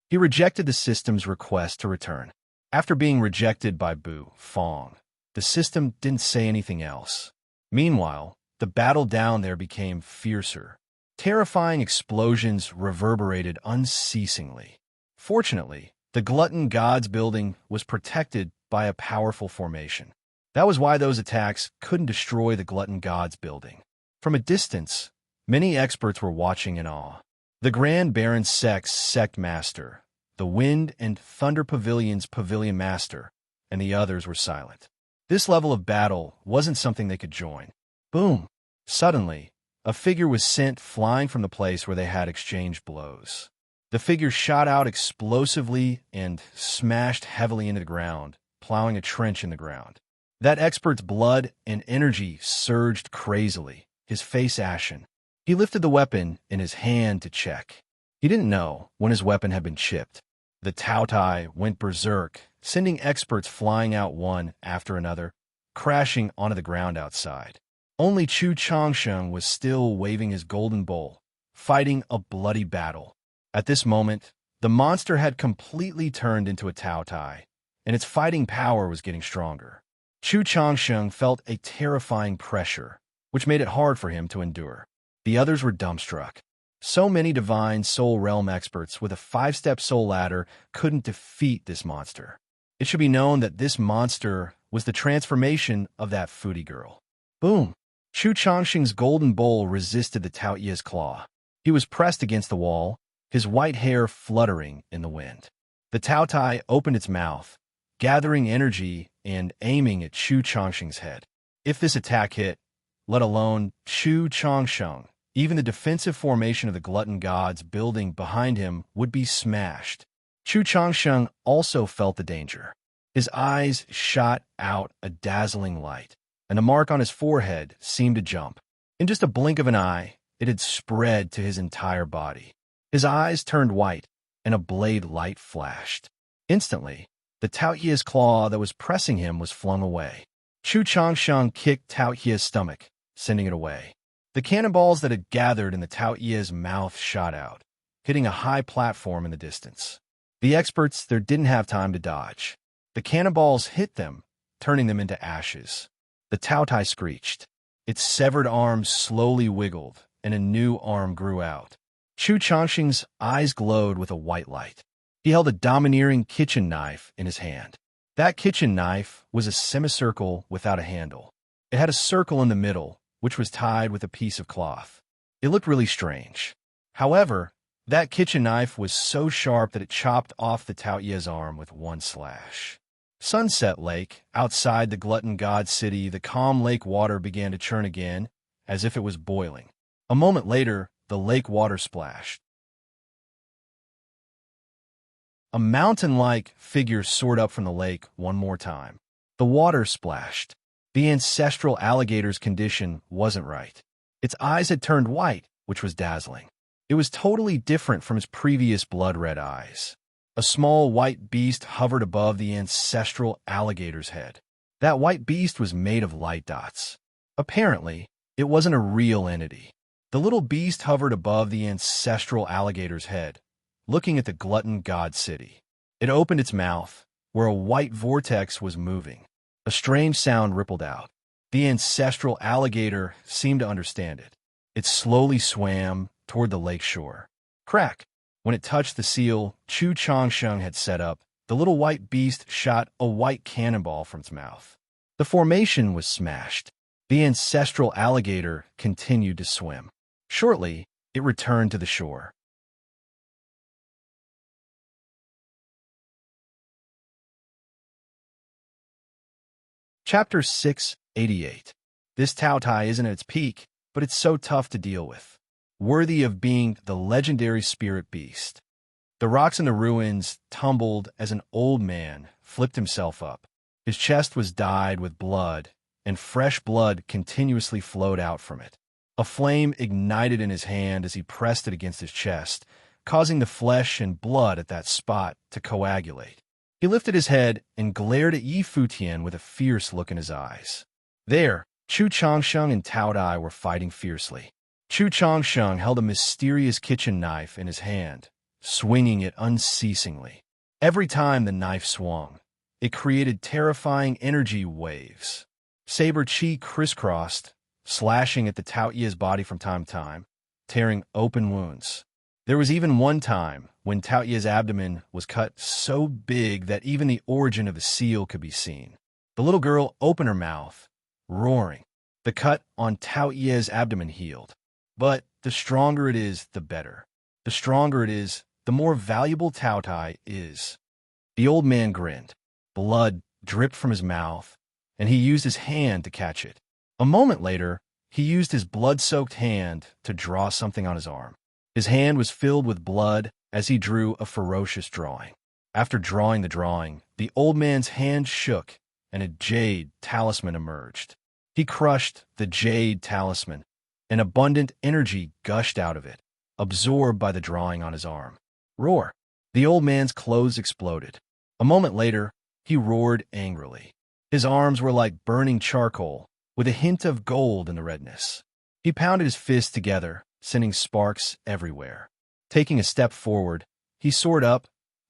Speaker 1: He rejected the system's request to return. After being rejected by Bu Fong, the system didn't say anything else. Meanwhile, the battle down there became fiercer. Terrifying explosions reverberated unceasingly. Fortunately, the Glutton Gods building was protected by a powerful formation. That was why those attacks couldn't destroy the Glutton Gods building. From a distance, many experts were watching in awe. The Grand Baron Sek's Sect Master, the Wind and Thunder Pavilion's Pavilion Master, and the others were silent. This level of battle wasn't something they could join. Boom! Suddenly, a figure was sent flying from the place where they had exchanged blows. The figure shot out explosively and smashed heavily into the ground, plowing a trench in the ground. That expert's blood and energy surged crazily, his face ashen. He lifted the weapon in his hand to check. He didn't know when his weapon had been chipped. The Tao Tai went berserk, sending experts flying out one after another, crashing onto the ground outside. Only Chu Changsheng was still waving his golden bowl, fighting a bloody battle. At this moment, the monster had completely turned into a Tao Tai, and its fighting power was getting stronger. Chu Changsheng felt a terrifying pressure, which made it hard for him to endure. The others were dumbstruck. So many divine soul realm experts with a 5-step soul ladder couldn't defeat this monster. It should be known that this monster was the transformation of that foodie girl. Boom! Chu Changsheng's golden bowl resisted the Tao Ye's claw. He was pressed against the wall, his white hair fluttering in the wind. The Tao Tai opened its mouth, gathering energy and aiming at Chu Changsheng's head. If this attack hit, let alone Chu Changsheng, even the defensive formation of the Glutton Gods building behind him would be smashed. Chu Changsheng also felt the danger. His eyes shot out a dazzling light, and a mark on his forehead seemed to jump. In just a blink of an eye, it had spread to his entire body. His eyes turned white, and a blade light flashed. Instantly, the Tao Ye's claw that was pressing him was flung away. Chu Changsheng kicked Tao Ye's stomach, sending it away. The cannonballs that had gathered in the Tao Ye's mouth shot out, hitting a high platform in the distance. The experts there didn't have time to dodge. The cannonballs hit them, turning them into ashes. The Tao Tai screeched. Its severed arms slowly wiggled, and a new arm grew out. Chu Changsheng's eyes glowed with a white light. He held a domineering kitchen knife in his hand. That kitchen knife was a semicircle without a handle. It had a circle in the middle, which was tied with a piece of cloth. It looked really strange. However, that kitchen knife was so sharp that it chopped off the Tao Ye's arm with one slash. Sunset Lake, outside the Glutton God City, the calm lake water began to churn again, as if it was boiling. A moment later, the lake water splashed. A mountain-like figure soared up from the lake one more time. The water splashed. The ancestral alligator's condition wasn't right. Its eyes had turned white, which was dazzling. It was totally different from his previous blood-red eyes. A small white beast hovered above the ancestral alligator's head. That white beast was made of light dots. Apparently, it wasn't a real entity. The little beast hovered above the ancestral alligator's head, looking at the glutton god city. It opened its mouth, where a white vortex was moving. A strange sound rippled out. The ancestral alligator seemed to understand it. It slowly swam toward the lake shore. Crack! When it touched the seal Chu Changsheng had set up, the little white beast shot a white cannonball from its mouth. The formation was smashed. The ancestral alligator continued to swim. Shortly, it returned to the shore. Chapter 688. This Taotai isn't at its peak, but it's so tough to deal with. Worthy of being the legendary spirit beast. The rocks in the ruins tumbled as an old man flipped himself up. His chest was dyed with blood, and fresh blood continuously flowed out from it. A flame ignited in his hand as he pressed it against his chest, causing the flesh and blood at that spot to coagulate. He lifted his head and glared at Yi Futian with a fierce look in his eyes. There, Chu Changsheng and Tao Dai were fighting fiercely. Chu Changsheng held a mysterious kitchen knife in his hand, swinging it unceasingly. Every time the knife swung, it created terrifying energy waves. Saber Chi crisscrossed, slashing at the Tao Ye's body from time to time, tearing open wounds. There was even one time when Tao Ye's abdomen was cut so big that even the origin of the seal could be seen. The little girl opened her mouth, roaring. The cut on Tao Ye's abdomen healed. But the stronger it is, the better. The stronger it is, the more valuable Taotai is. The old man grinned. Blood dripped from his mouth, and he used his hand to catch it. A moment later, he used his blood-soaked hand to draw something on his arm. His hand was filled with blood as he drew a ferocious drawing. After drawing the drawing, the old man's hand shook, and a jade talisman emerged. He crushed the jade talisman, and abundant energy gushed out of it, absorbed by the drawing on his arm. Roar! The old man's clothes exploded. A moment later, he roared angrily. His arms were like burning charcoal, with a hint of gold in the redness. He pounded his fists together, sending sparks everywhere. Taking a step forward, he soared up,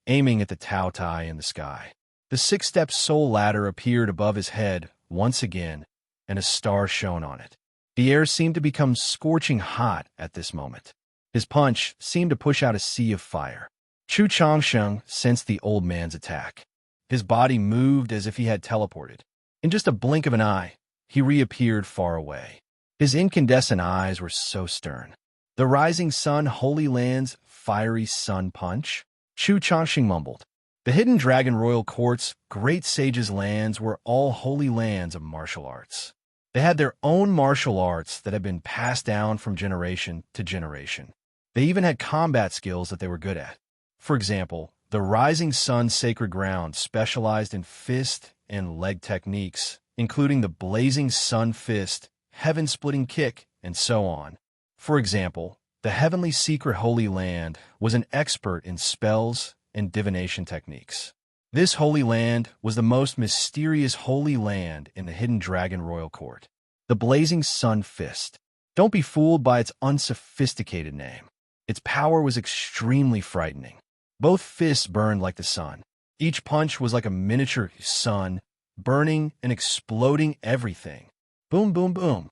Speaker 1: aiming at the Taotai in the sky. The six-step soul ladder appeared above his head once again, and a star shone on it. The air seemed to become scorching hot at this moment. His punch seemed to push out a sea of fire. Chu Changsheng sensed the old man's attack. His body moved as if he had teleported. In just a blink of an eye, he reappeared far away. His incandescent eyes were so stern. The rising sun Holy Land's fiery sun punch? Chu Changsheng mumbled. The hidden dragon royal court's great sages' lands were all holy lands of martial arts. They had their own martial arts that had been passed down from generation to generation. They even had combat skills that they were good at. For example, the Rising Sun Sacred Ground specialized in fist and leg techniques, including the Blazing Sun Fist, Heaven-Splitting Kick, and so on. For example, the Heavenly Secret Holy Land was an expert in spells and divination techniques. This Holy Land was the most mysterious Holy Land in the Hidden Dragon Royal Court. The Blazing Sun Fist. Don't be fooled by its unsophisticated name. Its power was extremely frightening. Both fists burned like the sun. Each punch was like a miniature sun, burning and exploding everything. Boom, boom, boom.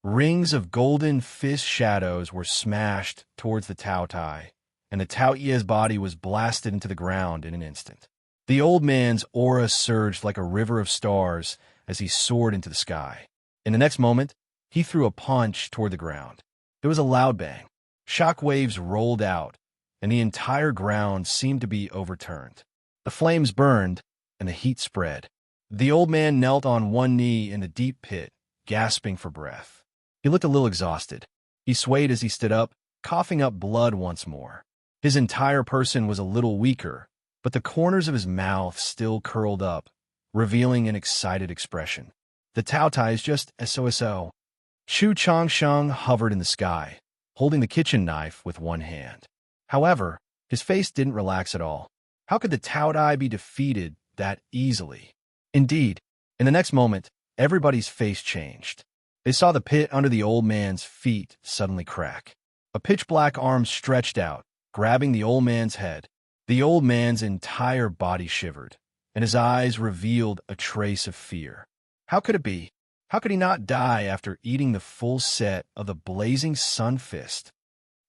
Speaker 1: Rings of golden fist shadows were smashed towards the Taotai, and the Tao Ye's body was blasted into the ground in an instant. The old man's aura surged like a river of stars as he soared into the sky. In the next moment, he threw a punch toward the ground. There was a loud bang. Shock waves rolled out, and the entire ground seemed to be overturned. The flames burned, and the heat spread. The old man knelt on one knee in the deep pit, gasping for breath. He looked a little exhausted. He swayed as he stood up, coughing up blood once more. His entire person was a little weaker, but the corners of his mouth still curled up, revealing an excited expression. The Taotai is just SOSO. Chu Changsheng hovered in the sky, holding the kitchen knife with one hand. However, his face didn't relax at all. How could the Taodai be defeated that easily? Indeed, in the next moment, everybody's face changed. They saw the pit under the old man's feet suddenly crack. A pitch-black arm stretched out, grabbing the old man's head. The old man's entire body shivered, and his eyes revealed a trace of fear. How could it be? How could he not die after eating the full set of the blazing sun fist?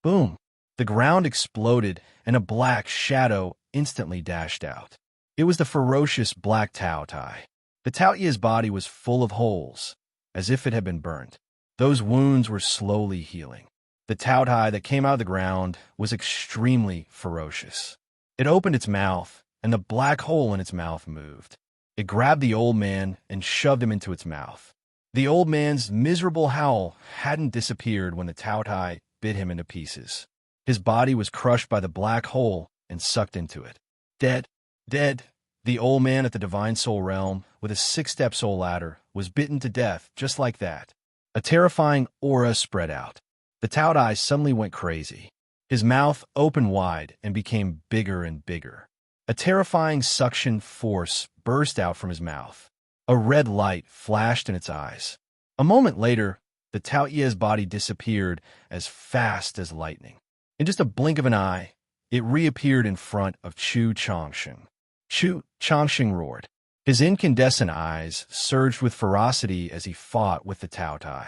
Speaker 1: Boom! The ground exploded, and a black shadow instantly dashed out. It was the ferocious Black Taotai. The Taoyia's body was full of holes, as if it had been burnt. Those wounds were slowly healing. The Taotai that came out of the ground was extremely ferocious. It opened its mouth, and the black hole in its mouth moved. It grabbed the old man and shoved him into its mouth. The old man's miserable howl hadn't disappeared when the Taotai bit him into pieces. His body was crushed by the black hole and sucked into it. Dead, dead. The old man at the Divine Soul Realm, with a 6-step soul ladder, was bitten to death just like that. A terrifying aura spread out. The Taodai suddenly went crazy. His mouth opened wide and became bigger and bigger. A terrifying suction force burst out from his mouth. A red light flashed in its eyes. A moment later, the Taoyia's body disappeared as fast as lightning. In just a blink of an eye, it reappeared in front of Chu Changsheng. Chu Changsheng roared. His incandescent eyes surged with ferocity as he fought with the Taotai.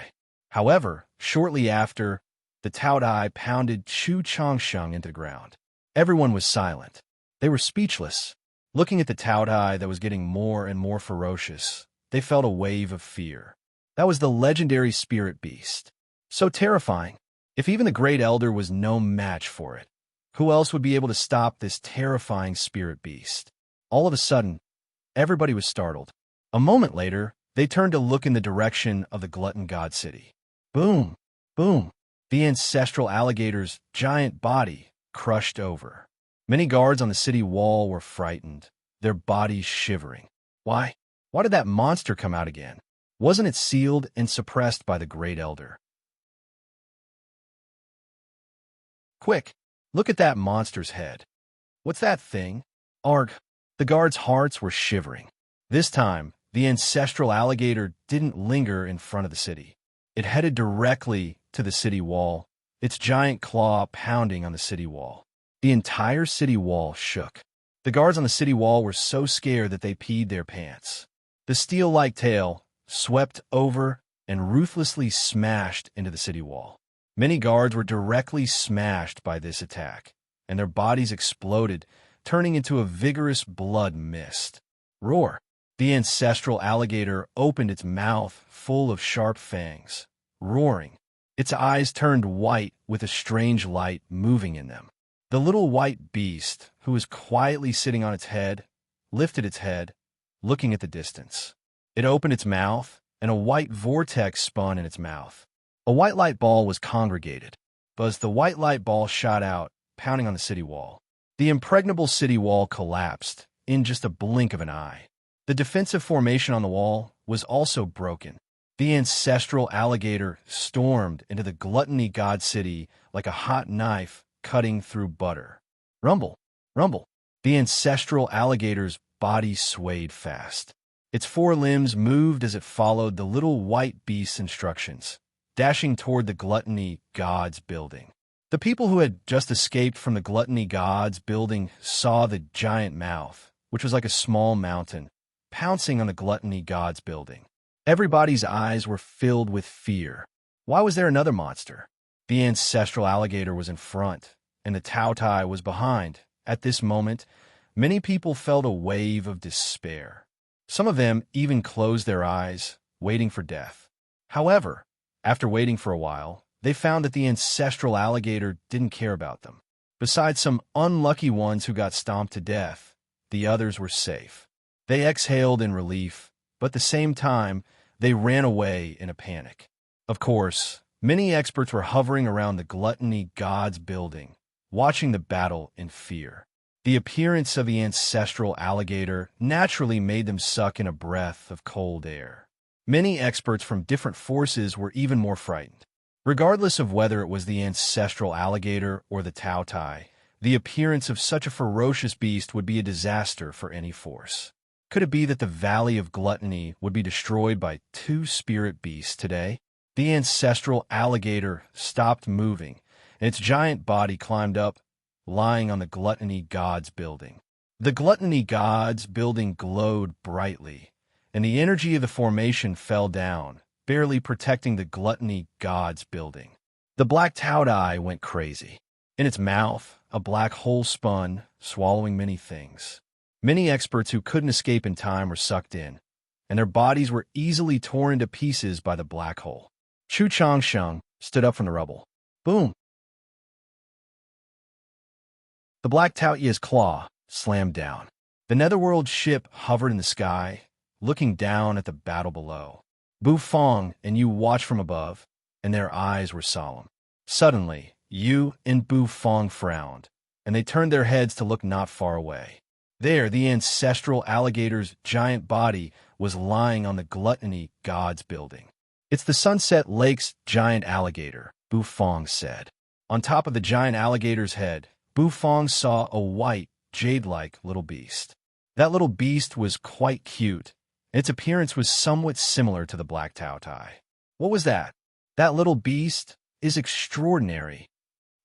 Speaker 1: However, shortly after, the Taotai pounded Chu Changsheng into the ground. Everyone was silent. They were speechless. Looking at the Taotai that was getting more and more ferocious, they felt a wave of fear. That was the legendary spirit beast. So terrifying. If even the Great Elder was no match for it, who else would be able to stop this terrifying spirit beast? All of a sudden, everybody was startled. A moment later, they turned to look in the direction of the Glutton God City. Boom! Boom! The ancestral alligator's giant body crushed over. Many guards on the city wall were frightened, their bodies shivering. Why? Why did that monster come out again? Wasn't it sealed and suppressed by the Great Elder? Quick, look at that monster's head. What's that thing? Arg! The guards' hearts were shivering. This time, the ancestral alligator didn't linger in front of the city. It headed directly to the city wall, its giant claw pounding on the city wall. The entire city wall shook. The guards on the city wall were so scared that they peed their pants. The steel-like tail swept over and ruthlessly smashed into the city wall. Many guards were directly smashed by this attack, and their bodies exploded, turning into a vigorous blood mist. Roar! The ancestral alligator opened its mouth full of sharp fangs, roaring. Its eyes turned white with a strange light moving in them. The little white beast, who was quietly sitting on its head, lifted its head, looking at the distance. It opened its mouth, and a white vortex spun in its mouth. A white light ball was congregated, but as the white light ball shot out, pounding on the city wall, the impregnable city wall collapsed in just a blink of an eye. The defensive formation on the wall was also broken. The ancestral alligator stormed into the Gluttony God City like a hot knife cutting through butter. Rumble, rumble. The ancestral alligator's body swayed fast. Its four limbs moved as it followed the little white beast's instructions, dashing toward the Gluttony God's building. The people who had just escaped from the Gluttony God's building saw the giant mouth, which was like a small mountain, pouncing on the Gluttony God's building. Everybody's eyes were filled with fear. Why was there another monster? The ancestral alligator was in front, and the Taotai was behind. At this moment, many people felt a wave of despair. Some of them even closed their eyes, waiting for death. However, after waiting for a while, they found that the ancestral alligator didn't care about them. Besides some unlucky ones who got stomped to death, the others were safe. They exhaled in relief, but at the same time, they ran away in a panic. Of course, many experts were hovering around the Gluttony God's building, watching the battle in fear. The appearance of the ancestral alligator naturally made them suck in a breath of cold air. Many experts from different forces were even more frightened. Regardless of whether it was the ancestral alligator or the Tao Tai, the appearance of such a ferocious beast would be a disaster for any force. Could it be that the Valley of Gluttony would be destroyed by two spirit beasts today? The ancestral alligator stopped moving, and its giant body climbed up, lying on the Gluttony God's building. The Gluttony God's building glowed brightly, and the energy of the formation fell down, barely protecting the Gluttony God's building. The black Taudai went crazy. In its mouth, a black hole spun, swallowing many things. Many experts who couldn't escape in time were sucked in, and their bodies were easily torn into pieces by the black hole. Chu Changsheng stood up from the rubble. Boom! The black Taoyia's claw slammed down. The netherworld ship hovered in the sky, looking down at the battle below. Bu Fong and Yu watched from above, and their eyes were solemn. Suddenly, Yu and Bu Fong frowned, and they turned their heads to look not far away. There, the ancestral alligator's giant body was lying on the Gluttony God's building. It's the Sunset Lake's giant alligator, Bu Fong said. On top of the giant alligator's head, Bu Fong saw a white, jade-like little beast. That little beast was quite cute, and its appearance was somewhat similar to the black Tao Tai. What was that? That little beast is extraordinary,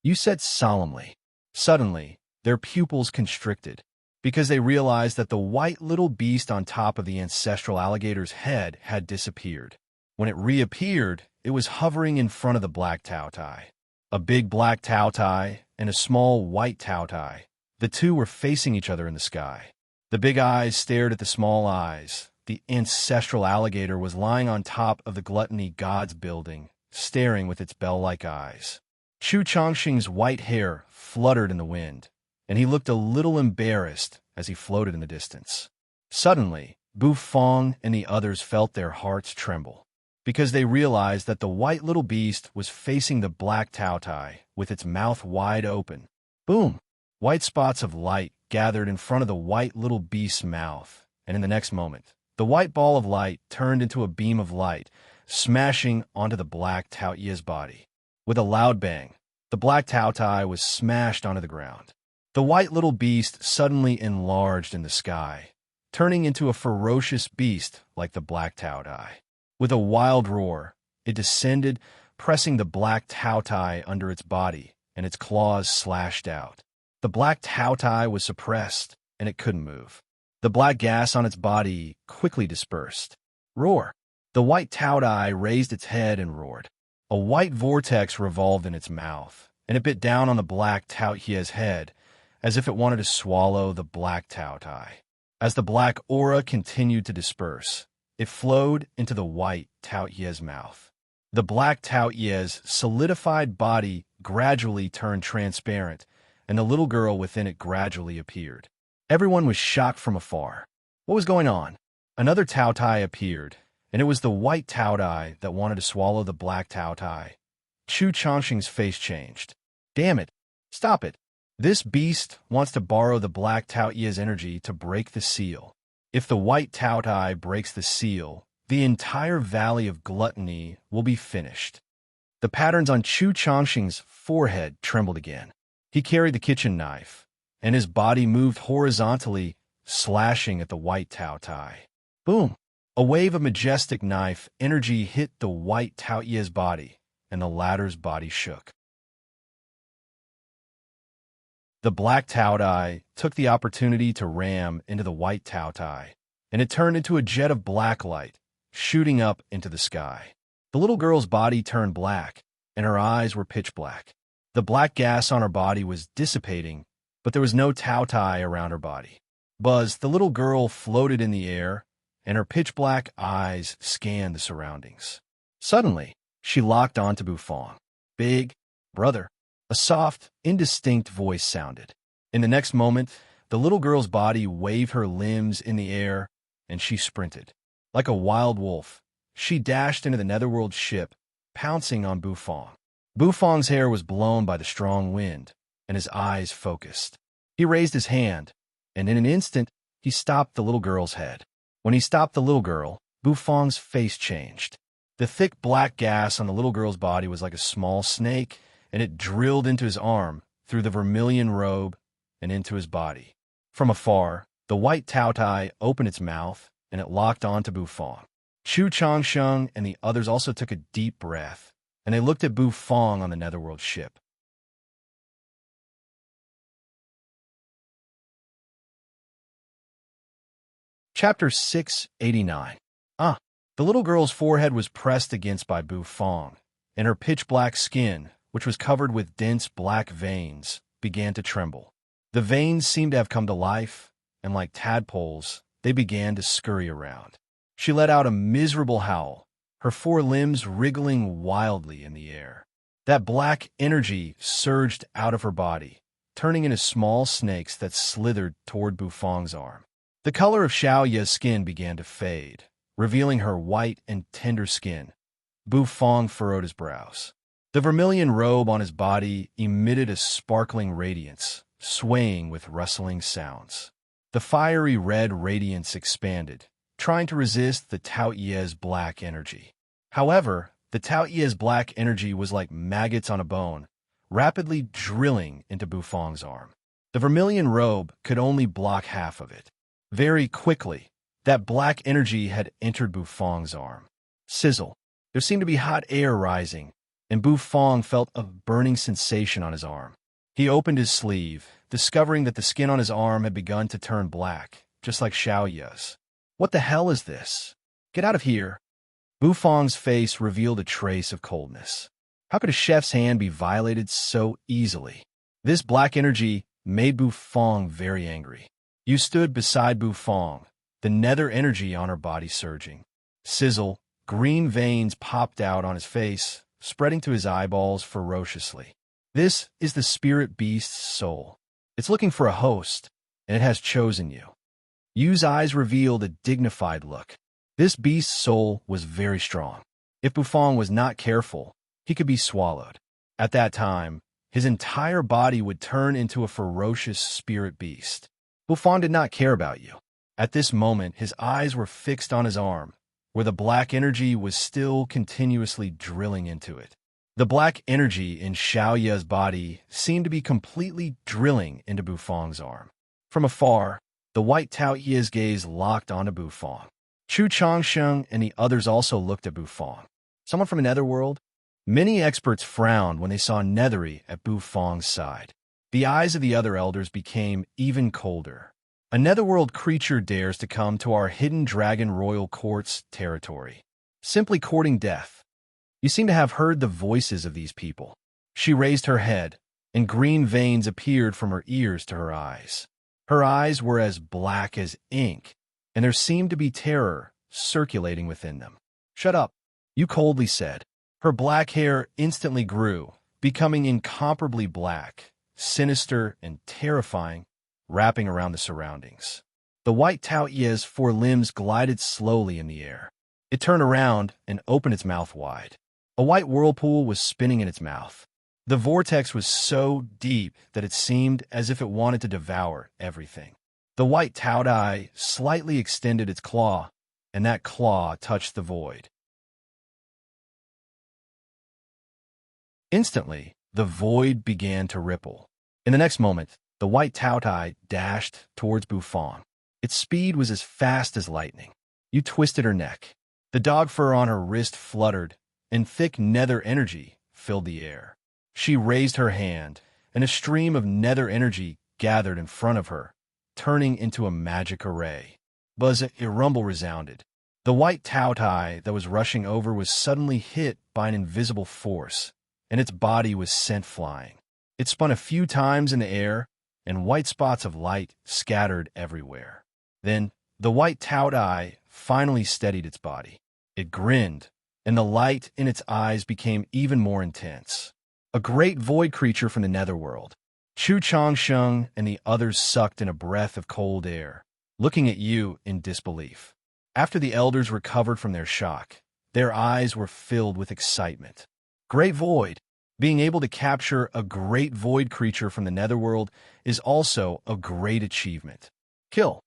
Speaker 1: Yu said solemnly. Suddenly, their pupils constricted, because they realized that the white little beast on top of the ancestral alligator's head had disappeared. When it reappeared, it was hovering in front of the black Tao Tai. A big black Tao Tai and a small white Tao Tai. The two were facing each other in the sky. The big eyes stared at the small eyes. The ancestral alligator was lying on top of the Gluttony God's building, staring with its bell-like eyes. Chu Changsheng's white hair fluttered in the wind, and he looked a little embarrassed as he floated in the distance. Suddenly, Bu Fong and the others felt their hearts tremble, because they realized that the white little beast was facing the black Tao Tai with its mouth wide open. Boom! White spots of light gathered in front of the white little beast's mouth, and in the next moment, the white ball of light turned into a beam of light, smashing onto the black Taoyia's body. With a loud bang, the black Tao Tai was smashed onto the ground. The white little beast suddenly enlarged in the sky, turning into a ferocious beast like the black Tao Tai. With a wild roar, it descended, pressing the black Tao Tai under its body, and its claws slashed out. The black Tao Tai was suppressed, and it couldn't move. The black gas on its body quickly dispersed. Roar! The white Tao Tai raised its head and roared. A white vortex revolved in its mouth, and it bit down on the black Taoyia's head, as if it wanted to swallow the black Tao Tai. As the black aura continued to disperse, it flowed into the white Taoyia's mouth. The black Taoyia's solidified body gradually turned transparent, and the little girl within it gradually appeared. Everyone was shocked from afar. What was going on? Another Tao Tai appeared, and it was the white Tao Tai that wanted to swallow the black Tao Tai. Chu Changsheng's face changed. Damn it! Stop it! This beast wants to borrow the black Taoyia's energy to break the seal. If the white Tao Tai breaks the seal, the entire Valley of Gluttony will be finished. The patterns on Chu Changsheng's forehead trembled again. He carried the kitchen knife, and his body moved horizontally, slashing at the white Tao Tai. Boom! A wave of majestic knife energy hit the white Taoyia's body, and the latter's body shook. The black Tao Tai took the opportunity to ram into the white Tao Tai, and it turned into a jet of black light, shooting up into the sky. The little girl's body turned black, and her eyes were pitch black. The black gas on her body was dissipating, but there was no Tao Tai around her body. Buzz, the little girl floated in the air, and her pitch-black eyes scanned the surroundings. Suddenly, she locked onto Bu Fong. Big brother. A soft, indistinct voice sounded. In the next moment, the little girl's body waved her limbs in the air, and she sprinted. Like a wild wolf, she dashed into the netherworld ship, pouncing on Bu Fong. Bu Fong's hair was blown by the strong wind, and his eyes focused. He raised his hand, and in an instant, he stopped the little girl's head. When he stopped the little girl, Bufong's face changed. The thick black gas on the little girl's body was like a small snake, and it drilled into his arm, through the vermilion robe, and into his body. From afar, the white Taotai opened its mouth, and it locked onto Bufong. Chu Changsheng and the others also took a deep breath, and they looked at Bufong on the Netherworld ship. Chapter 689. The little girl's forehead was pressed against by Bufong, and her pitch-black skin, which was covered with dense black veins, began to tremble. The veins seemed to have come to life, and like tadpoles, they began to scurry around. She let out a miserable howl, her four limbs wriggling wildly in the air. That black energy surged out of her body, turning into small snakes that slithered toward Bufong's arm. The color of Xiaoya's skin began to fade, revealing her white and tender skin. Bufong furrowed his brows. The vermilion robe on his body emitted a sparkling radiance, swaying with rustling sounds. The fiery red radiance expanded, trying to resist the Taoye's black energy. However, the Taoye's black energy was like maggots on a bone, rapidly drilling into Bufong's arm. The vermilion robe could only block half of it. Very quickly, that black energy had entered Bufong's arm. Sizzle. There seemed to be hot air rising, and Bufong felt a burning sensation on his arm. He opened his sleeve, discovering that the skin on his arm had begun to turn black, just like Xiaoya's. What the hell is this? Get out of here. Bufong's face revealed a trace of coldness. How could a chef's hand be violated so easily? This black energy made Bufong very angry. You stood beside Bufong, the nether energy on her body surging. Sizzle, green veins popped out on his face, spreading to his eyeballs ferociously. This is the spirit beast's soul. It's looking for a host, and it has chosen you. Yu's eyes revealed a dignified look. This beast's soul was very strong. If Bufong was not careful, he could be swallowed. At that time, his entire body would turn into a ferocious spirit beast. Bufong did not care about you. At this moment, his eyes were fixed on his arm, where the black energy was still continuously drilling into it. The black energy in Xiaoya's body seemed to be completely drilling into Bufong's arm. From afar, the white Taoye's gaze locked onto Bufong. Chu Changsheng and the others also looked at Bufong. Someone from another world? Many experts frowned when they saw Nethery at Bufong's side. The eyes of the other elders became even colder. A netherworld creature dares to come to our hidden dragon royal court's territory, simply courting death. You seem to have heard the voices of these people. She raised her head, and green veins appeared from her ears to her eyes. Her eyes were as black as ink, and there seemed to be terror circulating within them. Shut up, you coldly said. Her black hair instantly grew, becoming incomparably black, sinister and terrifying, wrapping around the surroundings. The white Taoye's four limbs glided slowly in the air. It turned around and opened its mouth wide. A white whirlpool was spinning in its mouth. The vortex was so deep that it seemed as if it wanted to devour everything. The white Taodai slightly extended its claw, and that claw touched the void. Instantly, the void began to ripple. In the next moment, the white Taotai dashed towards Bufong. Its speed was as fast as lightning. You twisted her neck. The dog fur on her wrist fluttered, and thick nether energy filled the air. She raised her hand, and a stream of nether energy gathered in front of her, turning into a magic array. Buzz, a rumble resounded. The white Taotai that was rushing over was suddenly hit by an invisible force, and its body was sent flying. It spun a few times in the air, and white spots of light scattered everywhere. Then, the white Taodai finally steadied its body. It grinned, and the light in its eyes became even more intense. A great void creature from the netherworld. Chu Changsheng and the others sucked in a breath of cold air, looking at you in disbelief. After the elders recovered from their shock, their eyes were filled with excitement. Great void. Being able to capture a great void creature from the netherworld is also a great achievement. Kill.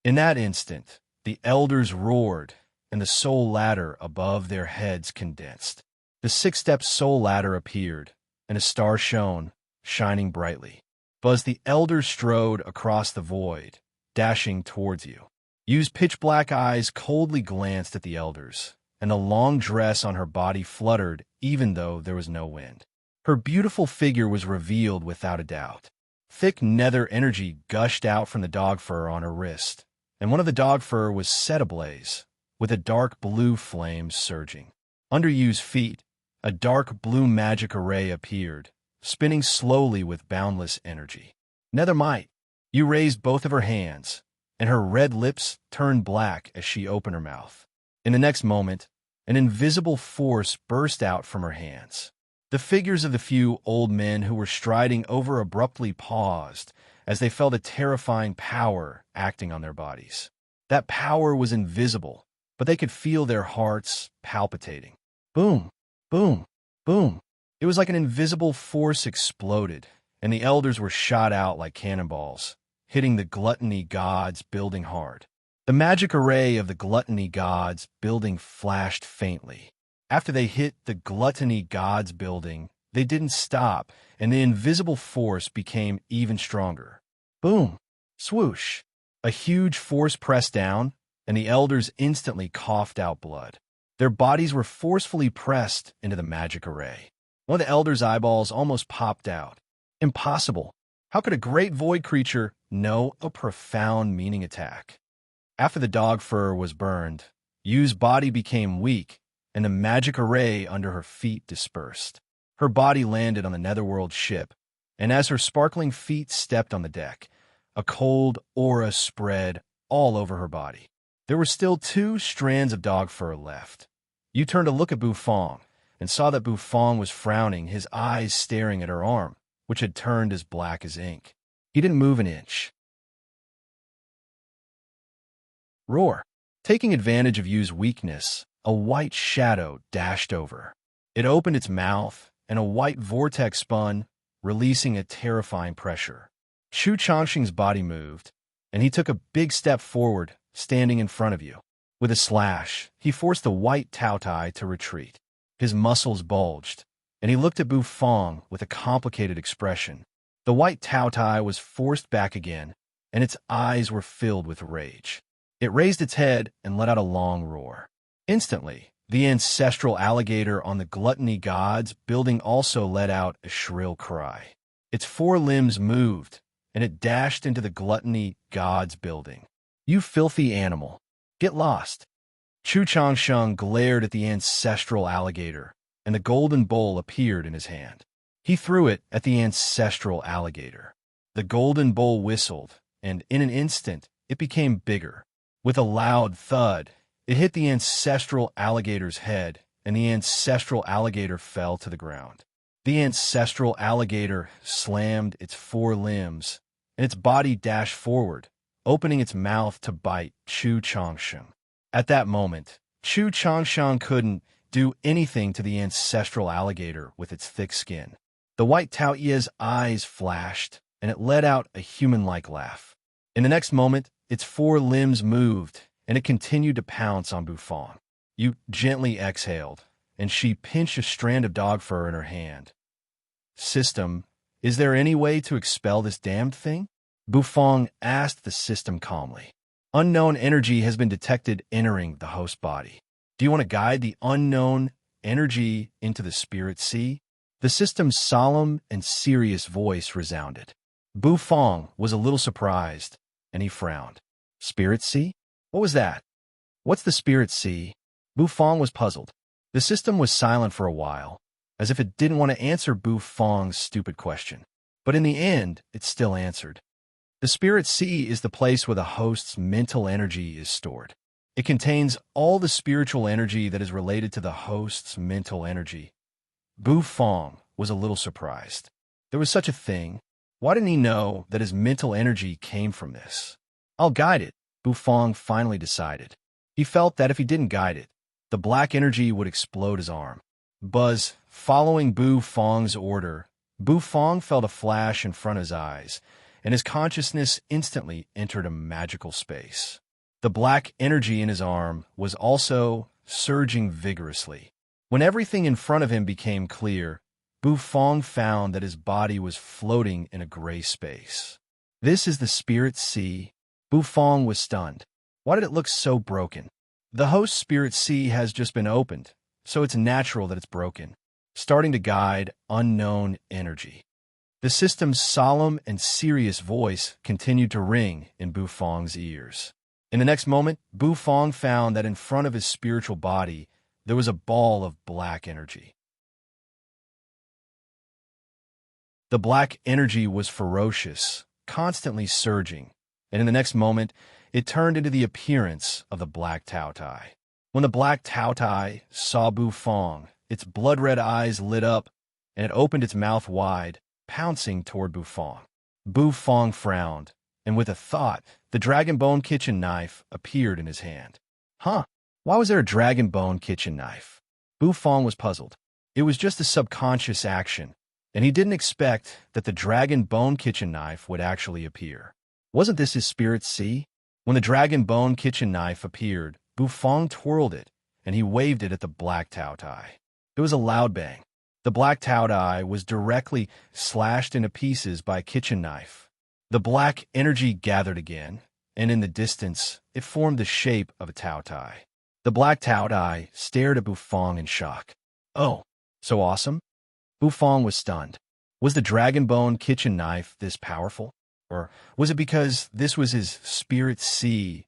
Speaker 1: In that instant, the elders roared, and the soul ladder above their heads condensed. The six-step soul ladder appeared, and a star shone, shining brightly. Buzz, the elder strode across the void, dashing towards you. Yu's pitch-black eyes coldly glanced at the elders, and the long dress on her body fluttered even though there was no wind. Her beautiful figure was revealed without a doubt. Thick nether energy gushed out from the dog fur on her wrist, and one of the dog fur was set ablaze, with a dark blue flame surging. Under Yu's feet, a dark blue magic array appeared, spinning slowly with boundless energy. Nether might. Yu raised both of her hands, and her red lips turned black as she opened her mouth. In the next moment, an invisible force burst out from her hands. The figures of the few old men who were striding over abruptly paused as they felt a terrifying power acting on their bodies. That power was invisible, but they could feel their hearts palpitating. Boom, boom, boom. It was like an invisible force exploded, and the elders were shot out like cannonballs, hitting the gluttony gods building hard. The magic array of the gluttony gods building flashed faintly. After they hit the gluttony gods building, they didn't stop, and the invisible force became even stronger. Boom! Swoosh! A huge force pressed down, and the elders instantly coughed out blood. Their bodies were forcefully pressed into the magic array. One of the elders' eyeballs almost popped out. Impossible! How could a great void creature know a profound meaning attack? After the dog fur was burned, Yu's body became weak, and the magic array under her feet dispersed. Her body landed on the Netherworld ship, and as her sparkling feet stepped on the deck, a cold aura spread all over her body. There were still 2 strands of dog fur left. Yu turned to look at Bufong, and saw that Bufong was frowning, his eyes staring at her arm, which had turned as black as ink. He didn't move an inch. Roar! Taking advantage of Yu's weakness, a white shadow dashed over. It opened its mouth, and a white vortex spun, releasing a terrifying pressure. Chu Changxing's body moved, and he took a big step forward, standing in front of you. With a slash, he forced the white Taotai to retreat. His muscles bulged, and he looked at Bufong with a complicated expression. The white Taotai was forced back again, and its eyes were filled with rage. It raised its head and let out a long roar. Instantly, the ancestral alligator on the gluttony gods building also let out a shrill cry. Its 4 limbs moved, and it dashed into the gluttony gods building. You filthy animal! Get lost! Chu Changsheng glared at the ancestral alligator, and the golden bowl appeared in his hand. He threw it at the ancestral alligator. The golden bowl whistled, and in an instant, it became bigger. With a loud thud, it hit the ancestral alligator's head, and the ancestral alligator fell to the ground. The ancestral alligator slammed its 4 limbs, and its body dashed forward, opening its mouth to bite Chu Changsheng. At that moment, Chu Changsheng couldn't do anything to the ancestral alligator with its thick skin. The white Taoye's eyes flashed, and it let out a human-like laugh. In the next moment, its 4 limbs moved, and it continued to pounce on Bufong. Yu gently exhaled, and she pinched a strand of dog fur in her hand. System, is there any way to expel this damned thing? Bufong asked the system calmly. Unknown energy has been detected entering the host body. Do you want to guide the unknown energy into the spirit sea? The system's solemn and serious voice resounded. Bufong was a little surprised, and he frowned. Spirit sea? What was that? What's the spirit sea? Bufong was puzzled. The system was silent for a while, as if it didn't want to answer Bufong's stupid question. But in the end, it still answered. The spirit sea is the place where the host's mental energy is stored. It contains all the spiritual energy that is related to the host's mental energy. Bufong was a little surprised. There was such a thing. Why didn't he know that his mental energy came from this? I'll guide it, Bufong finally decided. He felt that if he didn't guide it, the black energy would explode his arm. Buzz, following Bufong's order, Bufong felt a flash in front of his eyes, and his consciousness instantly entered a magical space. The black energy in his arm was also surging vigorously. When everything in front of him became clear, Bufong found that his body was floating in a gray space. This is the Spirit Sea. Bufong was stunned. Why did it look so broken? The host Spirit Sea has just been opened, so it's natural that it's broken, starting to guide unknown energy. The system's solemn and serious voice continued to ring in Bufong's ears. In the next moment, Bufong found that in front of his spiritual body, there was a ball of black energy. The black energy was ferocious, constantly surging, and in the next moment, it turned into the appearance of the black Taotai. When the black Taotai saw Bufong, its blood-red eyes lit up, and it opened its mouth wide, pouncing toward Bufong. Bufong frowned, and with a thought, the dragon bone kitchen knife appeared in his hand. Huh? Why was there a dragon bone kitchen knife? Bufong was puzzled. It was just a subconscious action, and he didn't expect that the dragon bone kitchen knife would actually appear. Wasn't this his Spirit Sea? When the dragon bone kitchen knife appeared, Bufong twirled it, and he waved it at the black Taotai. It was a loud bang. The black Taotai was directly slashed into pieces by a kitchen knife. The black energy gathered again, and in the distance, it formed the shape of a Taotai. The black Taotai stared at Bufong in shock. Oh, so awesome? Bufong was stunned. Was the dragon bone kitchen knife this powerful? Or was it because this was his Spirit Sea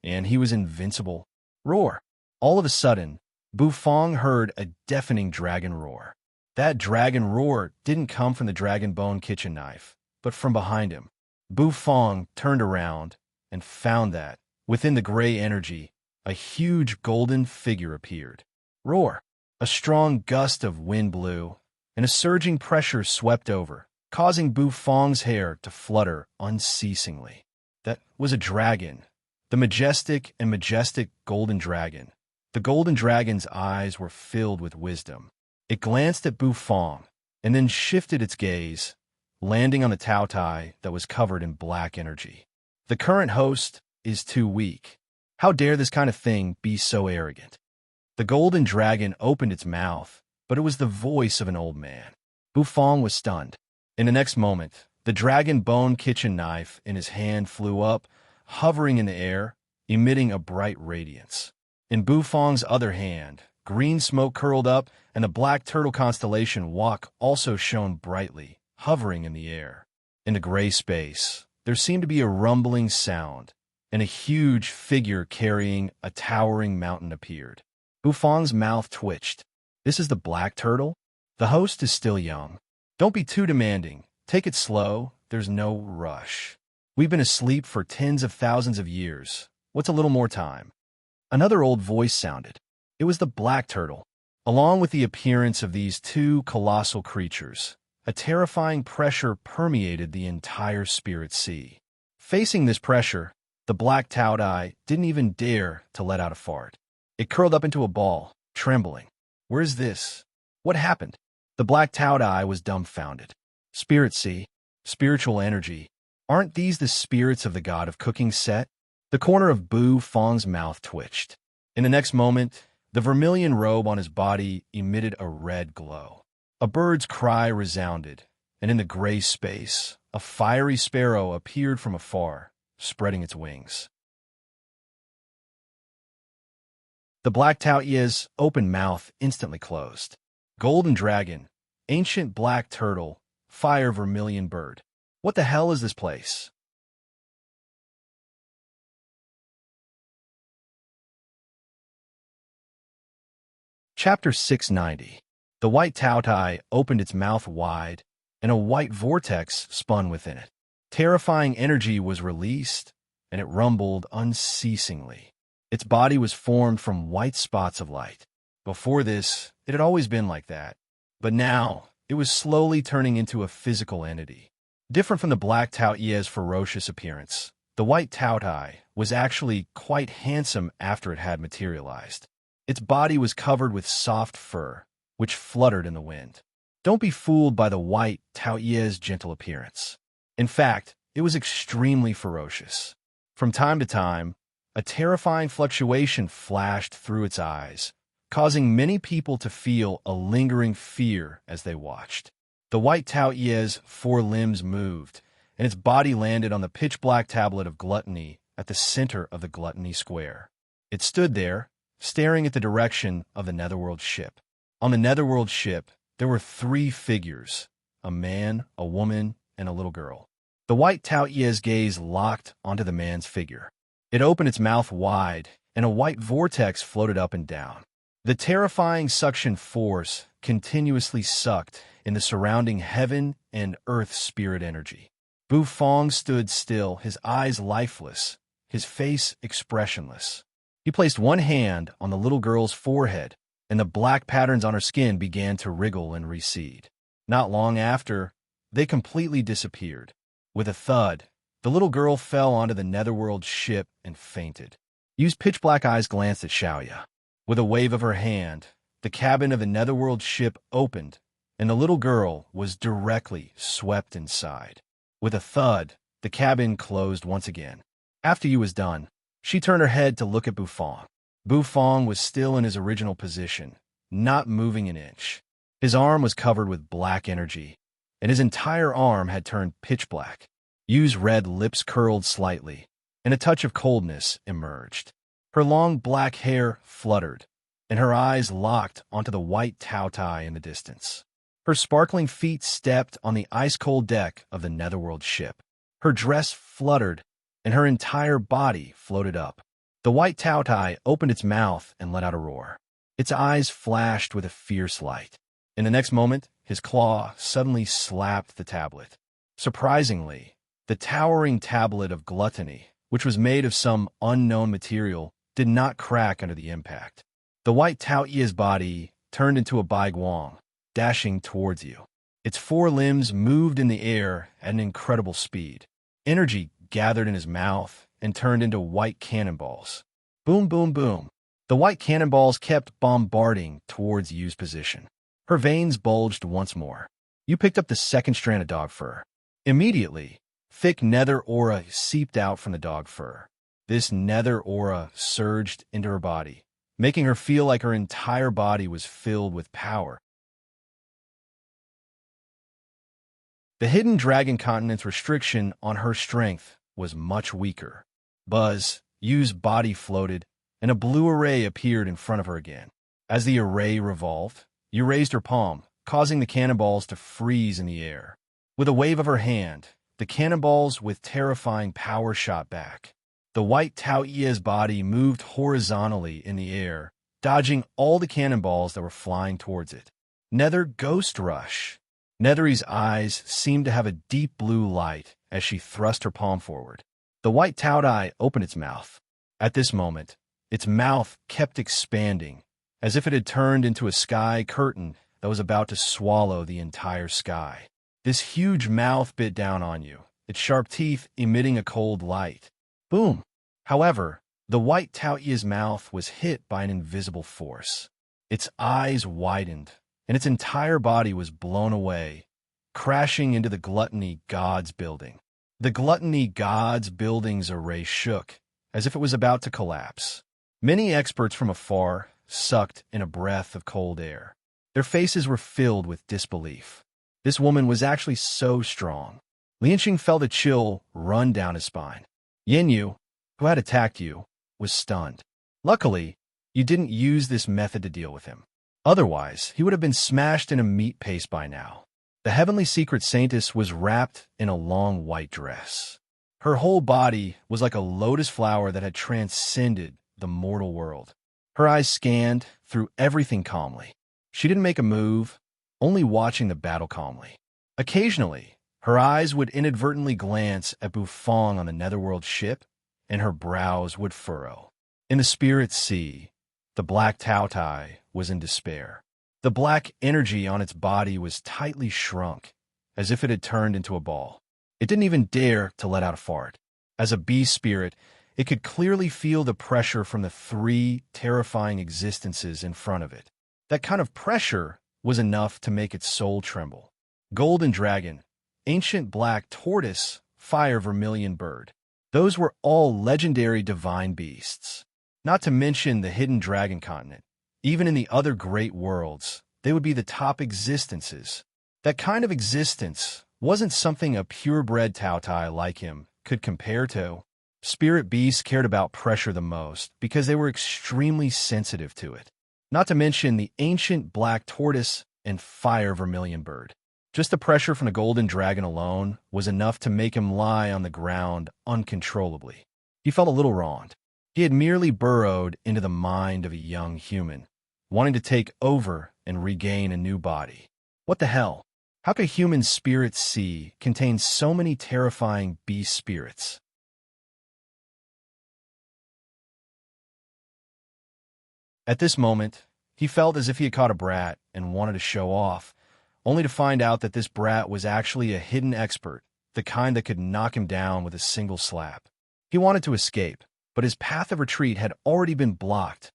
Speaker 1: and he was invincible? Roar! All of a sudden, Bufong heard a deafening dragon roar. That dragon roar didn't come from the dragon bone kitchen knife, but from behind him. Bufong turned around and found that, within the gray energy, a huge golden figure appeared. Roar! A strong gust of wind blew, and a surging pressure swept over, causing Bufong's hair to flutter unceasingly. That was a dragon, the majestic golden dragon. The golden dragon's eyes were filled with wisdom. It glanced at Bufong, and then shifted its gaze, landing on the Taotai that was covered in black energy. The current host is too weak. How dare this kind of thing be so arrogant? The golden dragon opened its mouth, but it was the voice of an old man. Bufong was stunned. In the next moment, the dragon bone kitchen knife in his hand flew up, hovering in the air, emitting a bright radiance. In Bufong's other hand, green smoke curled up, and the black turtle constellation Wok also shone brightly, hovering in the air. In the gray space, there seemed to be a rumbling sound, and a huge figure carrying a towering mountain appeared. Bufong's mouth twitched. This is the black turtle? The host is still young. Don't be too demanding. Take it slow. There's no rush. We've been asleep for tens of thousands of years. What's a little more time? Another old voice sounded. It was the black turtle. Along with the appearance of these two colossal creatures, a terrifying pressure permeated the entire Spirit Sea. Facing this pressure, the black Taotai didn't even dare to let out a fart. It curled up into a ball, trembling. Where's this? What happened? The black Taotai was dumbfounded. Spirit Sea, spiritual energy. Aren't these the spirits of the god of cooking Set? The corner of Bufong's mouth twitched. In the next moment, the vermilion robe on his body emitted a red glow. A bird's cry resounded, and in the gray space, a fiery sparrow appeared from afar, spreading its wings. The black Taoi's open mouth instantly closed. Golden dragon, ancient black turtle, fire vermilion bird. What the hell is this place? Chapter 690. The white Taotai opened its mouth wide, and a white vortex spun within it. Terrifying energy was released, and it rumbled unceasingly. Its body was formed from white spots of light. Before this, it had always been like that. But now, it was slowly turning into a physical entity. Different from the black Taoi's ferocious appearance, the white Taotai was actually quite handsome after it had materialized. Its body was covered with soft fur, which fluttered in the wind. Don't be fooled by the white Taoi's gentle appearance. In fact, it was extremely ferocious. From time to time, A terrifying fluctuation flashed through its eyes, causing many people to feel a lingering fear as they watched. The white Taoye's four limbs moved, and its body landed on the pitch-black tablet of gluttony at the center of the gluttony square. It stood there, staring at the direction of the netherworld ship. On the netherworld ship, there were three figures, a man, a woman, and a little girl. The white Taoye's gaze locked onto the man's figure. It opened its mouth wide, and a white vortex floated up and down. The terrifying suction force continuously sucked in the surrounding heaven and earth spirit energy. Bu Fong stood still, his eyes lifeless, his face expressionless. He placed one hand on the little girl's forehead, and the black patterns on her skin began to wriggle and recede. Not long after, they completely disappeared. With a thud, the little girl fell onto the netherworld ship and fainted. Yu's pitch-black eyes glanced at Xiaoya. With a wave of her hand, the cabin of the netherworld ship opened, and the little girl was directly swept inside. With a thud, the cabin closed once again. After Yu was done, she turned her head to look at Bu Fong. Bu Fong was still in his original position, not moving an inch. His arm was covered with black energy, and his entire arm had turned pitch black. Yu's red lips curled slightly, and a touch of coldness emerged. Her long black hair fluttered, and her eyes locked onto the white Tao Tai in the distance. Her sparkling feet stepped on the ice-cold deck of the netherworld ship. Her dress fluttered, and her entire body floated up. The white Tao Tai opened its mouth and let out a roar. Its eyes flashed with a fierce light. In the next moment, his claw suddenly slapped the tablet. Surprisingly, the towering tablet of gluttony, which was made of some unknown material, did not crack under the impact. The white Taoye's body turned into a Bai Guang, dashing towards you. Its four limbs moved in the air at an incredible speed. Energy gathered in his mouth and turned into white cannonballs. Boom, boom, boom. The white cannonballs kept bombarding towards Yu's position. Her veins bulged once more. Yu picked up the second strand of dog fur. Immediately, thick nether aura seeped out from the dog fur. This nether aura surged into her body, making her feel like her entire body was filled with power. The hidden dragon continent's restriction on her strength was much weaker. Buzz, Yu's body floated, and a blue array appeared in front of her again. As the array revolved, Yu raised her palm, causing the cannonballs to freeze in the air. With a wave of her hand, the cannonballs with terrifying power shot back. The white Taoye's body moved horizontally in the air, dodging all the cannonballs that were flying towards it. Nether Ghost Rush. Nethery's eyes seemed to have a deep blue light as she thrust her palm forward. The white Taodai opened its mouth. At this moment, its mouth kept expanding, as if it had turned into a sky curtain that was about to swallow the entire sky. This huge mouth bit down on you, its sharp teeth emitting a cold light. Boom! However, the white Taoye's mouth was hit by an invisible force. Its eyes widened, and its entire body was blown away, crashing into the Gluttony Gods building. The Gluttony Gods building's array shook, as if it was about to collapse. Many experts from afar sucked in a breath of cold air. Their faces were filled with disbelief. This woman was actually so strong. Lianxing felt a chill run down his spine. Yanyu, who had attacked Yu, was stunned. Luckily, you didn't use this method to deal with him. Otherwise, he would have been smashed in a meat paste by now. The heavenly secret saintess was wrapped in a long white dress. Her whole body was like a lotus flower that had transcended the mortal world. Her eyes scanned through everything calmly. She didn't make a move, only watching the battle calmly. Occasionally, her eyes would inadvertently glance at Bu Fong on the netherworld ship, and her brows would furrow. In the spirit sea, the black Tao Tai was in despair. The black energy on its body was tightly shrunk, as if it had turned into a ball. It didn't even dare to let out a fart. As a beast spirit, it could clearly feel the pressure from the three terrifying existences in front of it. That kind of pressure was enough to make its soul tremble. Golden dragon, ancient black tortoise, fire vermilion bird. Those were all legendary divine beasts. Not to mention the hidden dragon continent. Even in the other great worlds, they would be the top existences. That kind of existence wasn't something a purebred Tautai like him could compare to. Spirit beasts cared about pressure the most because they were extremely sensitive to it. Not to mention the ancient black tortoise and fire vermilion bird. Just the pressure from the golden dragon alone was enough to make him lie on the ground uncontrollably. He felt a little wronged. He had merely burrowed into the mind of a young human, wanting to take over and regain a new body. What the hell? How could human spirit sea contain so many terrifying beast spirits? At this moment, he felt as if he had caught a brat and wanted to show off, only to find out that this brat was actually a hidden expert, the kind that could knock him down with a single slap. He wanted to escape, but his path of retreat had already been blocked.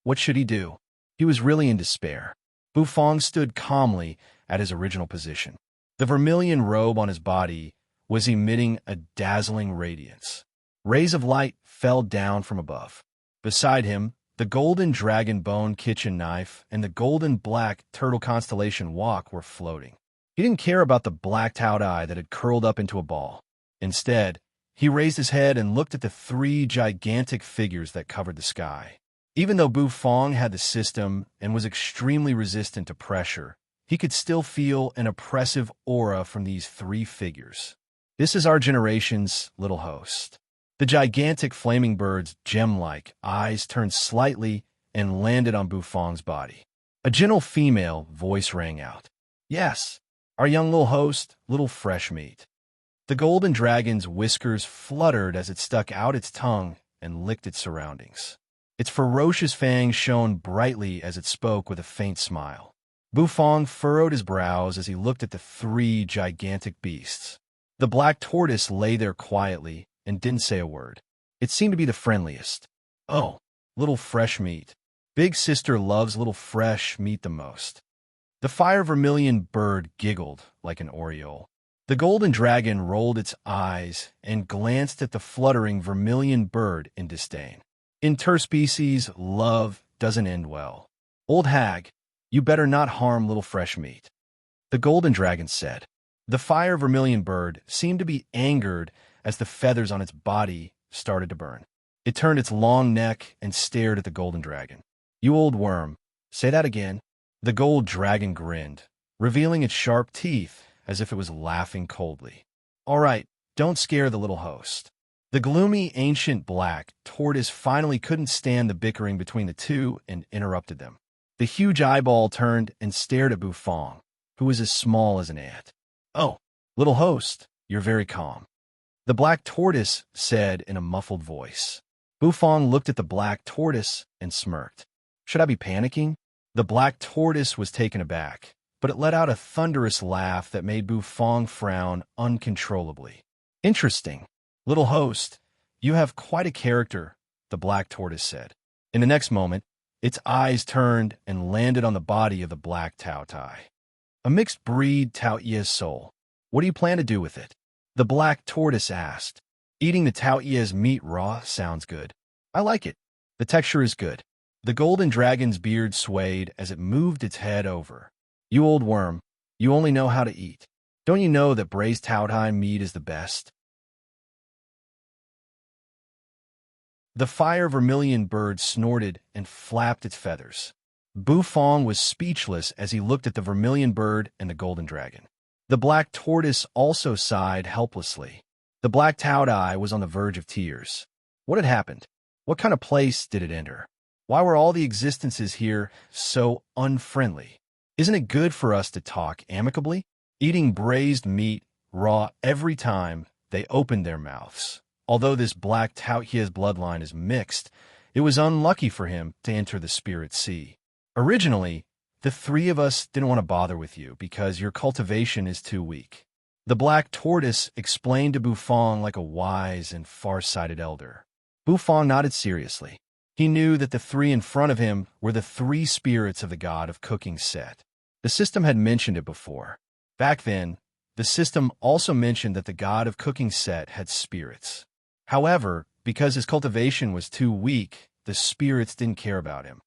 Speaker 1: What should he do? He was really in despair. Bufong stood calmly at his original position. The vermilion robe on his body was emitting a dazzling radiance. Rays of light fell down from above. Beside him, the golden dragon bone kitchen knife and the golden black turtle constellation walk were floating. He didn't care about the blacked-out eye that had curled up into a ball. Instead, he raised his head and looked at the three gigantic figures that covered the sky. Even though Bufong had the system and was extremely resistant to pressure, he could still feel an oppressive aura from these three figures. This is our generation's little host. The gigantic flaming bird's gem-like eyes turned slightly and landed on Bufong's body. A gentle female voice rang out. Yes, our young little host, little fresh meat. The golden dragon's whiskers fluttered as it stuck out its tongue and licked its surroundings. Its ferocious fangs shone brightly as it spoke with a faint smile. Bufong furrowed his brows as he looked at the three gigantic beasts. The black tortoise lay there quietly and didn't say a word. It seemed to be the friendliest. Oh, little fresh meat. Big sister loves little fresh meat the most. The fire vermilion bird giggled like an oriole. The golden dragon rolled its eyes and glanced at the fluttering vermilion bird in disdain. Interspecies love doesn't end well. Old hag, you better not harm little fresh meat. The golden dragon said. The fire vermilion bird seemed to be angered as the feathers on its body started to burn. It turned its long neck and stared at the golden dragon. You old worm, say that again. The gold dragon grinned, revealing its sharp teeth as if it was laughing coldly. All right, don't scare the little host. The gloomy ancient black tortoise finally couldn't stand the bickering between the two and interrupted them. The huge eyeball turned and stared at Bufong, who was as small as an ant. Oh, little host, you're very calm. The black tortoise said in a muffled voice. Bufong looked at the black tortoise and smirked. Should I be panicking? The black tortoise was taken aback, but it let out a thunderous laugh that made Bufong frown uncontrollably. Interesting. Little host, you have quite a character, the black tortoise said. In the next moment, its eyes turned and landed on the body of the black Tautai. A mixed breed Taoye's soul. What do you plan to do with it? The black tortoise asked. Eating the Taoye's meat raw sounds good. I like it. The texture is good. The golden dragon's beard swayed as it moved its head over. You old worm, you only know how to eat. Don't you know that braised Taotai meat is the best? The fire vermilion bird snorted and flapped its feathers. Bufong was speechless as he looked at the vermilion bird and the golden dragon. The black tortoise also sighed helplessly. The black Taotai was on the verge of tears. What had happened? What kind of place did it enter? Why were all the existences here so unfriendly? Isn't it good for us to talk amicably? Eating braised meat raw every time they opened their mouths. Although this black Taoye's bloodline is mixed, it was unlucky for him to enter the spirit sea. Originally, the three of us didn't want to bother with you because your cultivation is too weak. The black tortoise explained to Bufong like a wise and far-sighted elder. Bufong nodded seriously. He knew that the three in front of him were the three spirits of the god of cooking Set. The system had mentioned it before. Back then, the system also mentioned that the god of cooking Set had spirits. However, because his cultivation was too weak, the spirits didn't care about him.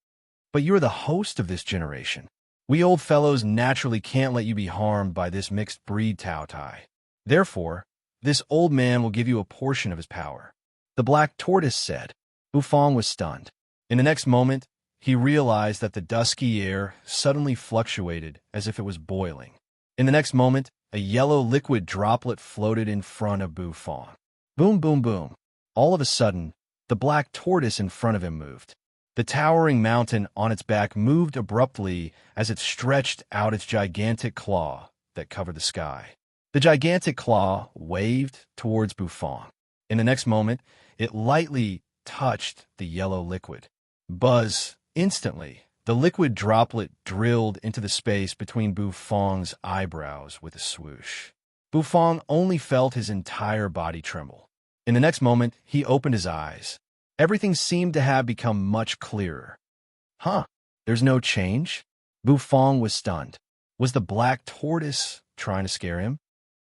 Speaker 1: But you are the host of this generation. We old fellows naturally can't let you be harmed by this mixed breed Tao Tai. Therefore, this old man will give you a portion of his power. The black tortoise said. Bufang was stunned. In the next moment, he realized that the dusky air suddenly fluctuated as if it was boiling. In the next moment, a yellow liquid droplet floated in front of Bufang. Boom, boom, boom. All of a sudden, the black tortoise in front of him moved. The towering mountain on its back moved abruptly as it stretched out its gigantic claw that covered the sky. The gigantic claw waved towards Bufang. In the next moment, it lightly touched the yellow liquid. Buzz! Instantly, the liquid droplet drilled into the space between Bufang's eyebrows with a swoosh. Bufang only felt his entire body tremble. In the next moment, he opened his eyes. Everything seemed to have become much clearer. Huh? There's no change? Bufang was stunned. Was the black tortoise trying to scare him?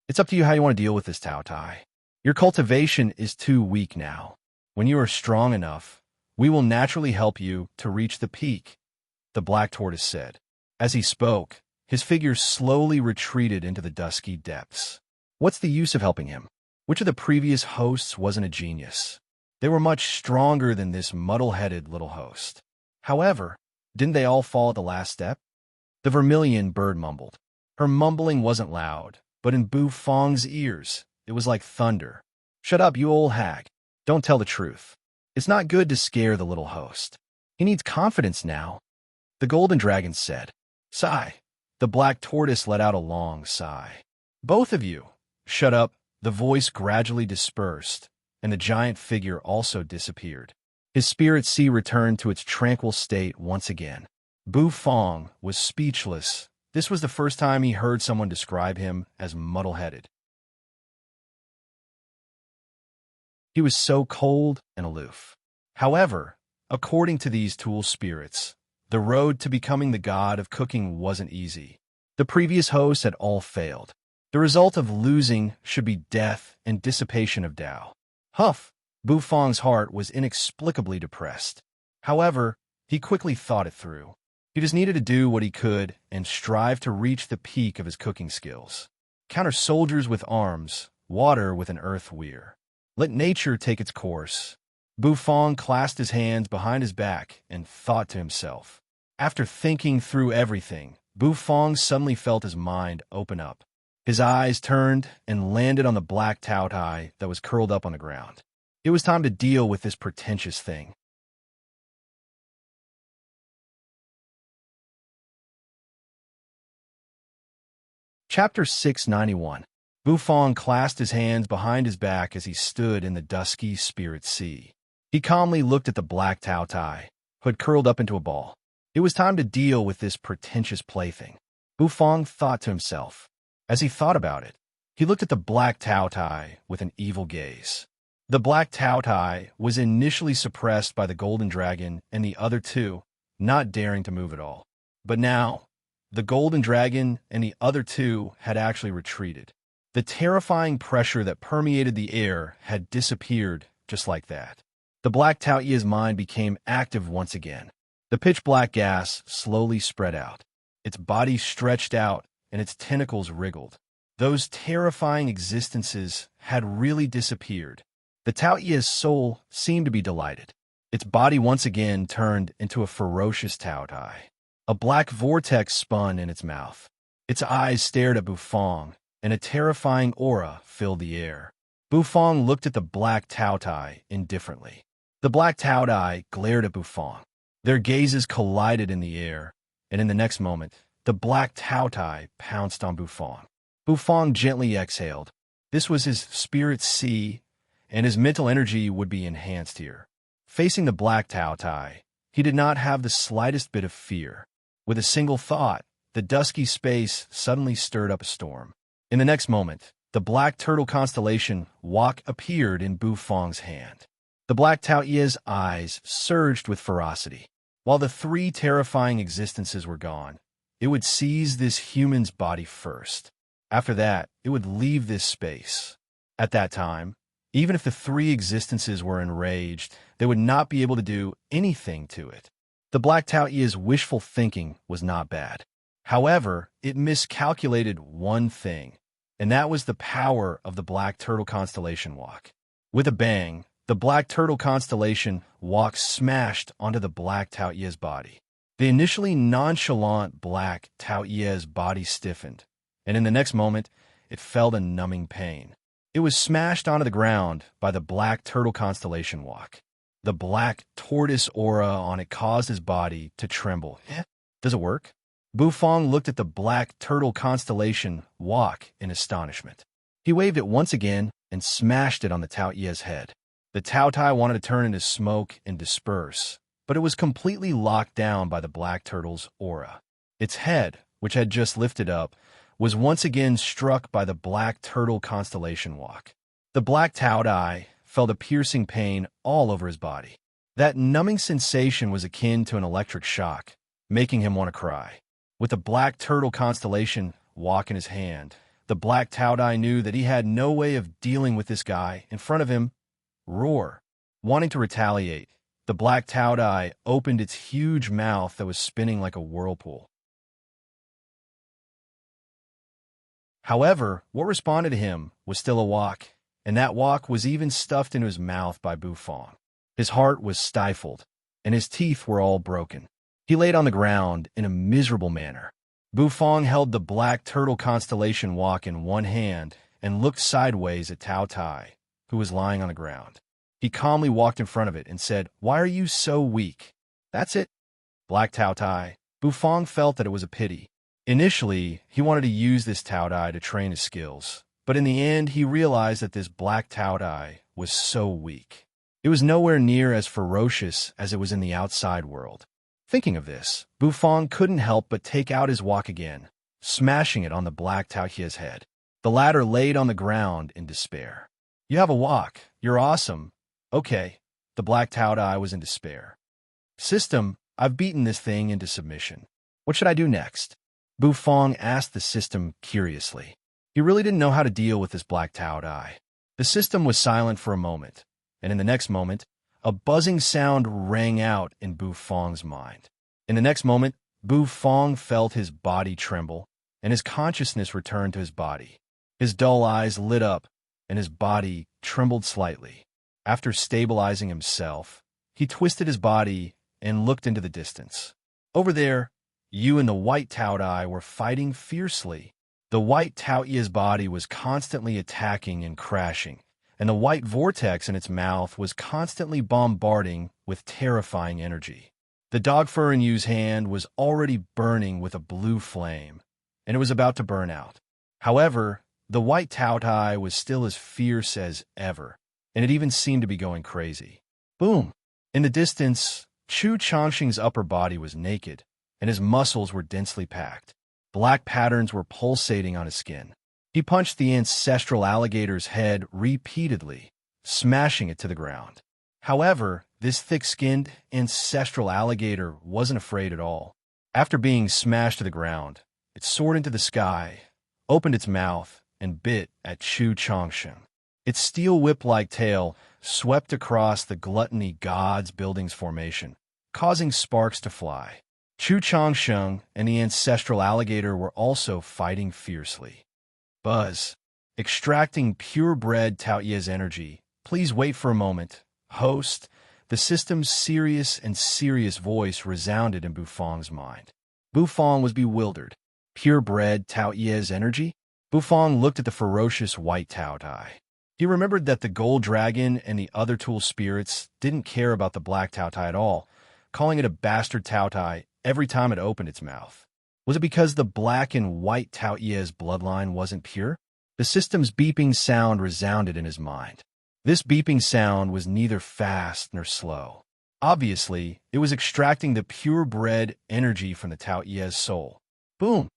Speaker 1: It's up to you how you want to deal with this, Tao Tai. Your cultivation is too weak now. When you are strong enough, we will naturally help you to reach the peak, the black tortoise said. As he spoke, his figure slowly retreated into the dusky depths. What's the use of helping him? Which of the previous hosts wasn't a genius? They were much stronger than this muddle-headed little host. However, didn't they all fall at the last step? The vermilion bird mumbled. Her mumbling wasn't loud, but in Bufang's ears, it was like thunder. Shut up, you old hag. Don't tell the truth. It's not good to scare the little host. He needs confidence now. The golden dragon said. Sigh. The black tortoise let out a long sigh. Both of you. Shut up. The voice gradually dispersed, and the giant figure also disappeared. His spirit sea returned to its tranquil state once again. Bufang was speechless. This was the first time he heard someone describe him as muddle-headed. He was so cold and aloof. However, according to these tool spirits, the road to becoming the god of cooking wasn't easy. The previous hosts had all failed. The result of losing should be death and dissipation of Tao. Huff! Bufang's heart was inexplicably depressed. However, he quickly thought it through. He just needed to do what he could and strive to reach the peak of his cooking skills. Counter soldiers with arms, water with an earth weir. Let nature take its course. Bufang clasped his hands behind his back and thought to himself. After thinking through everything, Bufang suddenly felt his mind open up. His eyes turned and landed on the black Tao Tai that was curled up on the ground. It was time to deal with this pretentious thing. Chapter 691. Bufang clasped his hands behind his back as he stood in the dusky spirit sea. He calmly looked at the black Tao Tai, who had curled up into a ball. It was time to deal with this pretentious plaything. Bufang thought to himself. As he thought about it, he looked at the black Tao Tai with an evil gaze. The black Tao Tai was initially suppressed by the golden dragon and the other two, not daring to move at all. But now, the golden dragon and the other two had actually retreated. The terrifying pressure that permeated the air had disappeared just like that. The black Tao Tai's mind became active once again. The pitch-black gas slowly spread out. Its body stretched out and its tentacles wriggled. Those terrifying existences had really disappeared. The Tao Tai's soul seemed to be delighted. Its body once again turned into a ferocious Tao Tai. A black vortex spun in its mouth. Its eyes stared at Bufang, and a terrifying aura filled the air. Bufang looked at the black Tao Tai indifferently. The black Tao Tai glared at Bufang. Their gazes collided in the air, and in the next moment, the black Tao Tai pounced on Bufang. Bufang gently exhaled. This was his spirit sea, and his mental energy would be enhanced here. Facing the black Tao Tai, he did not have the slightest bit of fear. With a single thought, the dusky space suddenly stirred up a storm. In the next moment, the black turtle constellation Wok appeared in Bufang's hand. The black Tao Tai's eyes surged with ferocity. While the three terrifying existences were gone, it would seize this human's body first. After that, it would leave this space. At that time, Even if the three existences were enraged, they would not be able to do anything to it. The Black Tao Ye's wishful thinking was not bad. However, it miscalculated one thing, and that was the power of the Black Turtle Constellation Walk. With a bang, the Black Turtle Constellation Walk smashed onto the Black Tao Ye's body. The initially nonchalant Black Tao Ye's body stiffened, and in the next moment, it felt a numbing pain. It was smashed onto the ground by the Black Turtle Constellation Walk. The black tortoise aura on it caused his body to tremble. Does it work? Bufang looked at the Black Turtle Constellation Walk in astonishment. He waved it once again and smashed it on the Tao Ye's head. The Tao Tai wanted to turn into smoke and disperse, but it was completely locked down by the Black Turtle's aura. Its head, which had just lifted up, was once again struck by the Black Turtle Constellation Walk. The Black Tao Tai felt a piercing pain all over his body. That numbing sensation was akin to an electric shock, making him want to cry. With the Black Turtle Constellation Walk in his hand, the Black Tao Tai knew that he had no way of dealing with this guy in front of him. Roar. Wanting to retaliate, the Black Tao Tai opened its huge mouth that was spinning like a whirlpool. However, what responded to him was still a walk, and that walk was even stuffed into his mouth by Bufang. His heart was stifled, and his teeth were all broken. He laid on the ground in a miserable manner. Bufang held the Black Turtle Constellation Walk in one hand and looked sideways at Tao Tai, who was lying on the ground. He calmly walked in front of it and said, "Why are you so weak?" "That's it." Black Tao Tai. Bufang felt that it was a pity. Initially, he wanted to use this Tao Tai to train his skills, but in the end, he realized that this Black Tao Tai was so weak. It was nowhere near as ferocious as it was in the outside world. Thinking of this, Bufang couldn't help but take out his walk again, smashing it on the Black Tao Tai's head. The latter laid on the ground in despair. "You have a walk. You're awesome." "Okay." The Black Tao Tai was in despair. "System, I've beaten this thing into submission. What should I do next?" Bufang asked the system curiously. He really didn't know how to deal with this Black Tao Tai. The system was silent for a moment, and in the next moment, a buzzing sound rang out in Bufang's mind. In the next moment, Bufang felt his body tremble, and his consciousness returned to his body. His dull eyes lit up, and his body trembled slightly. After stabilizing himself, he twisted his body and looked into the distance. Over there, you and the White Tao Tai were fighting fiercely. The White Tao Tai's body was constantly attacking and crashing, and the white vortex in its mouth was constantly bombarding with terrifying energy. The dog fur in Yu's hand was already burning with a blue flame, and it was about to burn out. However, the White Tao Tai was still as fierce as ever, and it even seemed to be going crazy. Boom! In the distance, Chu Changxing's upper body was naked, and his muscles were densely packed. Black patterns were pulsating on his skin. He punched the ancestral alligator's head repeatedly, smashing it to the ground. However, this thick-skinned ancestral alligator wasn't afraid at all. After being smashed to the ground, it soared into the sky, opened its mouth, and bit at Chu Changxing. Its steel whip-like tail swept across the Gluttony God's building's formation, causing sparks to fly. Chu Changxing and the ancestral alligator were also fighting fiercely. Buzz. Extracting purebred Tao Ye's energy. Please wait for a moment. Host. The system's serious voice resounded in Bufang's mind. Bufang was bewildered. Purebred Tao Ye's energy? Bufang looked at the ferocious White Tao Tai. He remembered that the gold dragon and the other tool spirits didn't care about the Black Tao Tai at all, calling it a bastard Tao Tai every time it opened its mouth. Was it because the Black and White Tao Ye's bloodline wasn't pure? The system's beeping sound resounded in his mind. This beeping sound was neither fast nor slow. Obviously, it was extracting the purebred energy from the Tao Ye's soul. Boom!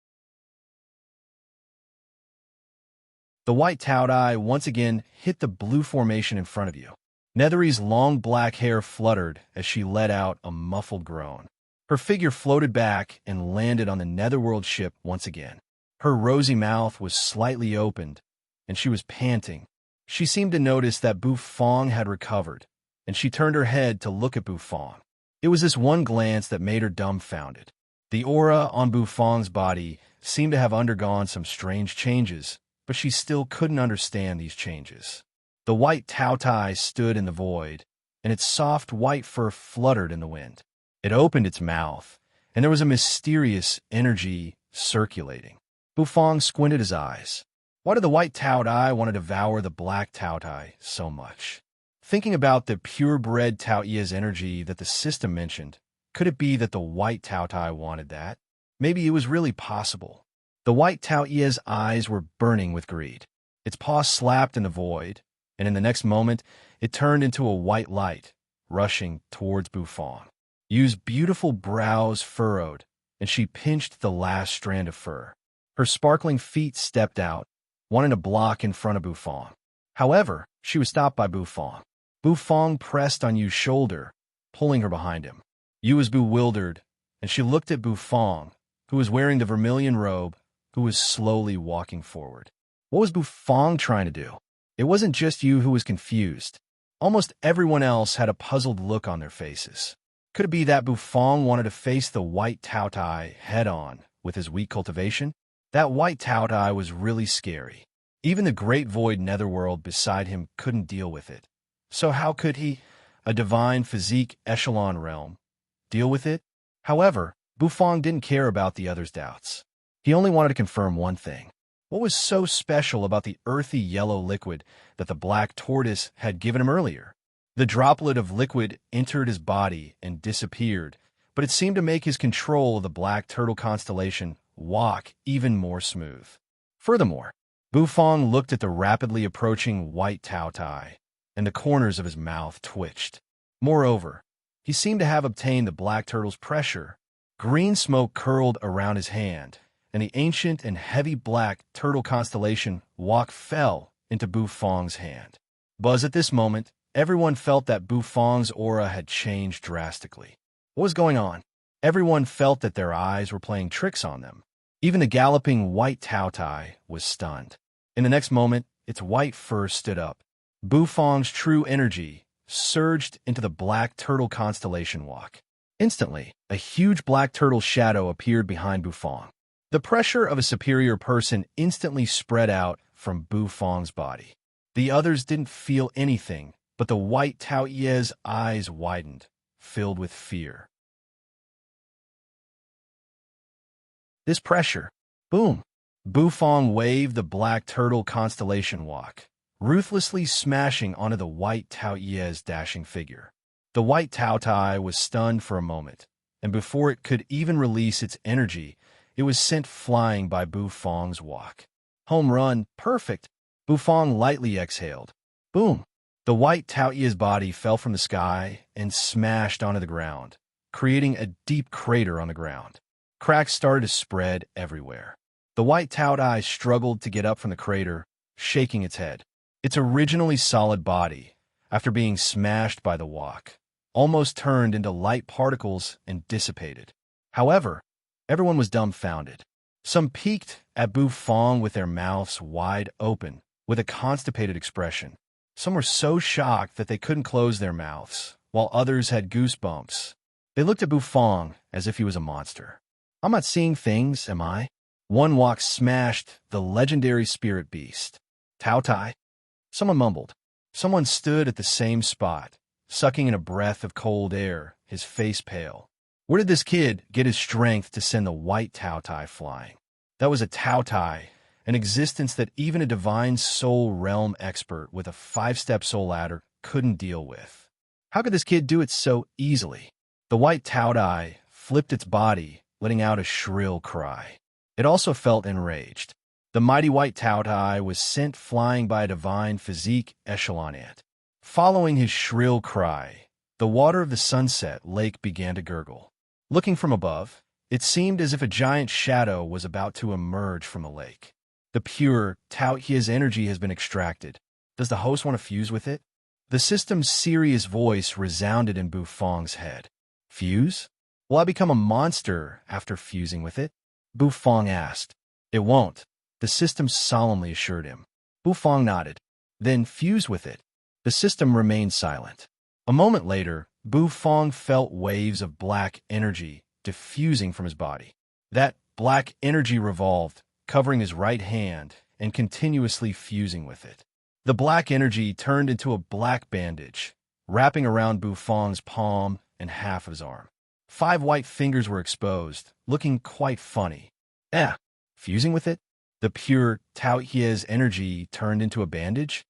Speaker 1: The White Tao Tai once again hit the blue formation in front of you. Nethery's long black hair fluttered as she let out a muffled groan. Her figure floated back and landed on the Netherworld ship once again. Her rosy mouth was slightly opened, and she was panting. She seemed to notice that Bufong had recovered, and she turned her head to look at Bufong. It was this one glance that made her dumbfounded. The aura on Bufong's body seemed to have undergone some strange changes, but she still couldn't understand these changes. The white Taotai stood in the void, and its soft white fur fluttered in the wind. It opened its mouth, and there was a mysterious energy circulating. Bufong squinted his eyes. Why did the white Taotai want to devour the black Taotai so much? Thinking about the purebred Taoia's energy that the system mentioned, could it be that the white Taotai wanted that? Maybe it was really possible. The white Taoia's eyes were burning with greed. Its paw slapped in the void, and in the next moment, it turned into a white light, rushing towards Bufong. Yu's beautiful brows furrowed, and she pinched the last strand of fur. Her sparkling feet stepped out, wanting to block in front of Bufong. However, she was stopped by Bufong. Bufong pressed on Yu's shoulder, pulling her behind him. Yu was bewildered, and she looked at Bufong, who was wearing the vermilion robe, who was slowly walking forward. What was Bufong trying to do? It wasn't just Yu who was confused. Almost everyone else had a puzzled look on their faces. Could it be that Bufong wanted to face the white Taotai head-on with his weak cultivation? That white Taotai was really scary. Even the great void netherworld beside him couldn't deal with it. So how could he, a divine physique echelon realm, deal with it? However, Bufong didn't care about the others' doubts. He only wanted to confirm one thing. What was so special about the earthy yellow liquid that the black tortoise had given him earlier? The droplet of liquid entered his body and disappeared, but it seemed to make his control of the black turtle constellation walk even more smooth. Furthermore, Bufong looked at the rapidly approaching white Taotai, and the corners of his mouth twitched. Moreover, he seemed to have obtained the black turtle's pressure. Green smoke curled around his hand, and the ancient and heavy black turtle constellation walk fell into Bufong's hand. But at this moment, everyone felt that Bufong's aura had changed drastically. What was going on? Everyone felt that their eyes were playing tricks on them. Even the galloping white Taotai was stunned. In the next moment, its white fur stood up. Bufong's true energy surged into the black turtle constellation walk. Instantly, a huge black turtle shadow appeared behind Bufong. The pressure of a superior person instantly spread out from Bufong's body. The others didn't feel anything, but the white Taoia's eyes widened, filled with fear. This pressure, boom! Bufong waved the black turtle constellation walk, ruthlessly smashing onto the white Taoia's dashing figure. The white Taotai was stunned for a moment, and before it could even release its energy, it was sent flying by Bufong's walk. Home run, perfect! Bufong lightly exhaled. Boom! The white Taoia's body fell from the sky and smashed onto the ground, creating a deep crater on the ground. Cracks started to spread everywhere. The white Taotai struggled to get up from the crater, shaking its head. Its originally solid body, after being smashed by the walk, almost turned into light particles and dissipated. However, everyone was dumbfounded. Some peeked at Bufong with their mouths wide open, with a constipated expression. Some were so shocked that they couldn't close their mouths, while others had goosebumps. They looked at Bufong as if he was a monster. I'm not seeing things, am I? One walk smashed the legendary spirit beast. Taotai? Someone mumbled. Someone stood at the same spot, sucking in a breath of cold air, his face pale. Where did this kid get his strength to send the white Taotai flying? That was a Taotai, an existence that even a divine soul realm expert with a 5-step soul ladder couldn't deal with. How could this kid do it so easily? The white Taotai flipped its body, letting out a shrill cry. It also felt enraged. The mighty white Taotai was sent flying by a divine physique echelon ant. Following his shrill cry, the water of the sunset lake began to gurgle. Looking from above, it seemed as if a giant shadow was about to emerge from the lake. The pure Taoia's energy has been extracted. Does the host want to fuse with it? The system's serious voice resounded in Bufong's head. Fuse? Will I become a monster after fusing with it? Bufong asked. It won't, the system solemnly assured him. Bufong nodded. then fused with it. The system remained silent. A moment later, Bufong felt waves of black energy diffusing from his body. That black energy revolved, covering his right hand and continuously fusing with it. The black energy turned into a black bandage, wrapping around Bufong's palm and half of his arm. 5 white fingers were exposed, looking quite funny. Fusing with it? The pure Tao Hie's energy turned into a bandage?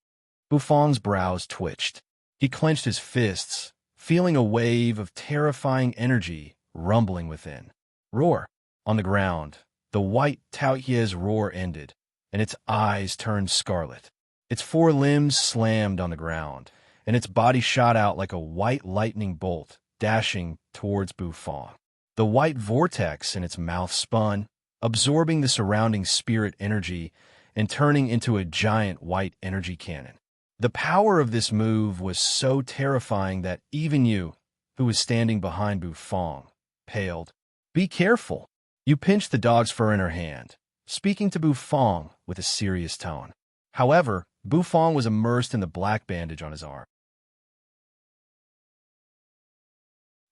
Speaker 1: Bufong's brows twitched. He clenched his fists, feeling a wave of terrifying energy rumbling within. Roar! On the ground, the white Tao Hie's roar ended, and its eyes turned scarlet. Its 4 limbs slammed on the ground, and its body shot out like a white lightning bolt, dashing towards Bufong. The white vortex in its mouth spun, absorbing the surrounding spirit energy and turning into a giant white energy cannon. The power of this move was so terrifying that even you, who was standing behind Bufong, paled. Be careful. You pinched the dog's fur in her hand, speaking to Bufong with a serious tone. However, Bufong was immersed in the black bandage on his arm.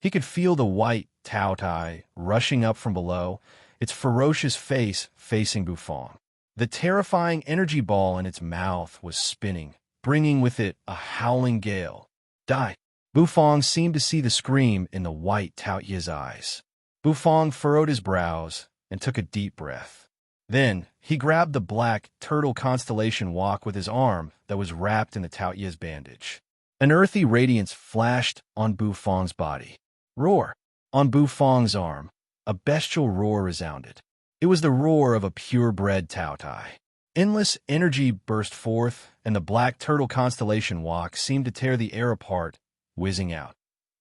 Speaker 1: He could feel the white Tao Tai rushing up from below, its ferocious face facing Bufong. The terrifying energy ball in its mouth was spinning, bringing with it a howling gale. Die! Bufong seemed to see the scream in the white Tao Ye's eyes. Bufong furrowed his brows and took a deep breath. Then, he grabbed the black turtle constellation walk with his arm that was wrapped in the Tao Ye's bandage. An earthy radiance flashed on Bufong's body. Roar! On Bufong's arm, a bestial roar resounded. It was the roar of a purebred Tao Tai. Endless energy burst forth, and the black turtle constellation walk seemed to tear the air apart, whizzing out.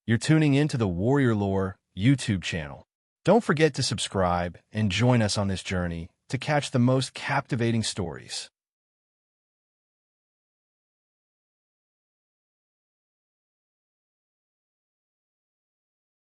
Speaker 1: You're tuning into the Warrior Lore YouTube channel. Don't forget to subscribe and join us on this journey to catch the most captivating stories.